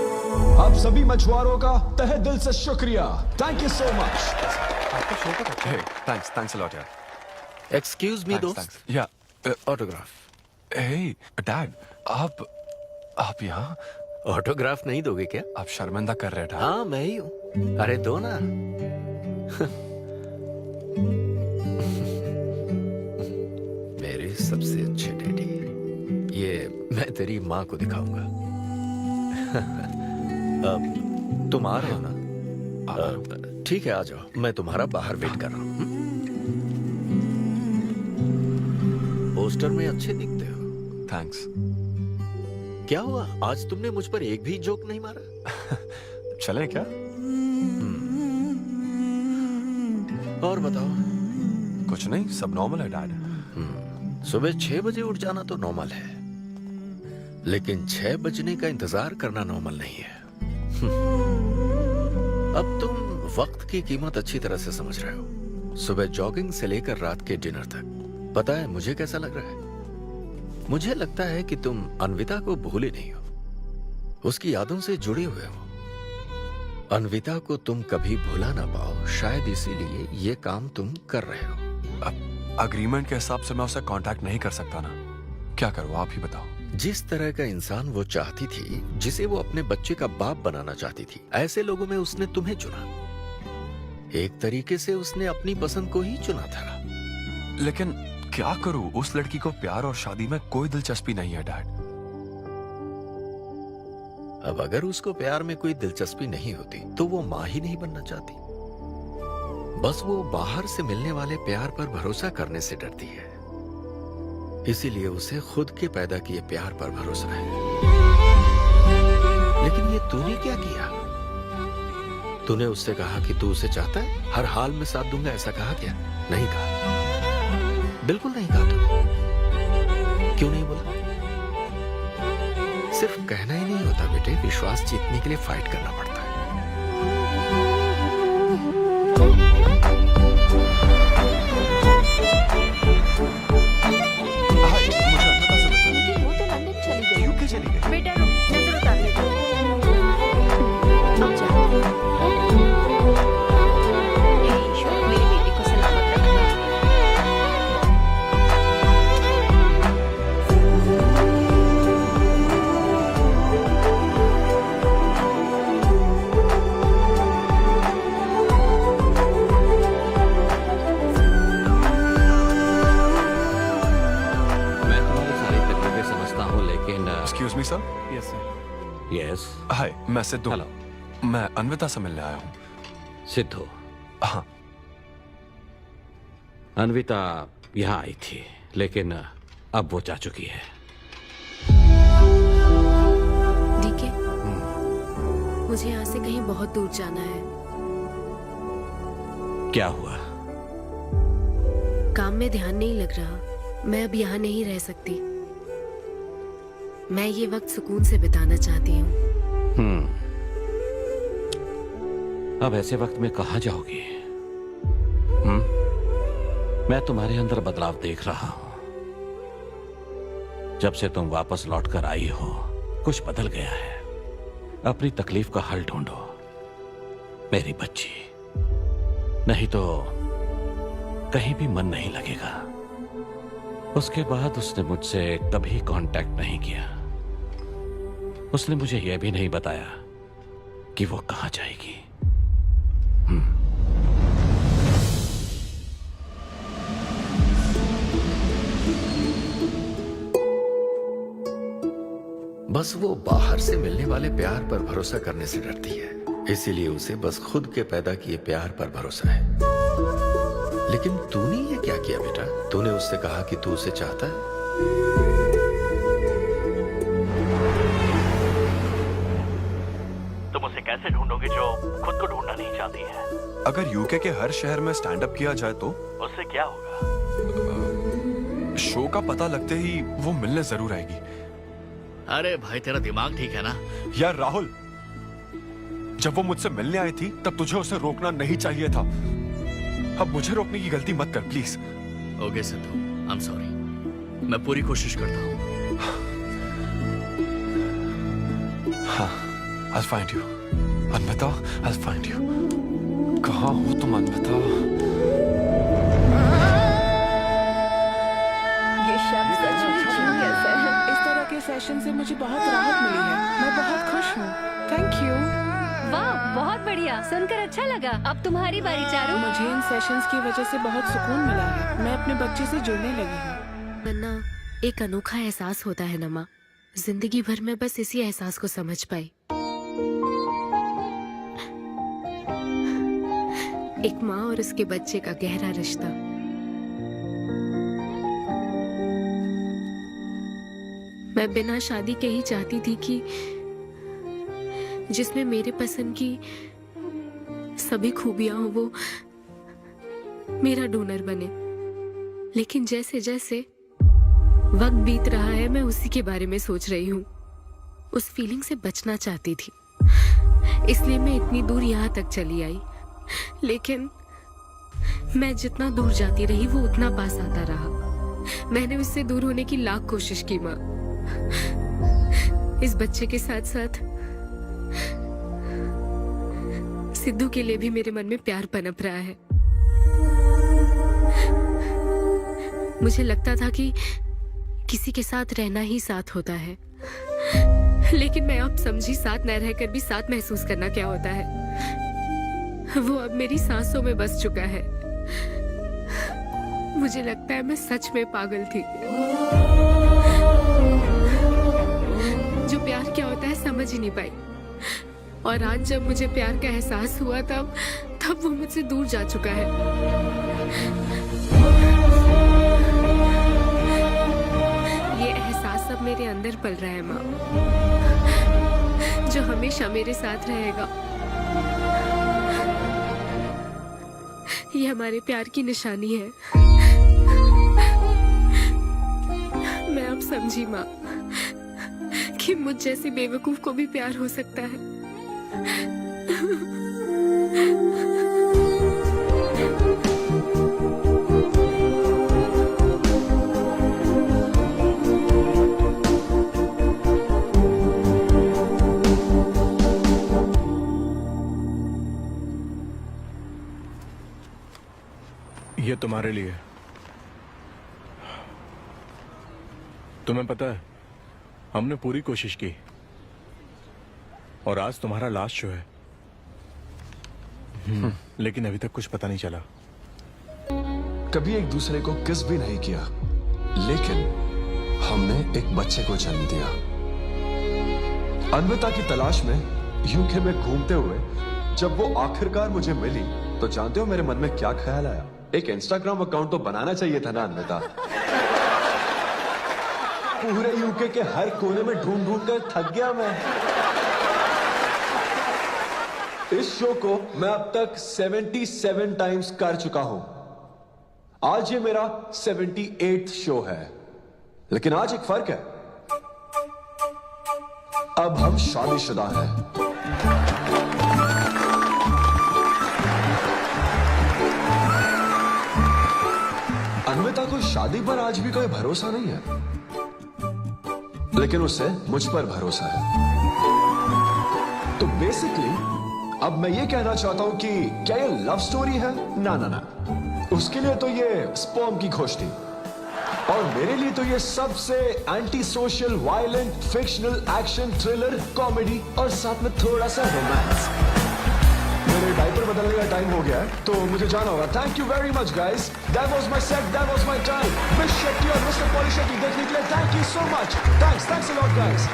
आप सभी मछुआरों का तहे दिल से शुक्रिया। Thank you so much. Thanks a lot यार। एक्सक्यूज मी दोस्त। या ऑटोग्राफ। हे डैड, आप यहाँ? ऑटोग्राफ नहीं दोगे क्या? आप शर्मिंदा कर रहे थे। हाँ, मैं ही हूँ। अरे दो ना। मेरे सबसे अच्छे डैडी, ये मैं तेरी माँ को दिखाऊंगा। तुम आ रहे हो ना? ठीक है, आ जाओ, मैं तुम्हारा बाहर वेट कर रहा हूँ। पोस्टर में अच्छे दिखते हो। थैंक्स। क्या हुआ, आज तुमने मुझ पर एक भी जोक नहीं मारा? चलें क्या? और बताओ, कुछ नहीं, सब नॉर्मल है डैड। सुबह 6 बजे उठ जाना तो नॉर्मल है, लेकिन 6 बजने का इंतजार करना नॉर्मल नहीं है। अब तुम वक्त की कीमत अच्छी तरह से समझ रहे हो। सुबह जॉगिंग से लेकर रात के डिनर तक। पता है मुझे कैसा लग रहा है? मुझे लगता है कि तुम अन्विता को भूले नहीं हो, उसकी यादों से जुड़े हुए हो। अन्विता को तुम कभी भुला ना पाओ, शायद इसीलिए ये काम तुम कर रहे हो। अब अग्रीमेंट के हिसाब से मैं उसे कांटेक्ट नहीं कर सकता ना, क्या करूं आप ही बताओ। जिस तरह का इंसान वो चाहती थी, जिसे वो अपने बच्चे का बाप बनाना चाहती थी, ऐसे लोगों में उसने तुम्हें चुना। एक तरीके से उसने अपनी पसंद को ही चुना था। लेकिन क्या करूं, उस लड़की को प्यार और शादी में कोई दिलचस्पी नहीं है डैड। अब अगर उसको प्यार में कोई दिलचस्पी नहीं होती तो वो माँ ही नहीं बनना चाहती। बस वो बाहर से मिलने वाले प्यार पर भरोसा करने से डरती है, इसीलिए उसे खुद के पैदा किए प्यार पर भरोसा है। लेकिन ये तूने क्या किया? तूने उससे कहा कि तू उसे चाहता है, हर हाल में साथ दूंगा, ऐसा कहा क्या? नहीं कहा, बिल्कुल नहीं कहा। तू क्यों नहीं बोला? सिर्फ कहना ही नहीं होता बेटे, विश्वास जीतने के लिए फाइट करना पड़ता है। लेकिन वो तो लंदन चली गई। यूके चली गई। बेटा रुक, नजर उतार ले। हे ईश्वर, मेरी बेटी को सलामत रखना। मैं तुम्हारी सारी तकलीफें समझता हूँ, लेकिन excuse me sir. Yes sir. Yes. Hi, मैं सिद्धू। हेलो। मैं अन्विता से मिलने आया हूँ। सिद्धू? हाँ। अन्विता यहाँ आई थी, लेकिन अब वो जा चुकी है। डीके, मुझे यहाँ से कहीं बहुत दूर जाना है। क्या हुआ? काम में ध्यान नहीं लग रहा। मैं अब यहाँ नहीं रह सकती। मैं ये वक्त सुकून से बिताना चाहती हूँ। अब ऐसे वक्त में कहाँ जाओगी? मैं तुम्हारे अंदर बदलाव देख रहा हूं। जब से तुम वापस लौट कर आई हो, कुछ बदल गया है। अपनी तकलीफ का हल ढूंढो मेरी बच्ची, नहीं तो कहीं भी मन नहीं लगेगा। उसके बाद उसने मुझसे कभी कांटेक्ट नहीं किया। उसने मुझे यह भी नहीं बताया कि वो कहां जाएगी। बस वो बाहर से मिलने वाले प्यार पर भरोसा करने से डरती है, इसीलिए उसे बस खुद के पैदा किए प्यार पर भरोसा है। लेकिन तूने ये क्या किया बेटा? तूने उससे कहा कि तू उसे चाहता है। तुम उसे कैसे ढूंढोगे जो खुद को ढूंढना नहीं चाहती है? अगर यूके के हर शहर में स्टैंड अप किया जाए तो उससे क्या होगा? शो का पता लगते ही वो मिलने जरूर आएगी। अरे भाई, तेरा दिमाग ठीक है ना? यार राहुल, जब वो मुझसे मिलने आई थी तब तुझे उसे रोकना नहीं चाहिए था। अब मुझे रोकने की गलती मत कर please. Okay Sidhu, I am sorry. मैं पूरी कोशिश करता हूँ। हाँ, I'll find you. Anvita, I'll find you. कहाँ हो तुम अन्विता? ये शब्द सच में जीनियस है। इस तरह के सेशन से मुझे बहुत राहत मिली है। मैं बहुत खुश हूँ। Thank you. वाह, बहुत बढ़िया, सुनकर अच्छा लगा। अब तुम्हारी बारी चारू। मुझे इन सेशंस की वजह से बहुत सुकून मिला है। मैं अपने बच्चे से जुड़ने लगी हूँ। वरना एक अनोखा एहसास होता है नमा। जिंदगी भर में बस इसी एहसास को समझ पाई। एक माँ और उसके बच्चे का गहरा रिश्ता। मैं बिना शादी के ही चाहती थी कि जिसमें मेरे पसंद की सभी खूबियां हो वो मेरा डोनर बने। लेकिन जैसे जैसे वक्त बीत रहा है मैं उसी के बारे में सोच रही हूँ। उस फीलिंग से बचना चाहती थी, इसलिए मैं इतनी दूर यहाँ तक चली आई। लेकिन मैं जितना दूर जाती रही वो उतना पास आता रहा। मैंने उससे दूर होने की लाख कोशिश की माँ। इस बच्चे के साथ साथ सिद्धू के लिए भी मेरे मन में प्यार पनप रहा है। मुझे लगता था कि किसी के साथ रहना ही साथ होता है, लेकिन मैं अब समझी साथ न रहकर भी साथ महसूस करना क्या होता है। वो अब मेरी सांसों में बस चुका है। मुझे लगता है मैं सच में पागल थी। जो प्यार क्या होता है समझ ही नहीं पाई, और आज जब मुझे प्यार का एहसास हुआ तब वो मुझसे दूर जा चुका है। ये एहसास अब मेरे अंदर पल रहा है माँ, जो हमेशा मेरे साथ रहेगा। ये हमारे प्यार की निशानी है। मैं अब समझी माँ कि मुझ जैसी बेवकूफ को भी प्यार हो सकता है। ये तुम्हारे लिए। तुम्हें पता है हमने पूरी कोशिश की और आज तुम्हारा लास्ट शो है, लेकिन अभी तक कुछ पता नहीं चला। कभी एक दूसरे को किस भी नहीं किया, लेकिन हमने एक बच्चे को जन्म दिया। अन्विता की तलाश में यूके में घूमते हुए जब वो आखिरकार मुझे मिली तो जानते हो मेरे मन में क्या ख्याल आया? एक इंस्टाग्राम अकाउंट तो बनाना चाहिए था ना अन्विता। पूरे यूके के हर कोने में ढूंढ ढूंढ कर थक गया मैं। इस शो को मैं अब तक 77 टाइम्स कर चुका हूं। आज ये मेरा 78th शो है, लेकिन आज एक फर्क है, अब हम शादीशुदा हैं। अन्विता को शादी पर आज भी कोई भरोसा नहीं है, लेकिन उससे मुझ पर भरोसा है। तो बेसिकली अब मैं ये कहना चाहता हूं कि क्या ये लव स्टोरी है? ना ना ना, उसके लिए तो ये स्पर्म की खोज थी, और मेरे लिए तो ये सबसे anti social, violent, fictional, action, thriller, comedy और साथ में थोड़ा सा रोमांस। मेरे डायपर बदलने का टाइम हो गया है, तो मुझे जाना होगा। Thank you very much guys, that was my set, that was my time. Miss Shetty और मिस्टर पॉली शेट्टी देखने के लिए thank you so much. Thanks a lot guys.